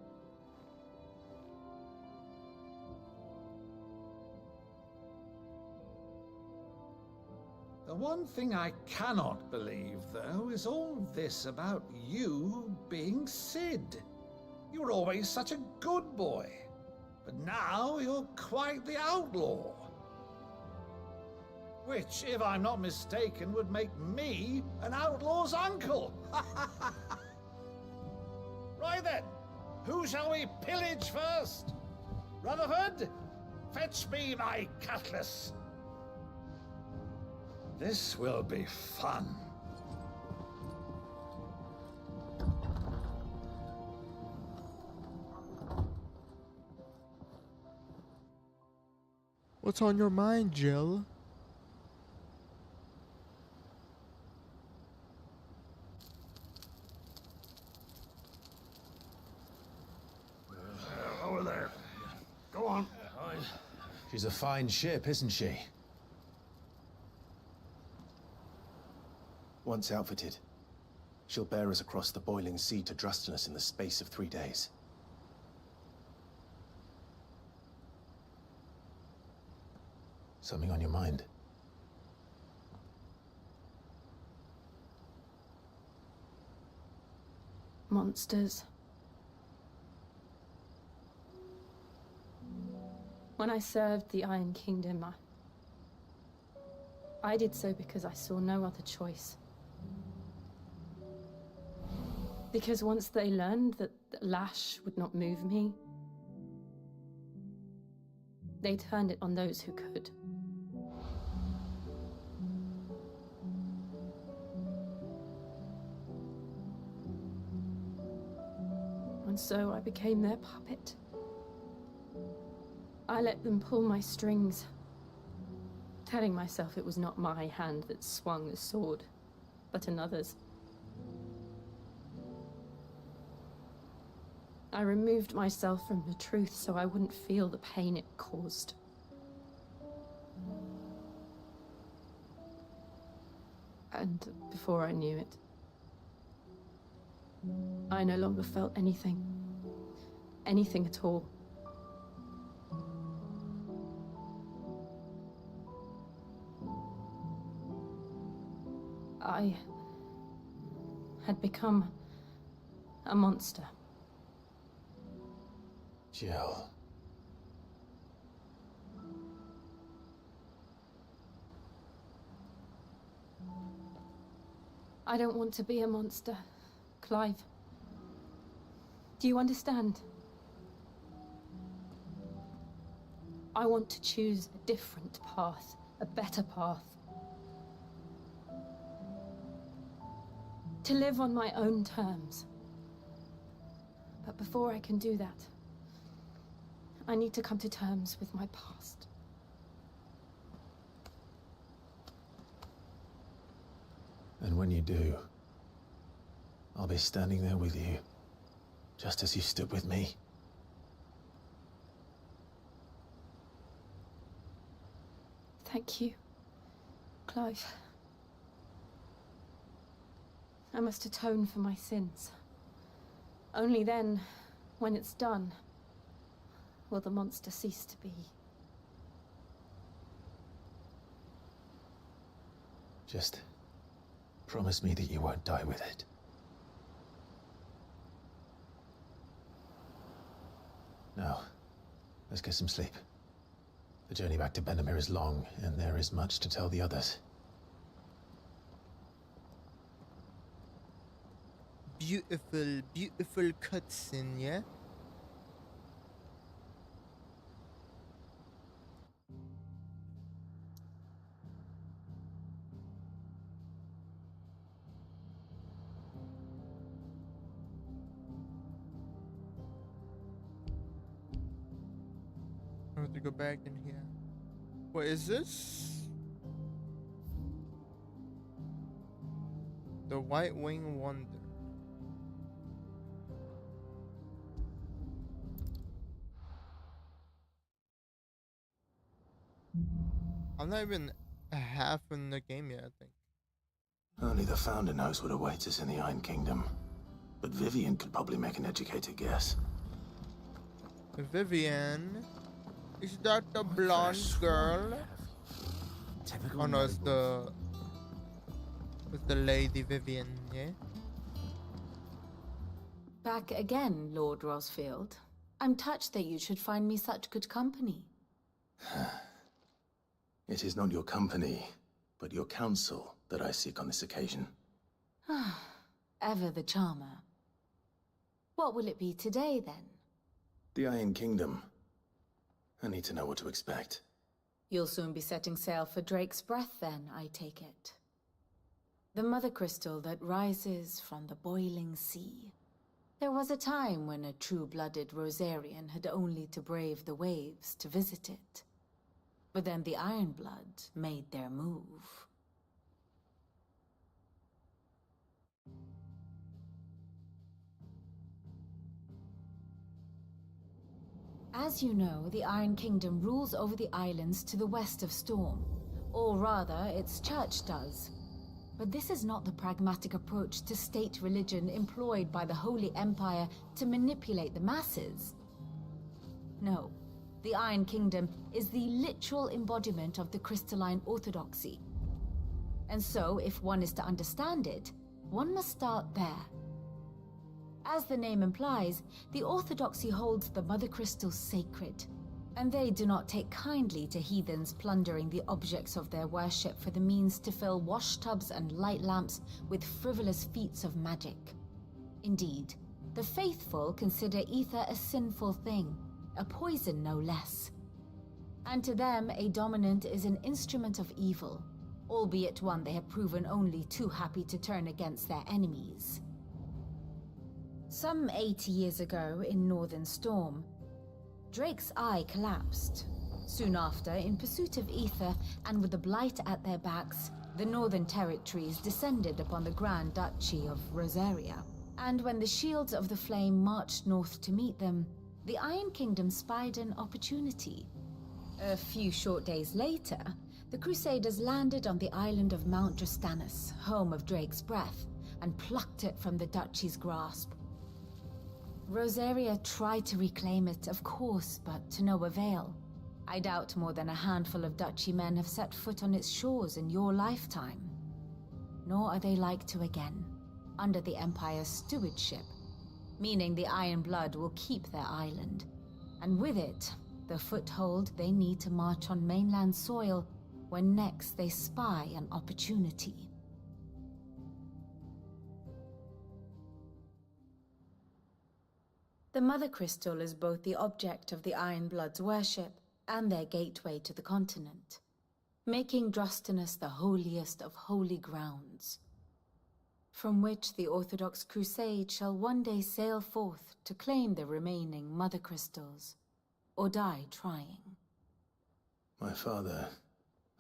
The one thing I cannot believe, though, is all this about you being Sid. You were always such a good boy, but now you're quite the outlaw. Which, if I'm not mistaken, would make me an outlaw's uncle. Right then, who shall we pillage first? Rutherford, fetch me my cutlass. This will be fun. What's on your mind, Jill? Over there. Go on. She's a fine ship, isn't she? Once outfitted, she'll bear us across the boiling sea to Drustinus in the space of 3 days. Something on your mind? Monsters. When I served the Iron Kingdom, I did so because I saw no other choice. Because once they learned that the lash would not move me, they turned it on those who could. And so I became their puppet. I let them pull my strings, telling myself it was not my hand that swung the sword, but another's. I removed myself from the truth so I wouldn't feel the pain it caused. And before I knew it, I no longer felt anything. Anything at all. I had become a monster. Jill. I don't want to be a monster, Clive. Do you understand? I want to choose a different path, a better path. To live on my own terms. But before I can do that, I need to come to terms with my past. And when you do, I'll be standing there with you, just as you stood with me. Thank you, Clive. I must atone for my sins. Only then, when it's done, will the monster cease to be. Just promise me that you won't die with it. Now, let's get some sleep. The journey back to Benamir is long, and there is much to tell the others. Beautiful, beautiful cutscene, yeah? I have to go back in here. What is this? The White Wing Wonder. I'm not even half in the game yet, I think. Only the Founder knows what awaits us in the Iron Kingdom. But Vivian could probably make an educated guess. Vivian? Is that the blonde girl? Oh no, it's the Lady Vivian, yeah? Back again, Lord Rosfield. I'm touched that you should find me such good company. It is not your company, but your counsel that I seek on this occasion. Ever the charmer. What will it be today, then? The Iron Kingdom. I need to know what to expect. You'll soon be setting sail for Drake's Breath, then, I take it. The mother crystal that rises from the boiling sea. There was a time when a true-blooded Rosarian had only to brave the waves to visit it. But then the Ironblood made their move. As you know, the Iron Kingdom rules over the islands to the west of Storm. Or rather, its church does. But this is not the pragmatic approach to state religion employed by the Holy Empire to manipulate the masses. No. The Iron Kingdom is the literal embodiment of the crystalline orthodoxy. And so, if one is to understand it, one must start there. As the name implies, the orthodoxy holds the Mother Crystals sacred, and they do not take kindly to heathens plundering the objects of their worship for the means to fill washtubs and light lamps with frivolous feats of magic. Indeed, the faithful consider ether a sinful thing, a poison no less. And to them, a dominant is an instrument of evil, albeit one they have proven only too happy to turn against their enemies. Some 80 years ago, in Northern Storm, Drake's eye collapsed. Soon after, in pursuit of ether, and with the Blight at their backs, the Northern Territories descended upon the Grand Duchy of Rosaria. And when the Shields of the Flame marched north to meet them, the Iron Kingdom spied an opportunity. A few short days later, The Crusaders landed on the island of Mount Justanus, home of Drake's Breath, and plucked it from the Duchy's grasp. Rosaria tried to reclaim it, of course, but to no avail. I doubt more than a handful of Duchy men have set foot on its shores in your lifetime. Nor are they like to again, under the Empire's stewardship, meaning the Iron Blood will keep their island, and with it, the foothold they need to march on mainland soil when next they spy an opportunity. The Mother Crystal is both the object of the Iron Blood's worship and their gateway to the continent, making Drostanus the holiest of holy grounds, from which the Orthodox Crusade shall one day sail forth to claim the remaining Mother Crystals, or die trying. My father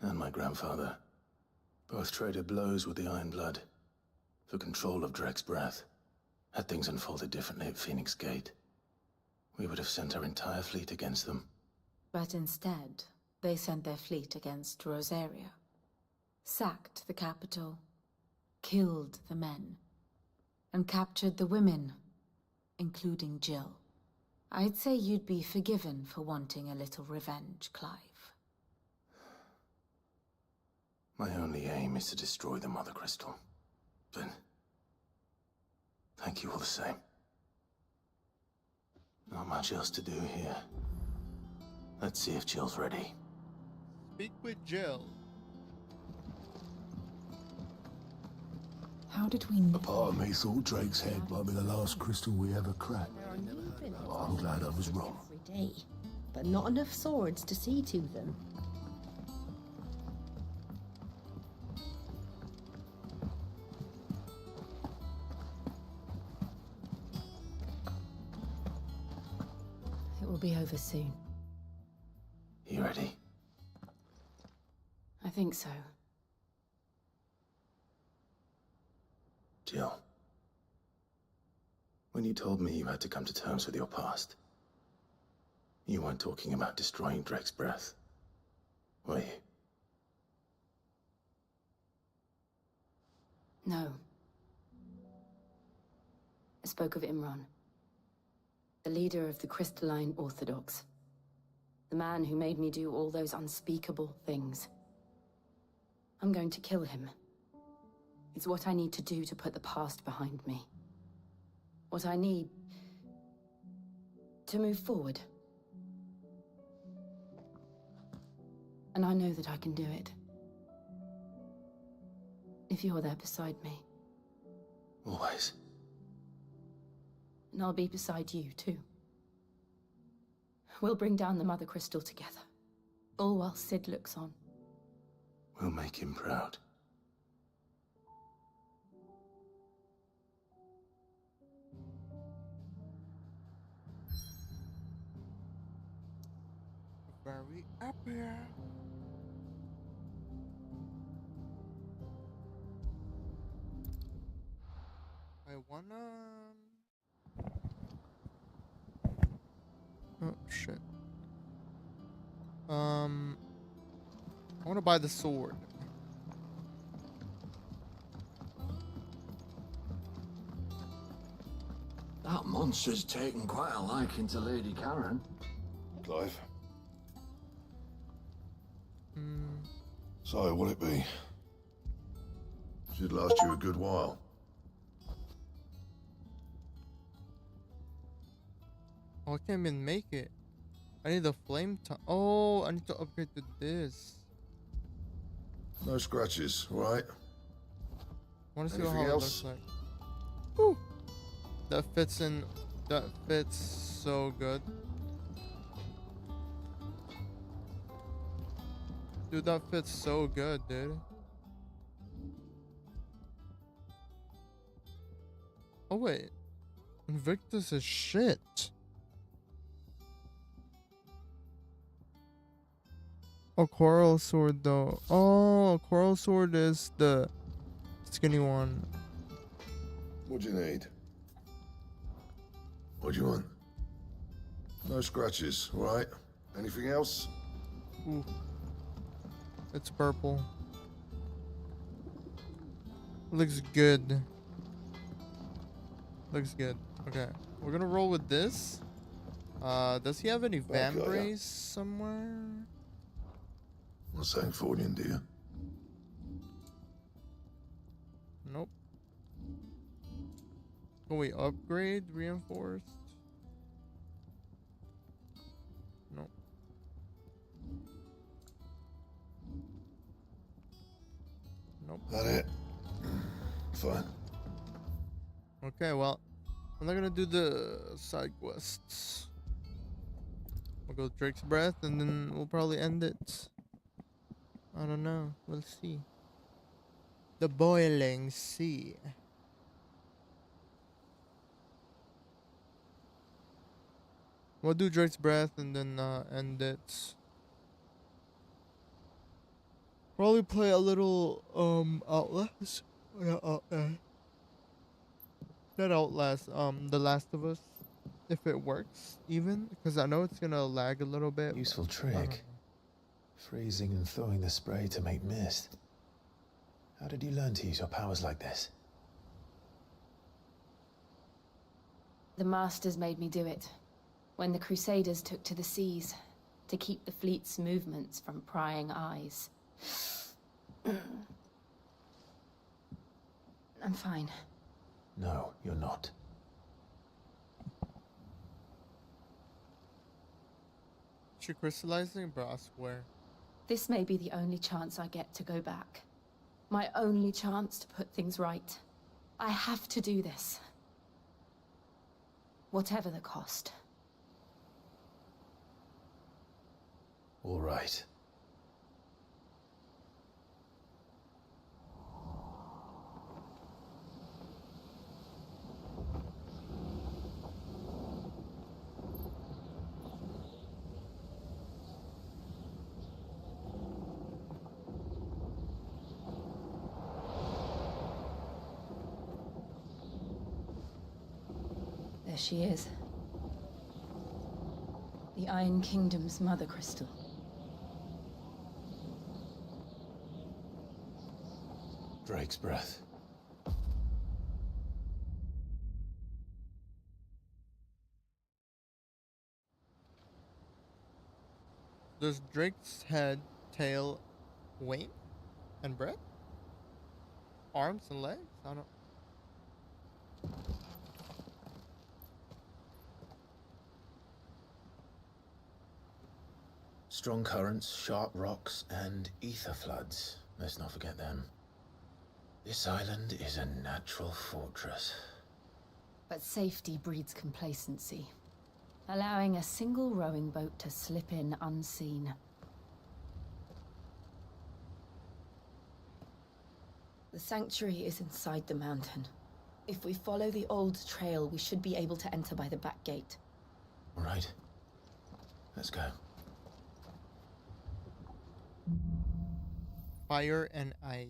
and my grandfather both traded blows with the Iron Blood for control of Drake's Breath. Had things unfolded differently at Phoenix Gate, we would have sent our entire fleet against them. But instead, they sent their fleet against Rosaria, sacked the capital, killed the men, and captured the women, including Jill. I'd say you'd be forgiven for wanting a little revenge, Clive. My only aim is to destroy the Mother Crystal. But thank you all the same. Not much else to do here. Let's see if Jill's ready. Speak with Jill. How did we know? A part of me thought Drake's head might be the last crystal we ever cracked. Oh, I'm glad I was wrong. Every day, but not enough swords to see to them. It will be over soon. You ready? I think so. Jill, when you told me you had to come to terms with your past, you weren't talking about destroying Drake's Breath, were you? No. I spoke of Imran, the leader of the Crystalline Orthodox. The man who made me do all those unspeakable things. I'm going to kill him. It's what I need to do to put the past behind me. What I need to move forward. And I know that I can do it. If you're there beside me. Always. And I'll be beside you, too. We'll bring down the Mother Crystal together. All while Sid looks on. We'll make him proud. Very up here. I wanna. Oh shit. I wanna buy the sword. That monster's taken quite a liking to Lady Karen. Clive? So, what'll it be? Should last you a good while. Oh, I can't even make it. I need the flame time. Oh, I need to upgrade to this. No scratches, right? I want to see Anything how else? it looks like. Woo! That fits in. That fits so good. Dude, that fits so good, dude. Oh wait, Invictus is shit. Oh, Coral Sword though. Oh, Coral Sword is the skinny one. What do you need? What do you want? No scratches, all right? Anything else? Ooh. It's purple. Looks good. Looks good. Okay. We're gonna roll with this. Does he have any vambrace somewhere? Well, Sanfordine, do you? Nope. Can we upgrade reinforced? Nope. Nope. That it? Fine. Okay, well, I'm not gonna do the side quests. We'll go Drake's Breath and then we'll probably end it. I don't know. We'll see. The Boiling Sea. We'll do Drake's Breath and then end it. Probably play a little Outlast. Not Outlast, The Last of Us. If it works even, because I know it's gonna lag a little bit. Useful trick. Freezing and thawing the spray to make mist. How did you learn to use your powers like this? The Masters made me do it. When the Crusaders took to the seas, to keep the fleet's movements from prying eyes. I'm fine. No, you're not. She crystallizing, bro, I swear. This may be the only chance I get to go back. My only chance to put things right. I have to do this. Whatever the cost. All right. There she is. The Iron Kingdom's mother crystal. Drake's Breath. Does Drake's head, tail, wing, and breath? Arms and legs? I don't. Strong currents, sharp rocks, and ether floods. Let's not forget them. This island is a natural fortress. But safety breeds complacency. Allowing a single rowing boat to slip in unseen. The sanctuary is inside the mountain. If we follow the old trail, we should be able to enter by the back gate. All right. Let's go. Fire and ice.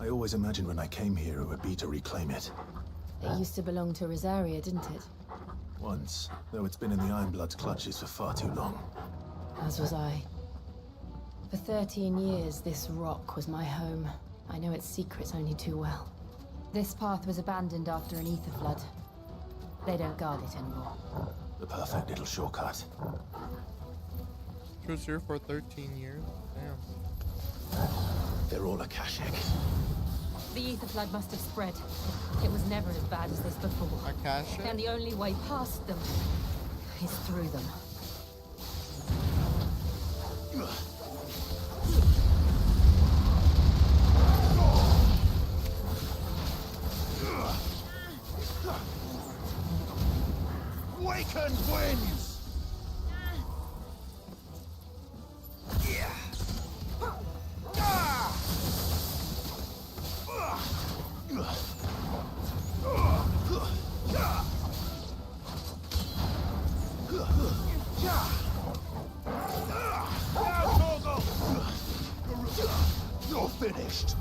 I always imagined when I came here it would be to reclaim it. It used to belong to Rosaria, didn't it? Once, though it's been in the Ironblood's clutches for far too long. As was I. For 13 years, this rock was my home. I know its secrets only too well. This path was abandoned after an ether flood. They don't guard it anymore. The perfect little shortcut. She was here for 13 years. Damn. They're all Akashic. The ether flood must have spread. It was never as bad as this before. Akashic? And the only way past them is through them. Wakened winds! You're finished.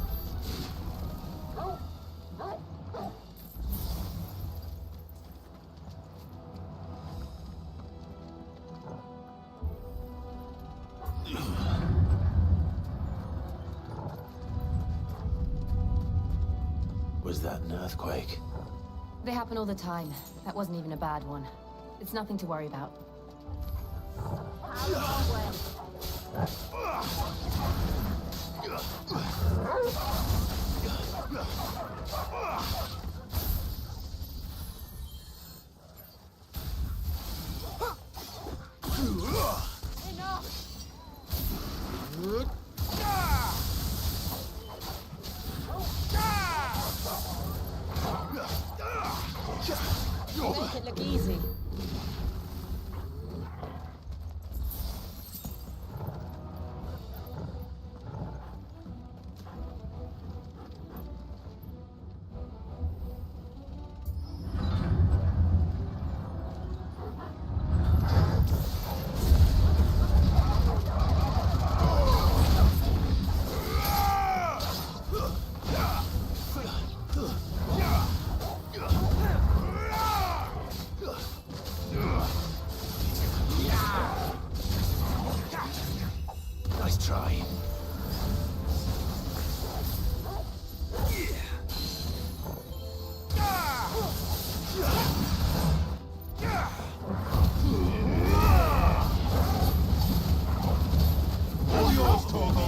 Was that an earthquake? They happen all the time. That wasn't even a bad one. It's nothing to worry about. Make it look easy. Nice try. All yours, Torgo.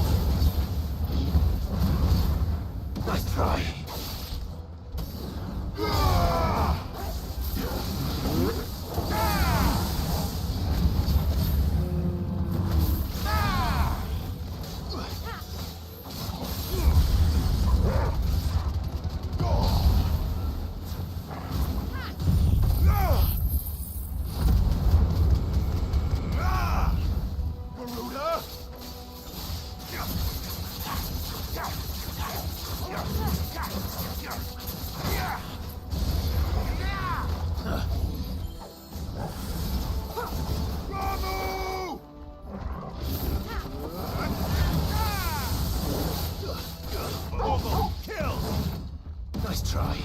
Nice try. Nice try.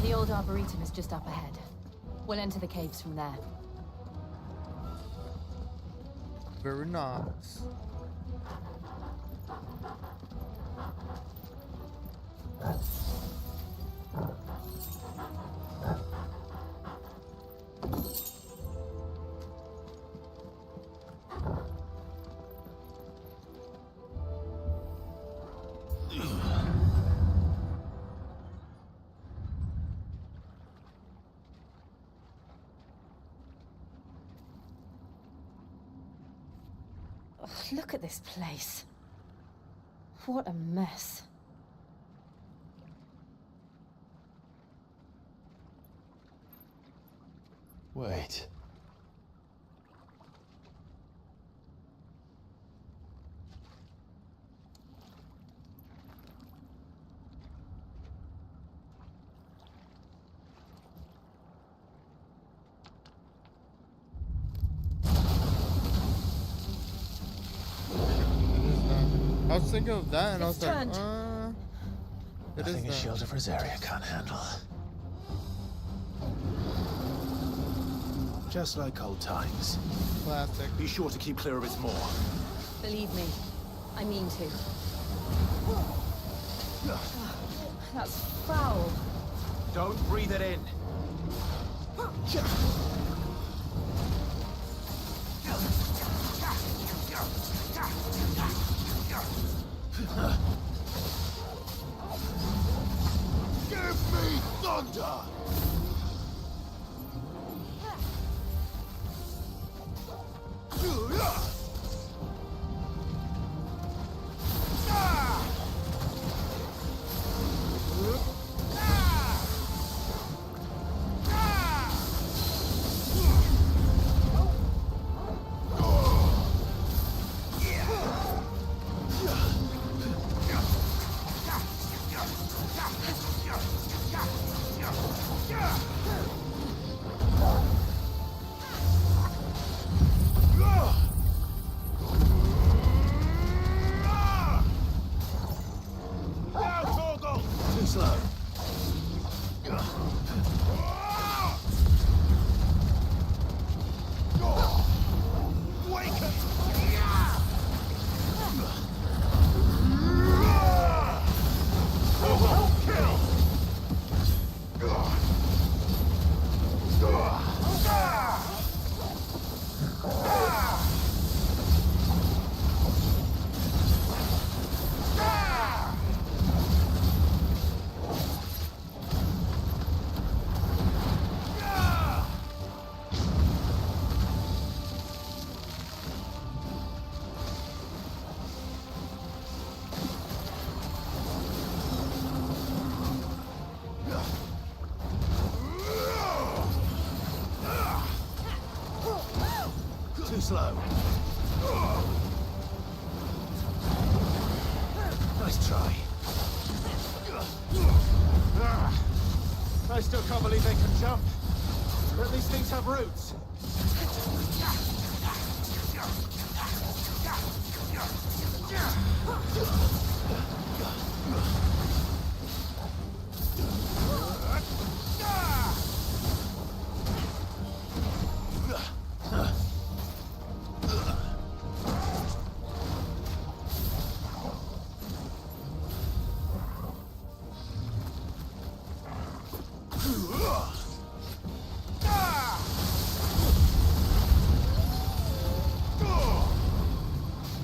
The old Arboretum is just up ahead. We'll enter the caves from there. Very nice. Ugh, look at this place. What a mess. Wait. I was thinking of that and I was like, it Nothing a is shield of Rosaria can't handle. Just like old times. Classic. Be sure to keep clear of its maw. Believe me, I mean to. That's foul. Don't breathe it in. Give me thunder! slow. Nice try. I still can't believe they can jump. But these things have roots.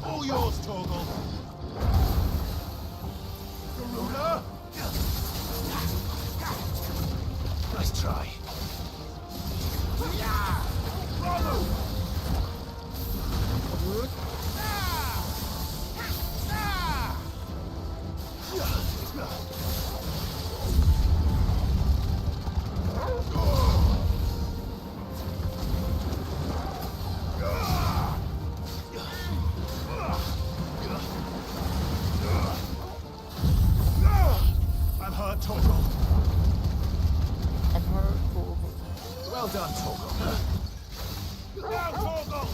All yours, Torgal. Garuda. Nice try. Bravo. I'm hurt, Torgal. I'm hurt, Torgal. Well done, Torgal. Now, Torgal!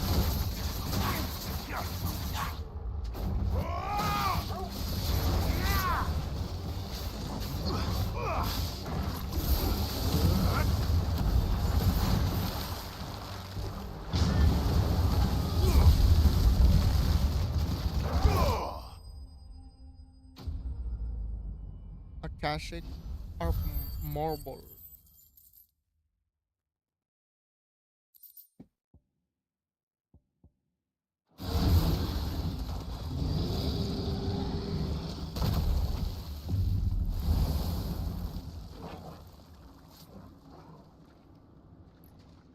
Akashic or marble.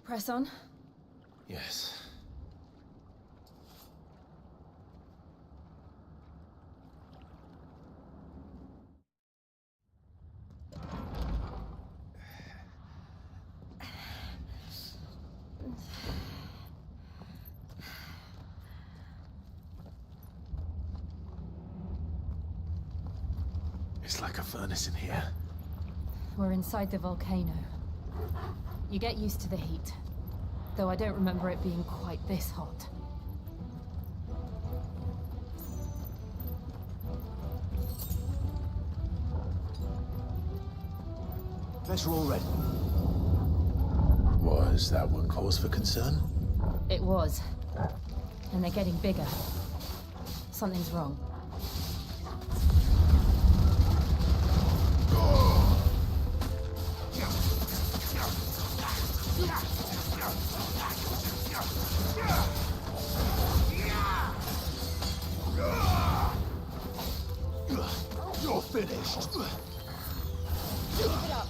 Press on. Yes. It's like a furnace in here. We're inside the volcano. You get used to the heat, though I don't remember it being quite this hot. Pleasure all ready. Was that one cause for concern? It was. And they're getting bigger. Something's wrong. You're finished. Keep it up.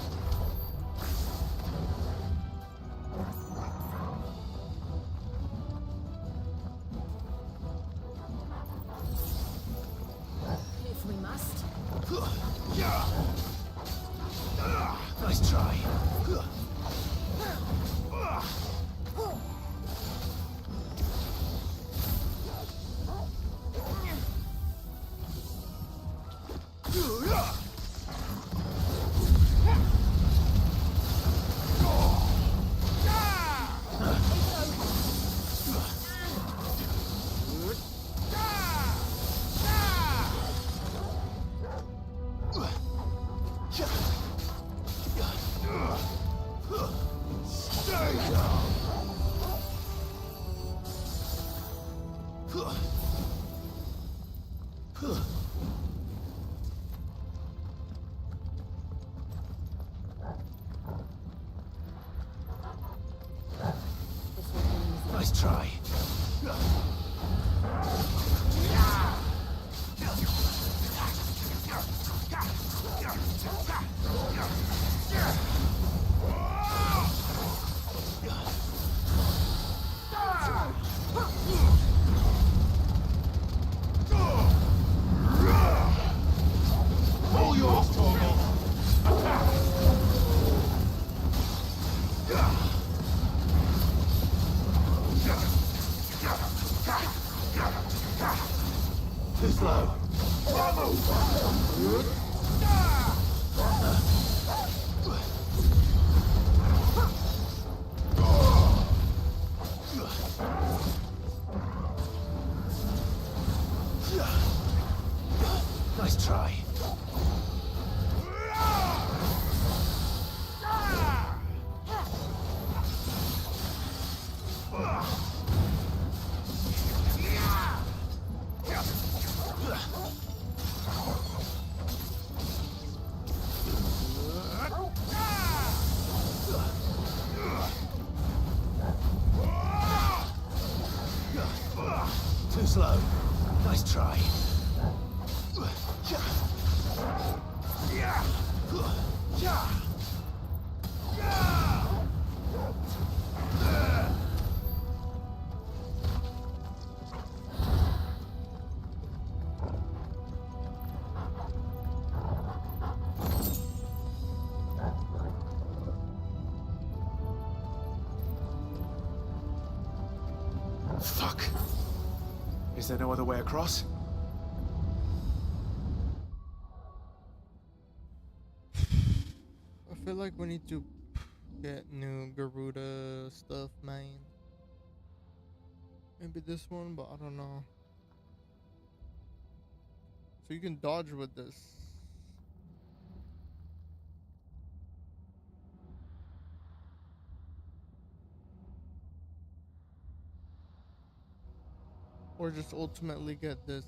If we must. Nice try. Nice try. All yours, Torgal. Attack! Nice try. Too slow. Nice try. Fuck. Is there no other way across? I feel like we need to get new Garuda stuff, man. Maybe this one, but I don't know. So you can dodge with this. Or just ultimately get this.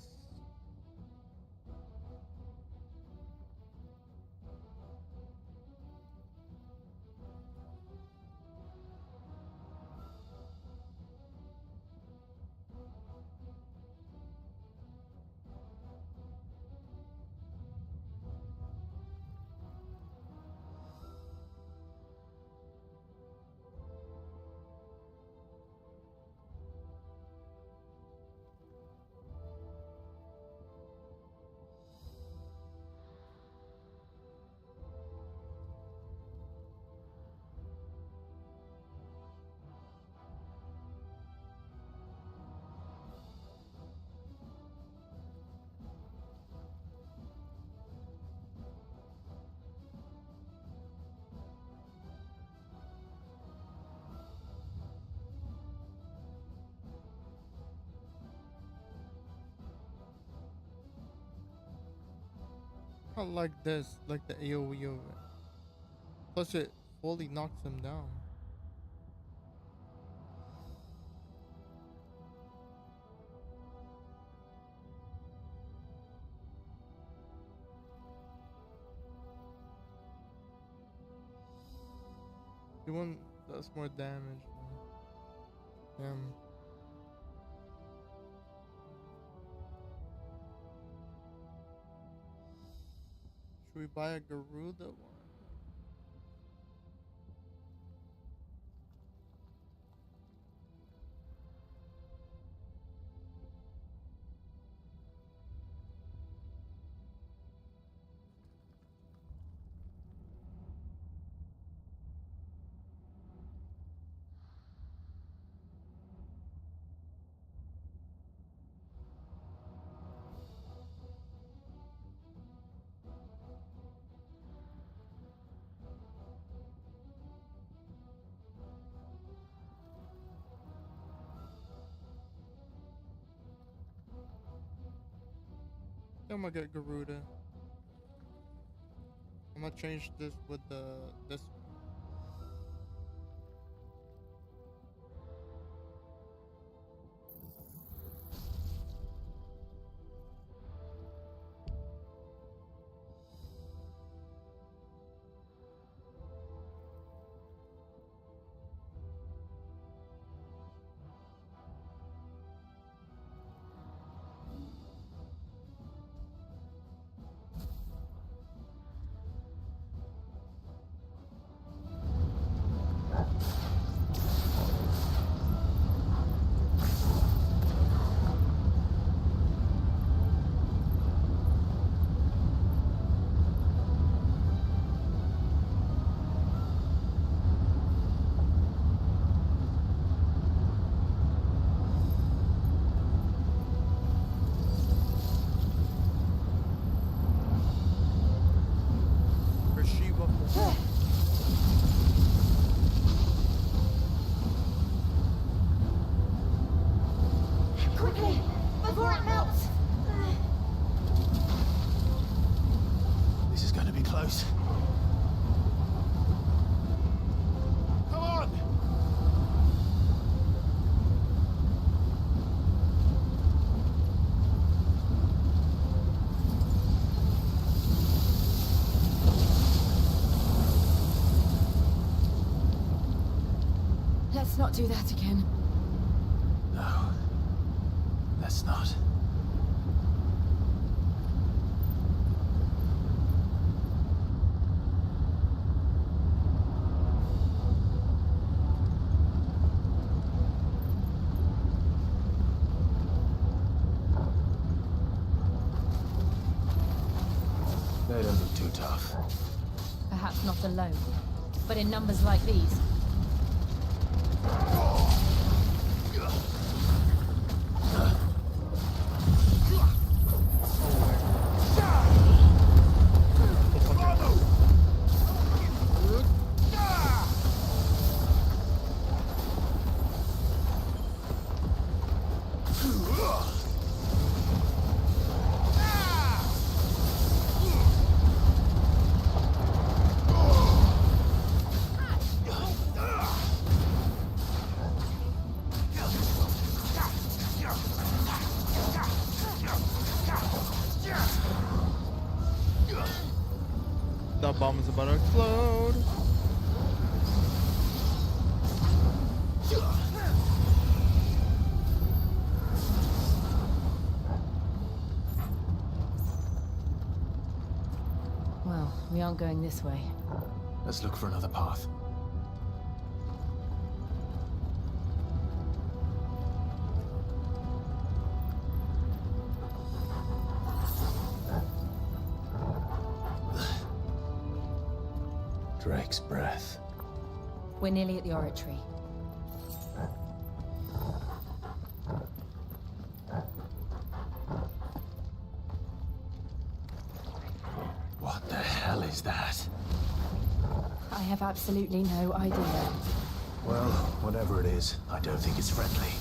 I like this, like the AoE of it. Plus it fully knocks him down. The one does more damage. Damn. Should we buy a Garuda one? I'm gonna get Garuda. I'm gonna change this with this one. close. Come on! Let's not do that again. No. Let's not. They don't look too tough. Perhaps not alone, but in numbers like these. The bomb is about to explode. Well, we aren't going this way. Let's look for another path. Drake's breath. We're nearly at the oratory. What the hell is that? I have absolutely no idea. Well, whatever it is, I don't think it's friendly.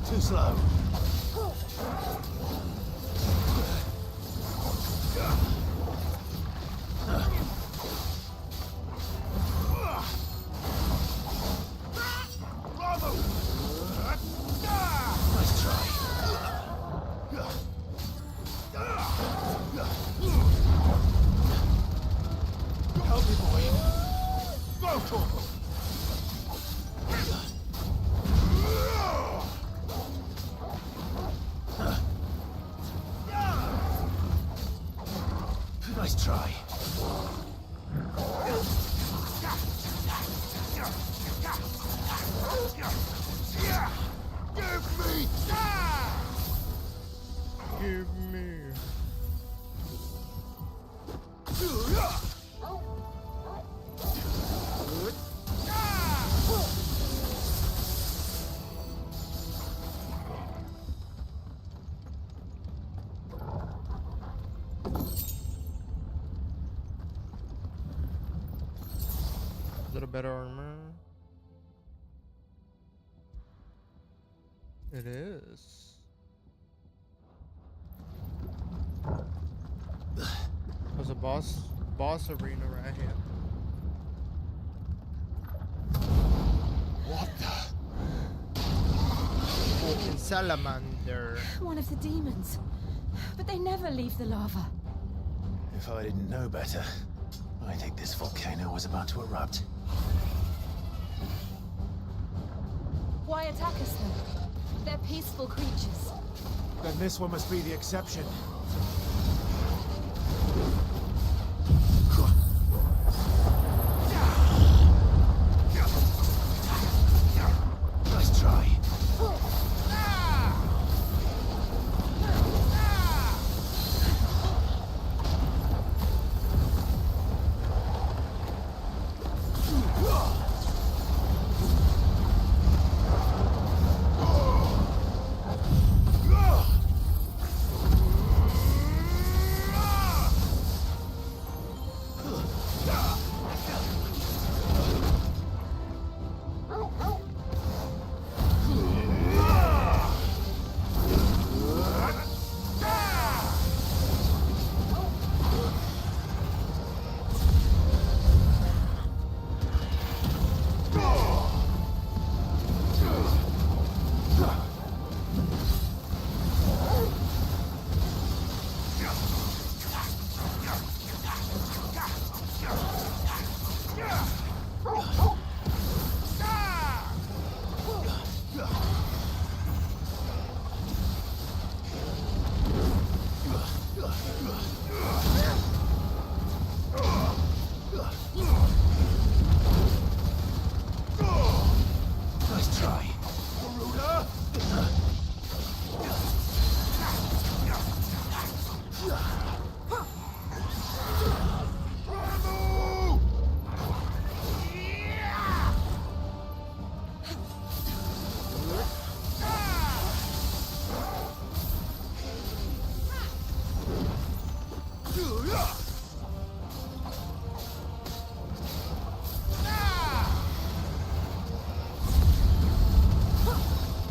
Too slow. Nice try. Help me, boy. Go, Torval. Nice try. Give me! Give me. A little better armor. It is. There's a boss arena right here. What the? Fucking salamander. One of the demons. But they never leave the lava. If I didn't know better, I think this volcano was about to erupt. Why attack us then? They're peaceful creatures. Then this one must be the exception.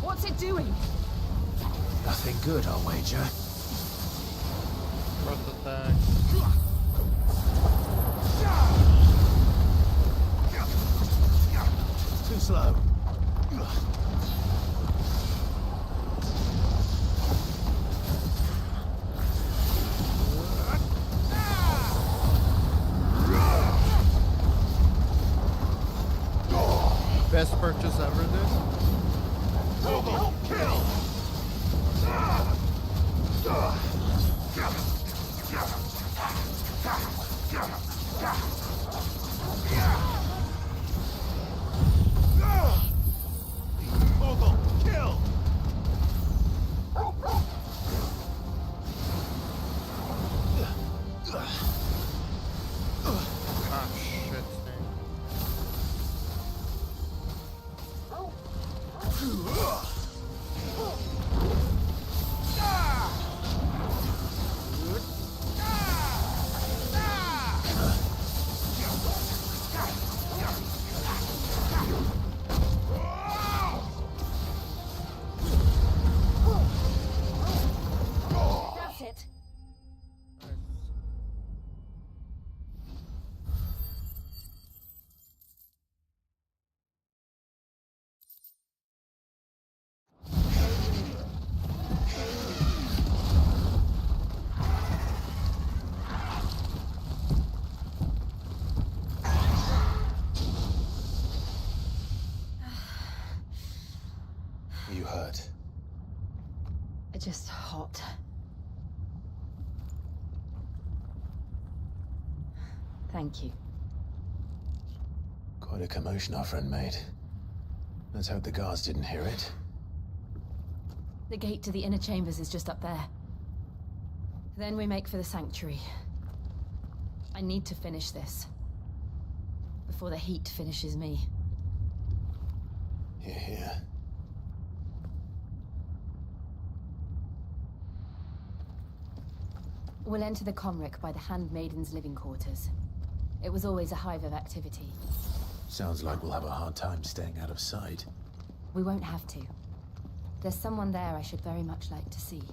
What's it doing? Nothing good, I'll wager. First attack. Too slow. Best purchase ever, dude. Kill! Mogul, kill! Ah, shit, dang. That's it. Are you hurt? Just hot. Thank you. Quite a commotion our friend made. Let's hope the guards didn't hear it. The gate to the inner chambers is just up there. Then we make for the sanctuary. I need to finish this. Before the heat finishes me. Hear, hear. We'll enter the Comric by the Handmaiden's living quarters. It was always a hive of activity. Sounds like we'll have a hard time staying out of sight. We won't have to. There's someone there I should very much like to see.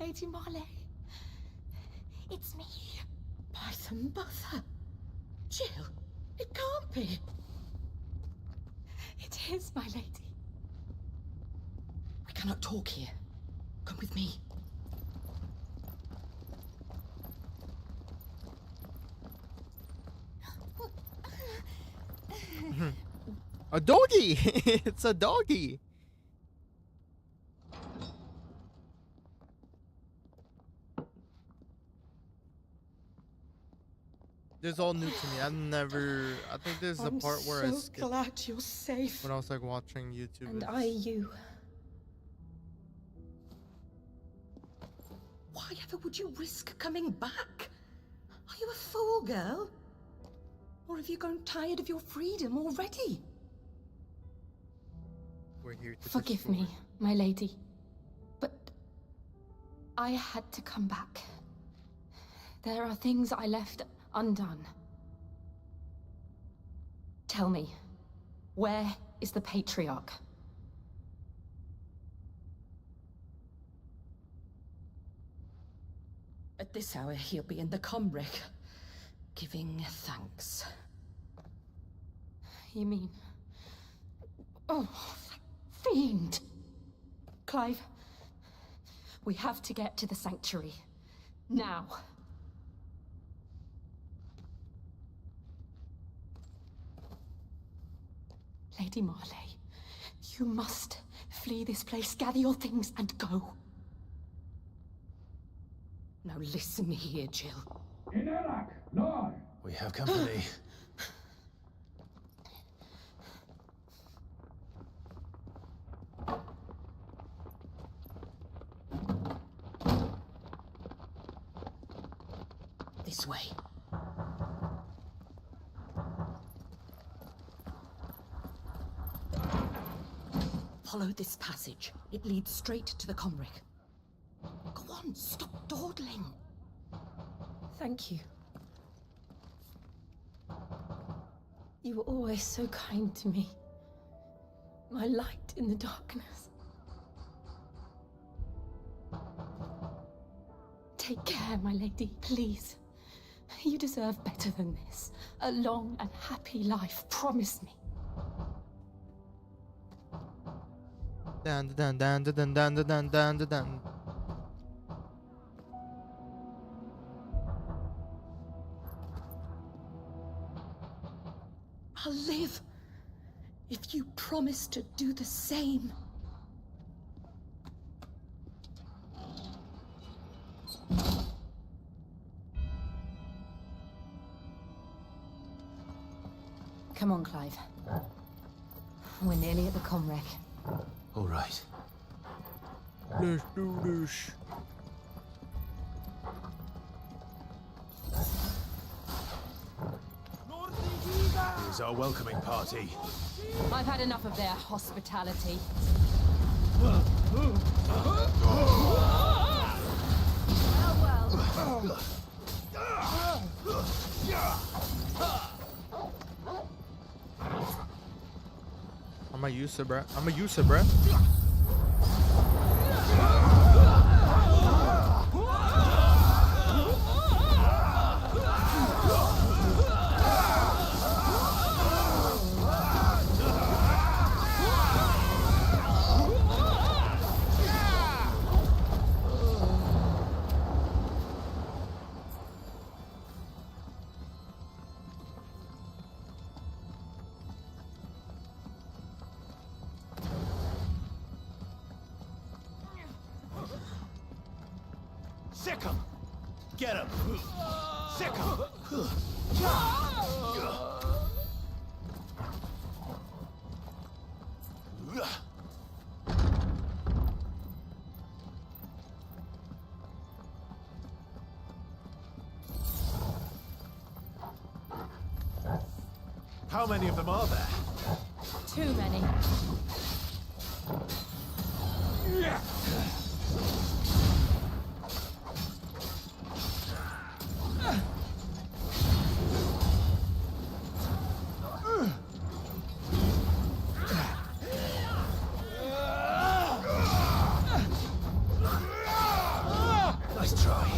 Lady Marley. It's me. By the mother. Jill, it can't be. It is, my lady. We cannot talk here. Come with me. A doggy! It's a doggy! This is all new to me. I think this is the part where I so skipped glad you're safe. when I was like watching YouTube. And I you. Why ever would you risk coming back? Are you a fool, girl? Or have you grown tired of your freedom already? We're here to Forgive me, my lady. But I had to come back. There are things I left undone. Tell me, where is the Patriarch? At this hour, he'll be in the Comric, giving thanks. You mean... Oh, fiend! Clive, we have to get to the sanctuary. Now. Lady Marley, you must flee this place, gather your things, and go. Now listen here, Jill. We have company. This way. Follow this passage. It leads straight to the Comric. Go on, stop dawdling. Thank you. You were always so kind to me. My light in the darkness. Take care, my lady, please. You deserve better than this. A long and happy life, promise me. Dun dun dun dun dun dun dun dun dun dun. I'll live if you promise to do the same. Come on, Clive. We're nearly at the Comric. All right. Let's do this. Here's our welcoming party. I've had enough of their hospitality. I'ma use it, bruh. I'ma use it, bruh. Sick him! Get him! Sick him! How many of them are there? Too many. Nice try.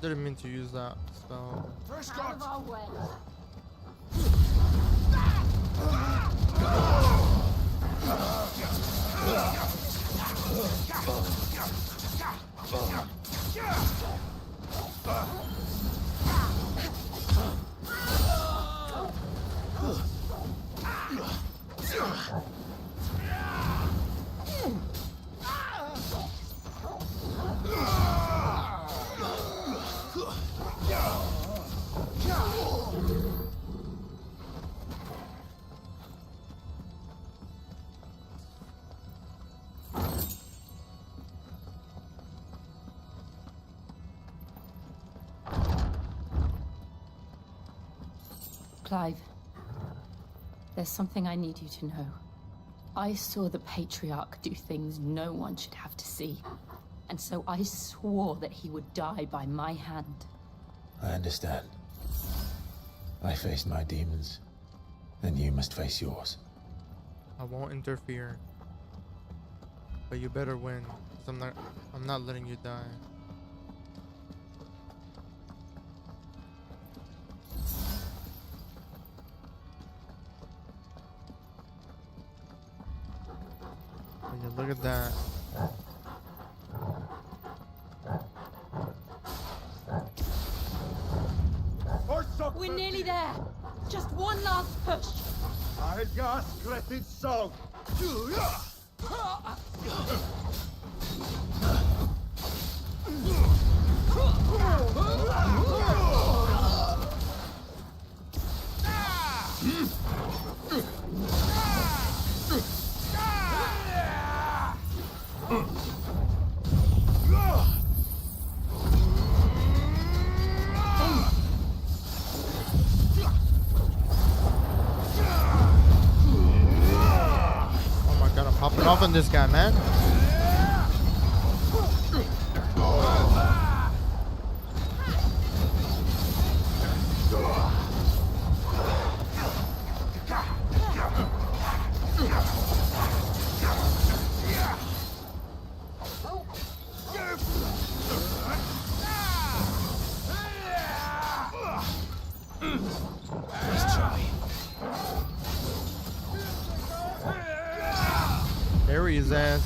Didn't mean to use that spell. Out of our way. Clive, there's something I need you to know. I saw the Patriarch do things no one should have to see. And so I swore that he would die by my hand. I understand. I faced my demons, and you must face yours. I won't interfere. But you better win, 'cause I'm not letting you die. Yeah, look at that. We're nearly there. Just one last push. I just Griffith's song. Oh my god, I'm popping off on this guy, man. Nice try. Bury his ass.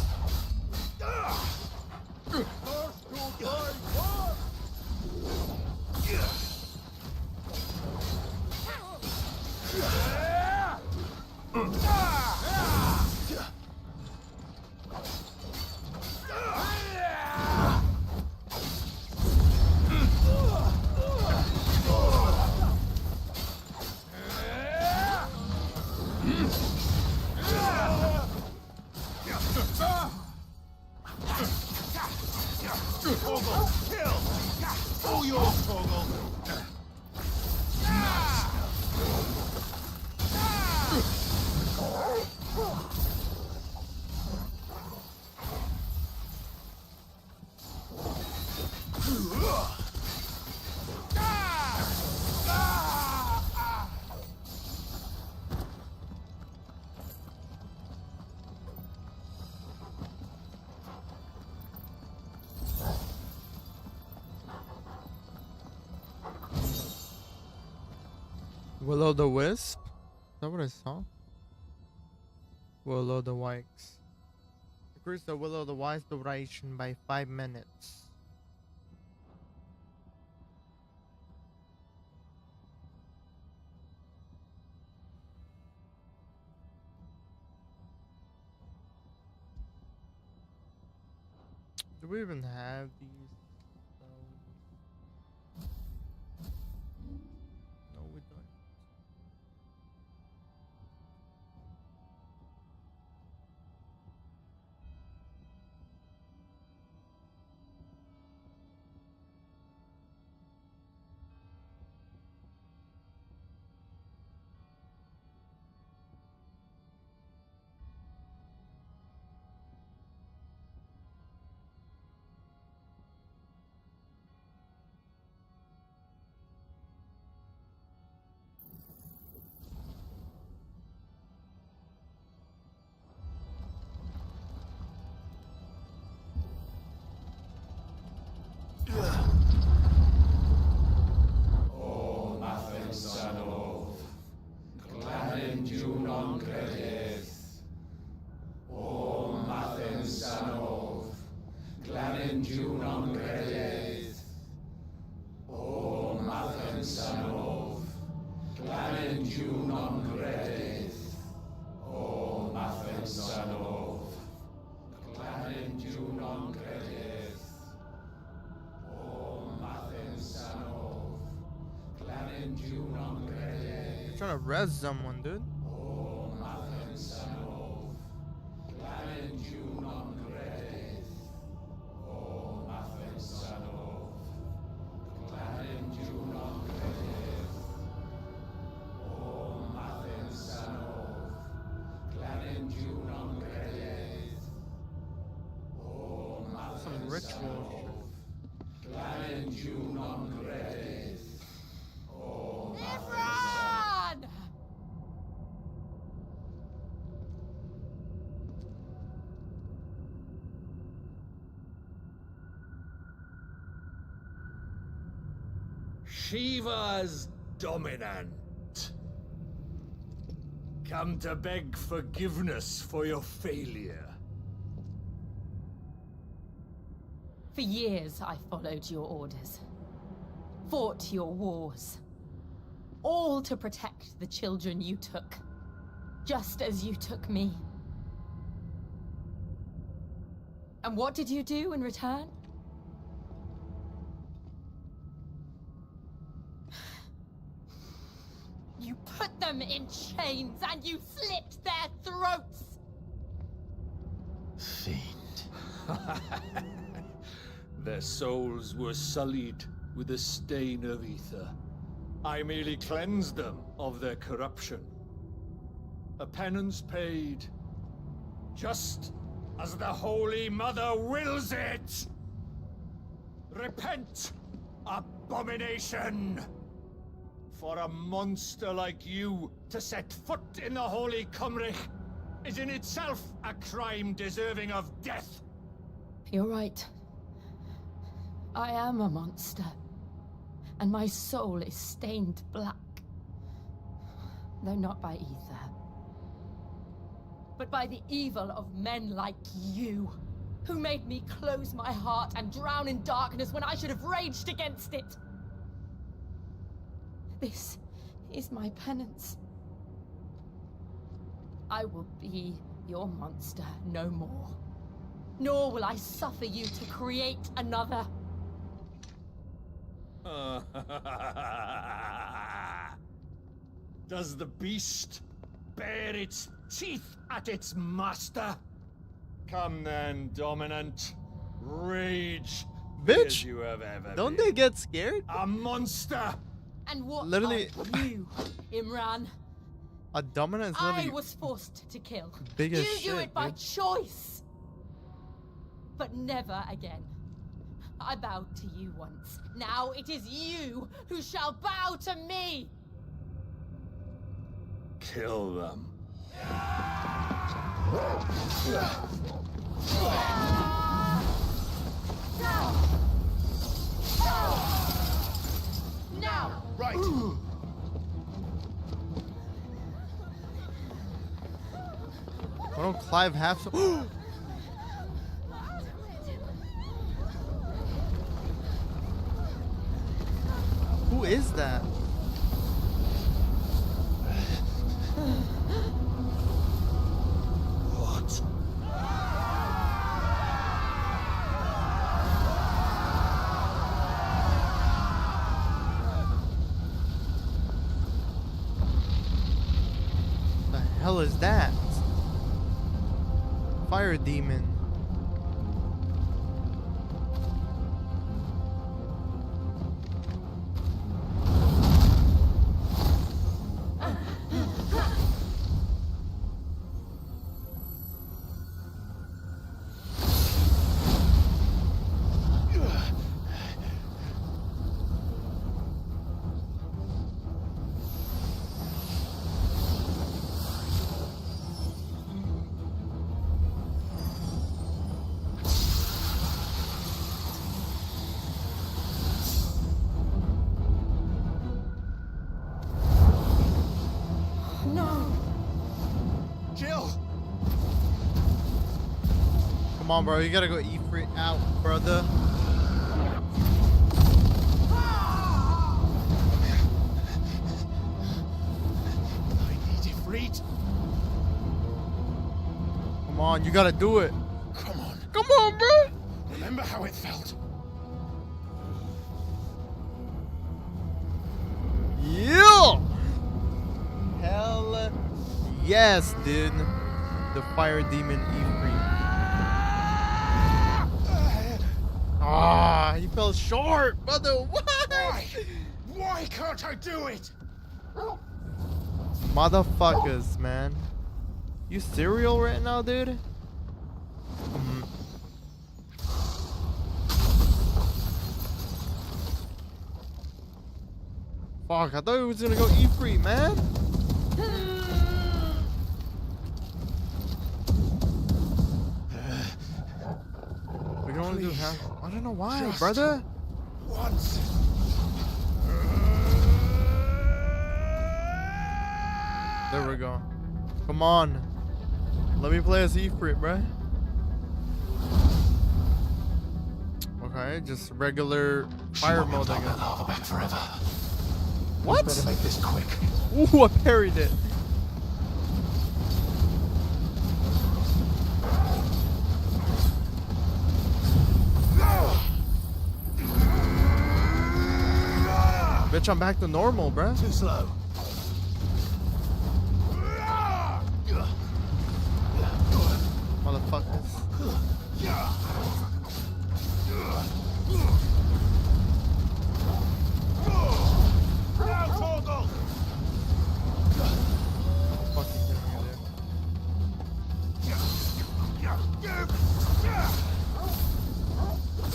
All yours, Torgal. Willow the Wisp? Is that what I saw? Willow the Wikes. Increase the Willow the Wisp duration by 5 minutes. Do we even have these spells? No, we don't. non credith. O Mathen Sanov, Glanenju non credith. O Mathen Sanov, Glanenju non credith. O Mathen Sanov, Glanenju non credith. You're trying to res someone, dude. O Mathen Sanov, Glanenju non credith. O Mathen Sanov, Glanenju non credith. O Mathen Sanov, Glanenju non credith. O Some ritual. Glanenju non credith. O Imran! Shiva's dominant. Come to beg forgiveness for your failure. For years, I followed your orders, fought your wars, all to protect the children you took, just as you took me. And what did you do in return? You put them in chains and you slit their throats! Fiend. Their souls were sullied with the stain of ether. I merely cleansed them of their corruption. A penance paid, just as the Holy Mother wills it! Repent, abomination! For a monster like you to set foot in the Holy Cymric is in itself a crime deserving of death. You're right. I am a monster. And my soul is stained black. Though not by ether. But by the evil of men like you, who made me close my heart and drown in darkness when I should have raged against it. This is my penance. I will be your monster no more. Nor will I suffer you to create another. Does the beast bare its teeth at its master? Come then, dominant. Rage. Bitch! As you have ever Don't been. they get scared? A monster! And what Literally- are you, Imran? A dominant is I literally was forced to kill. big as You do shit, it by dude. choice. But never again. I bowed to you once. Now it is you who shall bow to me. Kill them. Now! Right. Why don't Clive have some? Who is that? What? The hell is that? Fire demon. Come on, bro. You gotta go Ifrit out, brother. I need Ifrit. Come on, you gotta do it. Come on. Come on, bro. Remember how it felt? Yeah. Hell yes, dude. The fire demon Ifrit. Ah, he fell short, brother. What? Why can't I do it? Motherfuckers, man. You serial right now, dude? Fuck, I thought he was gonna go Ifrit, man. We can only do half. I don't know why, Just brother. Once. There we go. Come on. Let me play as Ifrit, bruh. Okay, just regular fire mode, I guess. Lava back forever. What? Better make this quick. Ooh, I parried it. Bitch, I'm back to normal, bruh. Too slow. Motherfuckers.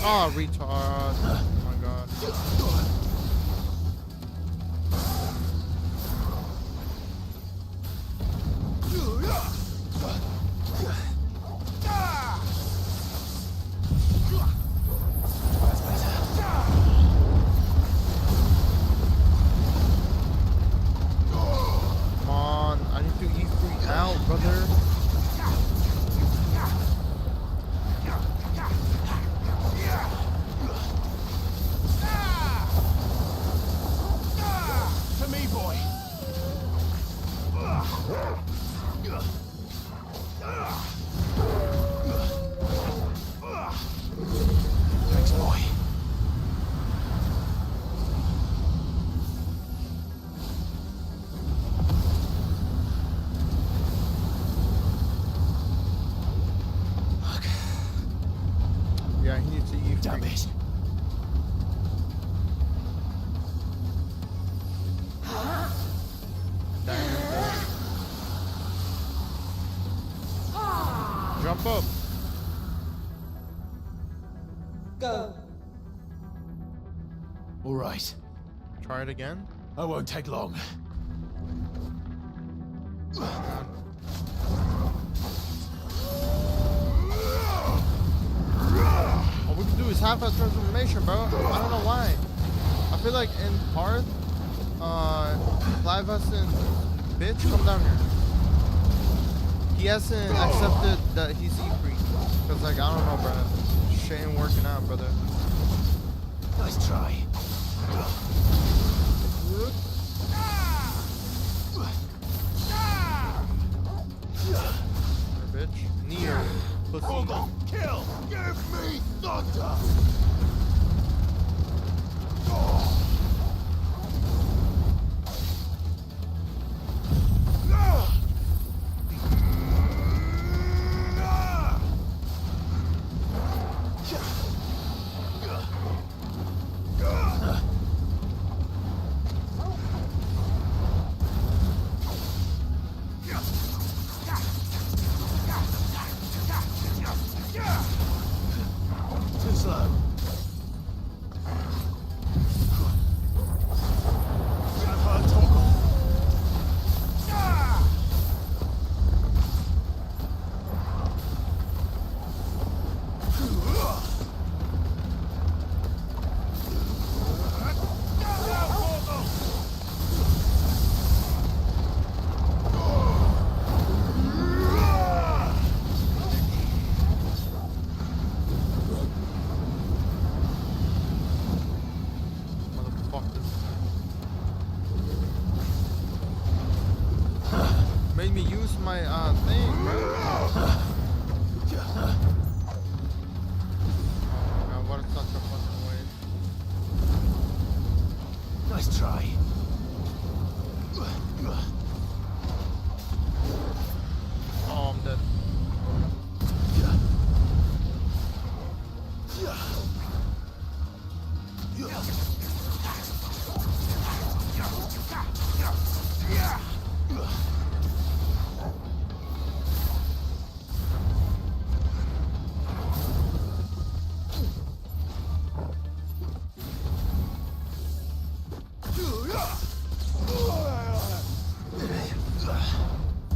Oh, retard. Oh my god. Come on, I need to Ifrit out, brother. To me, boy. Thanks, boy. Yeah, he needs to Ifrit. Damn it. Jump up. Go. All right. Try it again. I won't take long. All we can do is half a transformation, bro. I don't know why. I feel like in Parth, Clive hasn't. Bitch, come down here. He hasn't accepted that he's Ifrit. Cause like, I don't know, bro. Shit ain't working out, brother. Nice try. Bitch. Near. Pussy. Kill! Give me thunder! Too slow. me use my thing, bro. What such a fucking waste. Nice try. Oh, I'm dead.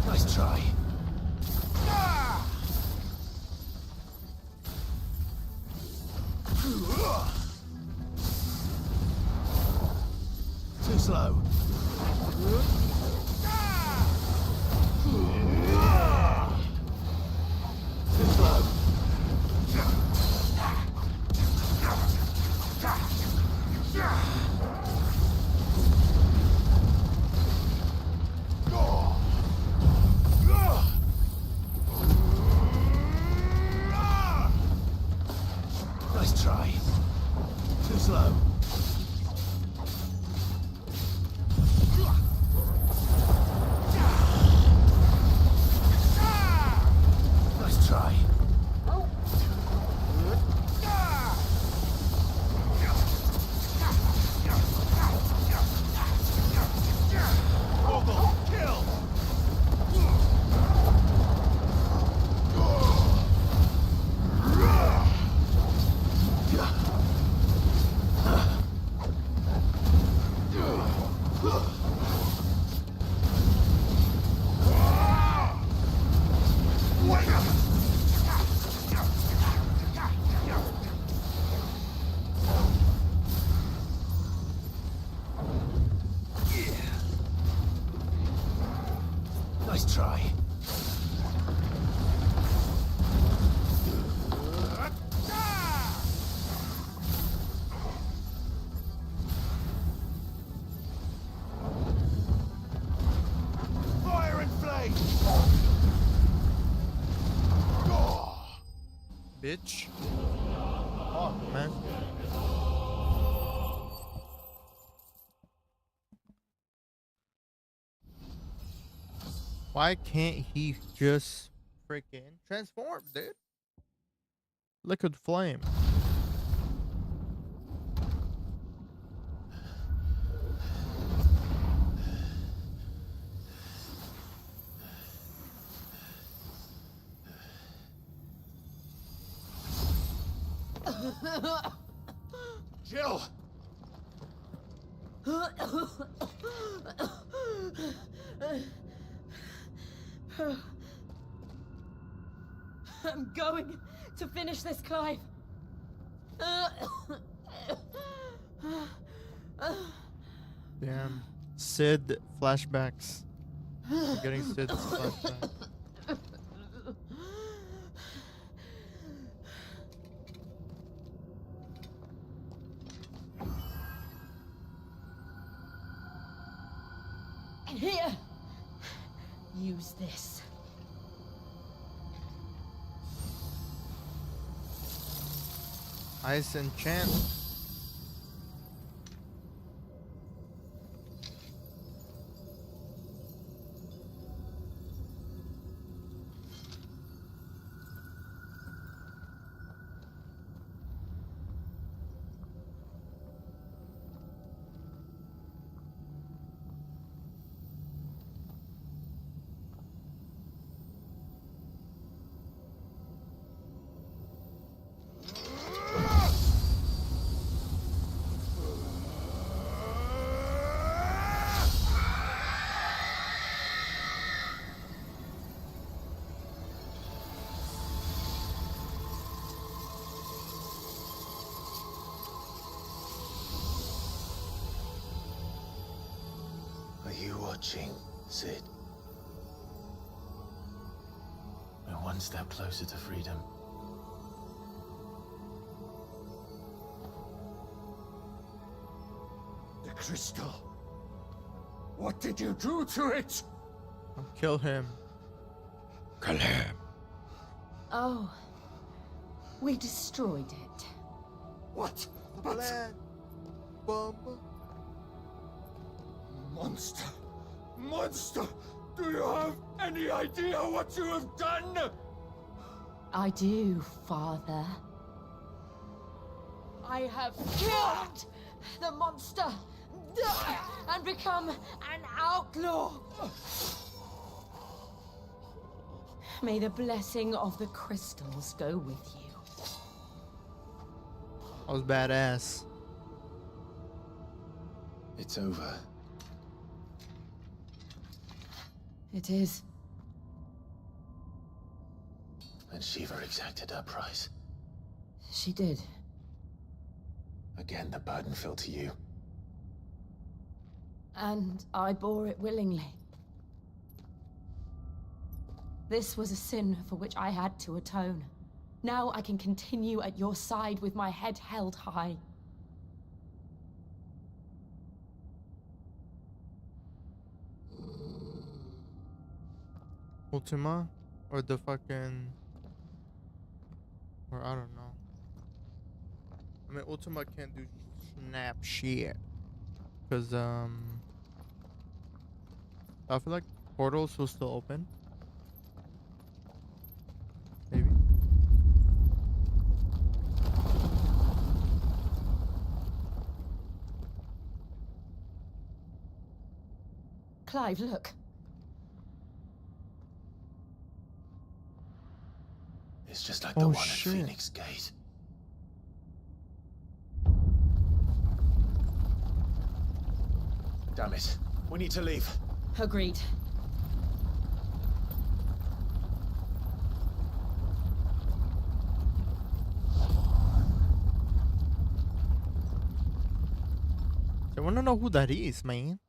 Nice try. Too slow. Too slow. Nice try. Too slow. Nice try. Kill! Nice try. Fire and flame! Bitch. Fuck, man. Why can't he just freaking transform, dude? Liquid flame. Jill! I'm going to finish this, Clive. Damn. Sid flashbacks. We're getting Sid's flashbacks. Here. Use this. Ice enchant. Are you watching, Sid? We're one step closer to freedom. The crystal. What did you do to it? I'll kill him. Kill him. Oh, we destroyed it. What? Blood bomb. Monster! Monster! Do you have any idea what you have done? I do, Father. I have killed the monster and become an outlaw. May the blessing of the crystals go with you. That was badass. It's over. It is. And Shiva exacted her price. She did. Again, the burden fell to you. And I bore it willingly. This was a sin for which I had to atone. Now I can continue at your side with my head held high. Ultima? Or the fucking... Or I don't know. I mean, Ultima can't do snap shit. Because, I feel like portals will still open. Maybe. Clive, look. It's just like the one at Phoenix Gate. Damn it. We need to leave. Agreed. I wanna know who that is, man.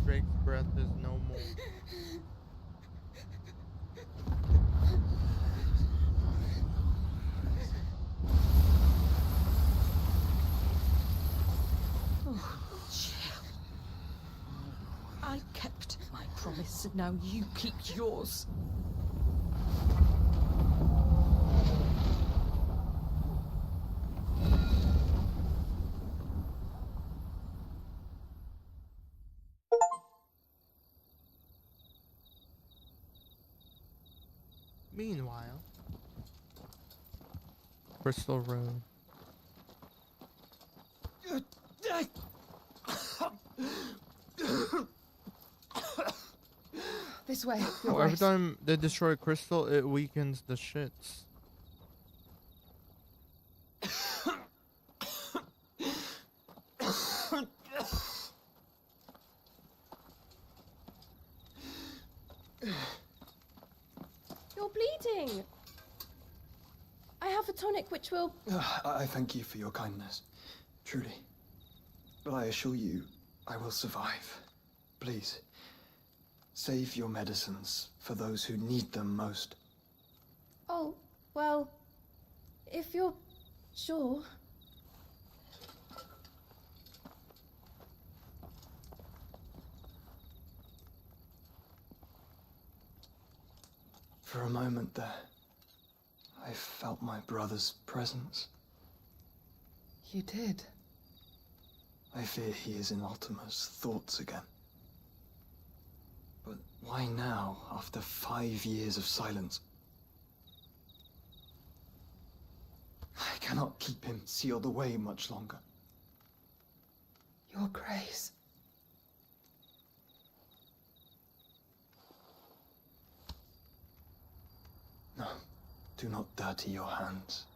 Drake's breath is no more. Oh, chill. I kept my promise, and now you keep yours. Meanwhile, Crystal Road. This way. Oh, every time they destroy Crystal, it weakens the shits. You're bleeding. I have a tonic which will... I thank you for your kindness, truly. But I assure you, I will survive. Please, save your medicines for those who need them most. Oh, well, if you're sure. For a moment there, I felt my brother's presence. You did? I fear he is in Ultima's thoughts again. But why now, after 5 years of silence? I cannot keep him sealed away much longer. Your grace. No, do not dirty your hands.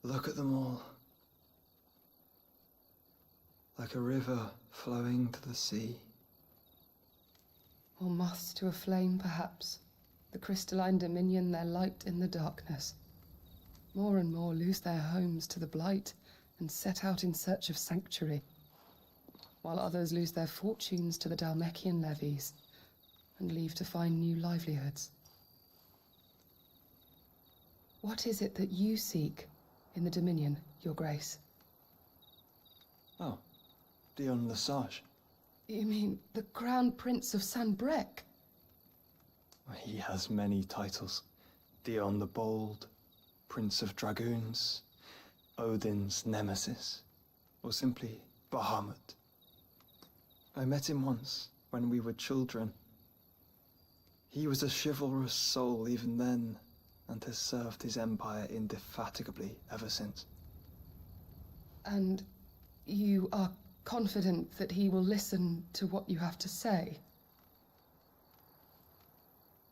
Look at them all. Like a river flowing to the sea. Or moths to a flame, perhaps. The crystalline dominion their light in the darkness. More and more lose their homes to the Blight and set out in search of sanctuary, while others lose their fortunes to the Dalmekian levies and leave to find new livelihoods. What is it that you seek in the Dominion, Your Grace? Oh, Dion Lesage. You mean the Crown Prince of Sanbrec? He has many titles. Dion the Bold, Prince of Dragoons, Odin's Nemesis, or simply Bahamut. I met him once, when we were children. He was a chivalrous soul even then, and has served his empire indefatigably ever since. And you are confident that he will listen to what you have to say?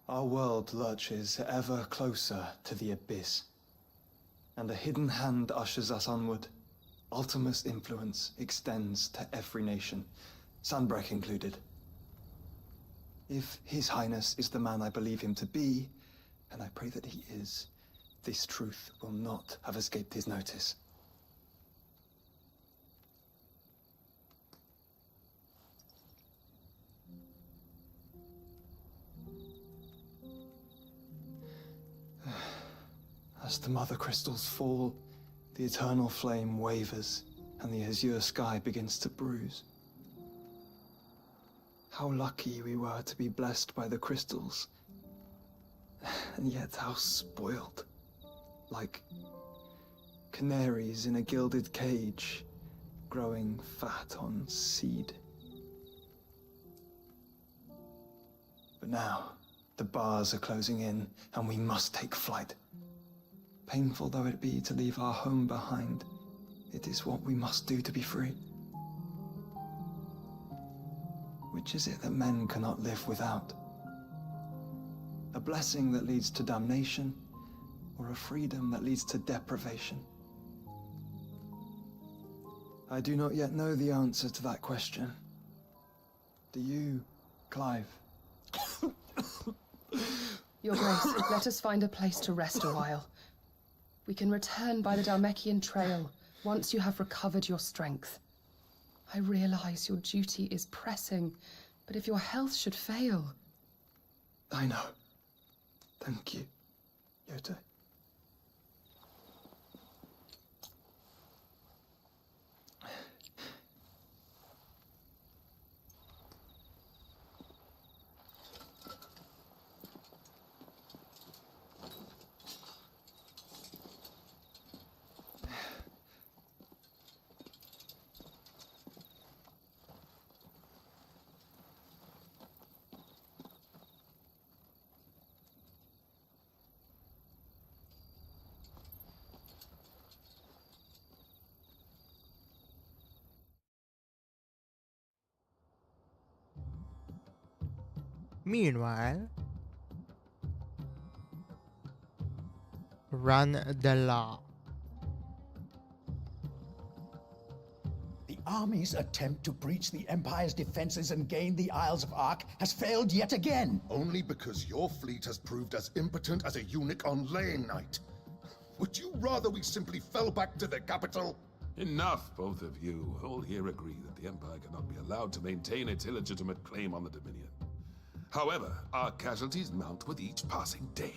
Our world lurches ever closer to the abyss, and a hidden hand ushers us onward. Ultima's influence extends to every nation, Sanbrec included. If His Highness is the man I believe him to be, and I pray that he is, this truth will not have escaped his notice. As the mother crystals fall, the eternal flame wavers, and the azure sky begins to bruise. How lucky we were to be blessed by the crystals, and yet how spoiled. Like canaries in a gilded cage, growing fat on seed. But now, the bars are closing in, and we must take flight. Painful though it be to leave our home behind, it is what we must do to be free. Which is it that men cannot live without? A blessing that leads to damnation, or a freedom that leads to deprivation? I do not yet know the answer to that question. Do you, Clive? Your Grace, let us find a place to rest a while. We can return by the Dalmekian trail once you have recovered your strength. I realize your duty is pressing, but if your health should fail... I know. Thank you, Yote. Meanwhile, run the law. The army's attempt to breach the Empire's defenses and gain the Isles of Ark has failed yet again. Only because your fleet has proved as impotent as a eunuch on Lane Night. Would you rather we simply fell back to the capital? Enough, both of you. All here agree that the Empire cannot be allowed to maintain its illegitimate claim on the Dominion. However, our casualties mount with each passing day.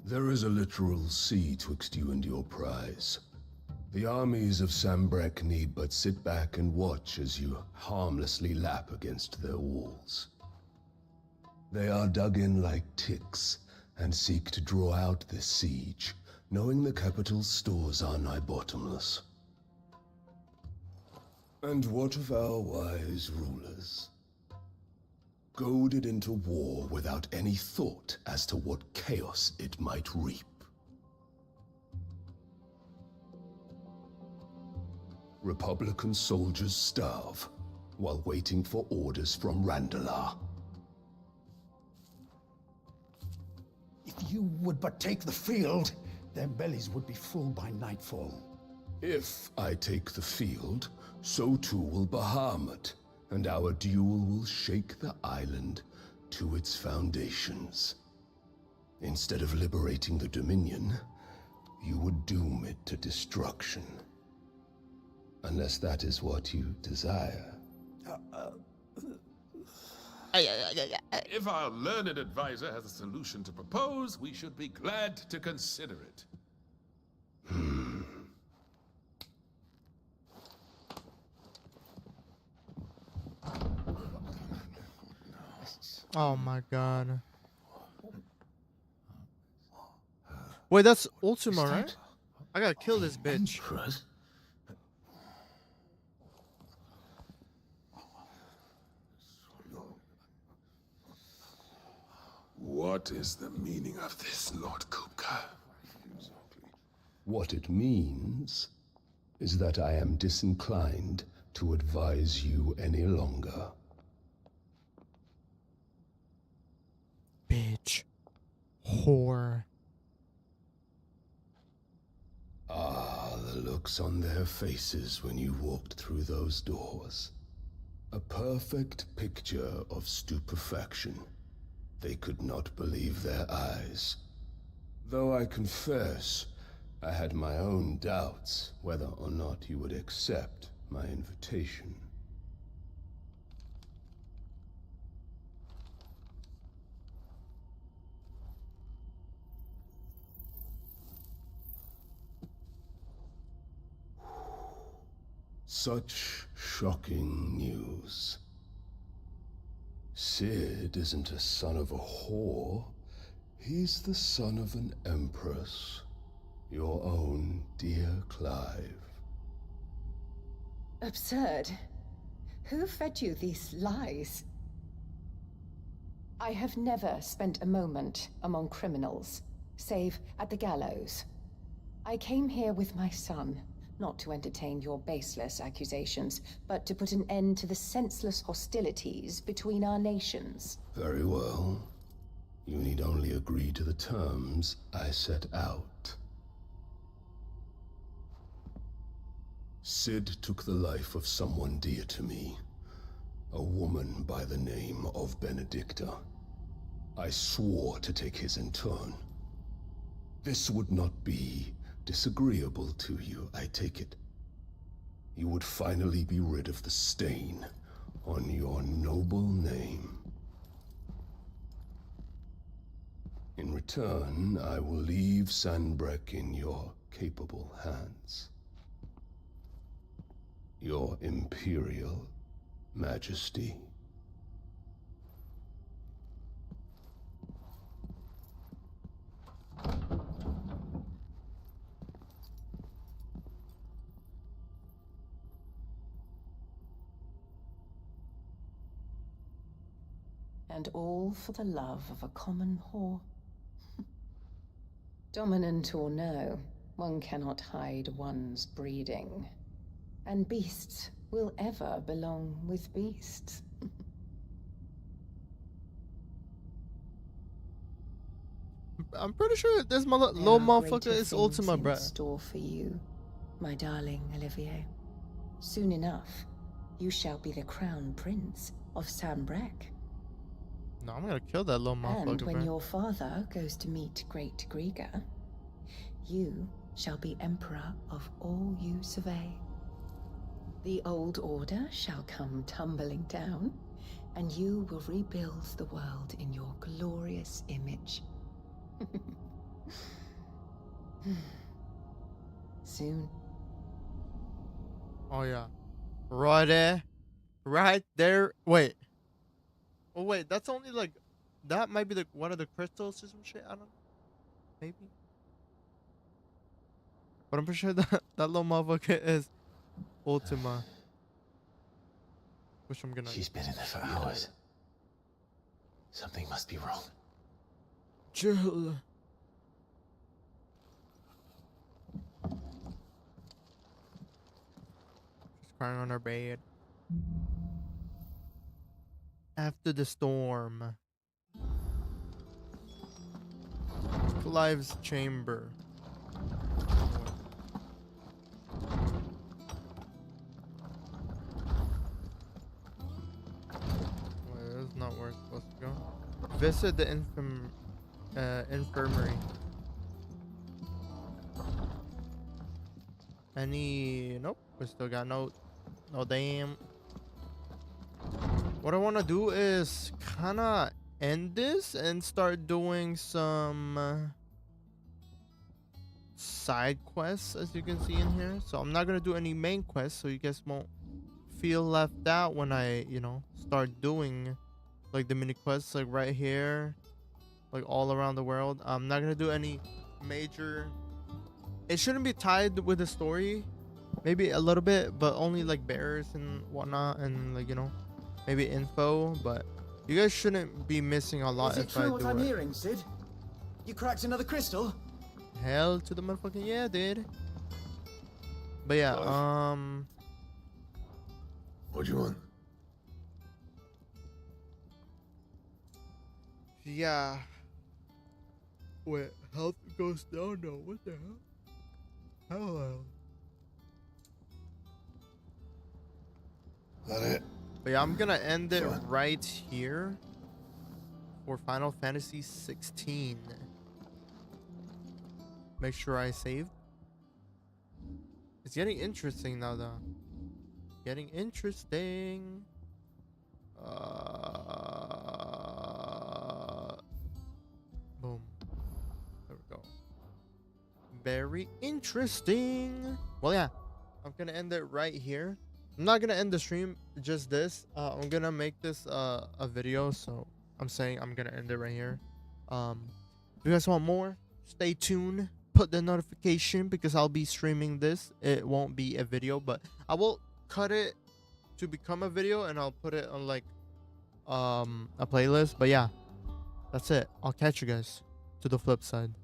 There is a literal sea twixt you and your prize. The armies of Sanbrec need but sit back and watch as you harmlessly lap against their walls. They are dug in like ticks, and seek to draw out this siege, knowing the capital's stores are nigh bottomless. And what of our wise rulers? Goaded into war without any thought as to what chaos it might reap. Republican soldiers starve, while waiting for orders from Randalar. If you would but take the field, their bellies would be full by nightfall. If I take the field, so too will Bahamut, and our duel will shake the island to its foundations. Instead of liberating the Dominion, you would doom it to destruction. Unless that is what you desire. If our learned advisor has a solution to propose, we should be glad to consider it. Oh my god. Wait, that's Ultima, right? I gotta kill this bitch. What is the meaning of this, Lord Kupka? What it means is that I am disinclined to advise you any longer. Bitch. Whore. Ah, the looks on their faces when you walked through those doors. A perfect picture of stupefaction. They could not believe their eyes. Though I confess, I had my own doubts whether or not you would accept my invitation. Such shocking news. Sid isn't a son of a whore. He's the son of an empress. Your own dear Clive. Absurd. Who fed you these lies? I have never spent a moment among criminals, save at the gallows. I came here with my son, not to entertain your baseless accusations, but to put an end to the senseless hostilities between our nations. Very well. You need only agree to the terms I set out. Sid took the life of someone dear to me, a woman by the name of Benedicta. I swore to take his in turn. This would not be disagreeable to you, I take it. You would finally be rid of the stain on your noble name. In return, I will leave Sanbreque in your capable hands. Your Imperial Majesty. And all for the love of a common whore. Dominant or no, one cannot hide one's breeding. And beasts will ever belong with beasts. I'm pretty sure this little motherfucker is Ultima, in bruh. store for you, my darling Olivier. Soon enough, you shall be the crown prince of Sanbreque. No, I'm gonna kill that little motherfucker, And when bruh. your father goes to meet Great Griga, you shall be emperor of all you survey. The old order shall come tumbling down, and you will rebuild the world in your glorious image. Soon. Oh yeah, right there, right there. Wait. Oh wait, that's only like, that might be like one of the crystals or some shit. I don't know. Maybe. But I'm pretty sure that that little motherfucker is Ultima. Which I'm gonna. She's been in there for hours. Something must be wrong. Jill. She's crying on her bed. After the storm. Clive's chamber. visit the infirmary. Any? Nope. We still got no damn. What I want to do is kind of end this and start doing some side quests, as you can see in here. So I'm not gonna do any main quests, so you guys won't feel left out when I, you know, start doing like the mini quests, like right here, like all around the world. I'm not gonna do any major. It shouldn't be tied with the story, maybe a little bit, but only like bears and whatnot, and like, you know, maybe info. But you guys shouldn't be missing a lot Is it if I true what do I'm it. hearing, Sid? You cracked another crystal? Hell to the motherfucking yeah, dude. But yeah, What do you want? yeah. Wait, health goes down now. What the hell? Hello. That it? But yeah, I'm gonna end it right here for Final Fantasy 16. Make sure I save. It's getting interesting now, though. Getting interesting. Boom. There we go. Very interesting. Well, yeah. I'm gonna end it right here. I'm not gonna end the stream, just this. I'm gonna make this a video, so I'm saying I'm gonna end it right here. If you guys want more, stay tuned. Put the notification, because I'll be streaming this. It won't be a video, but I will cut it to become a video, and I'll put it on like a playlist. But yeah, that's it. I'll catch you guys to the flip side.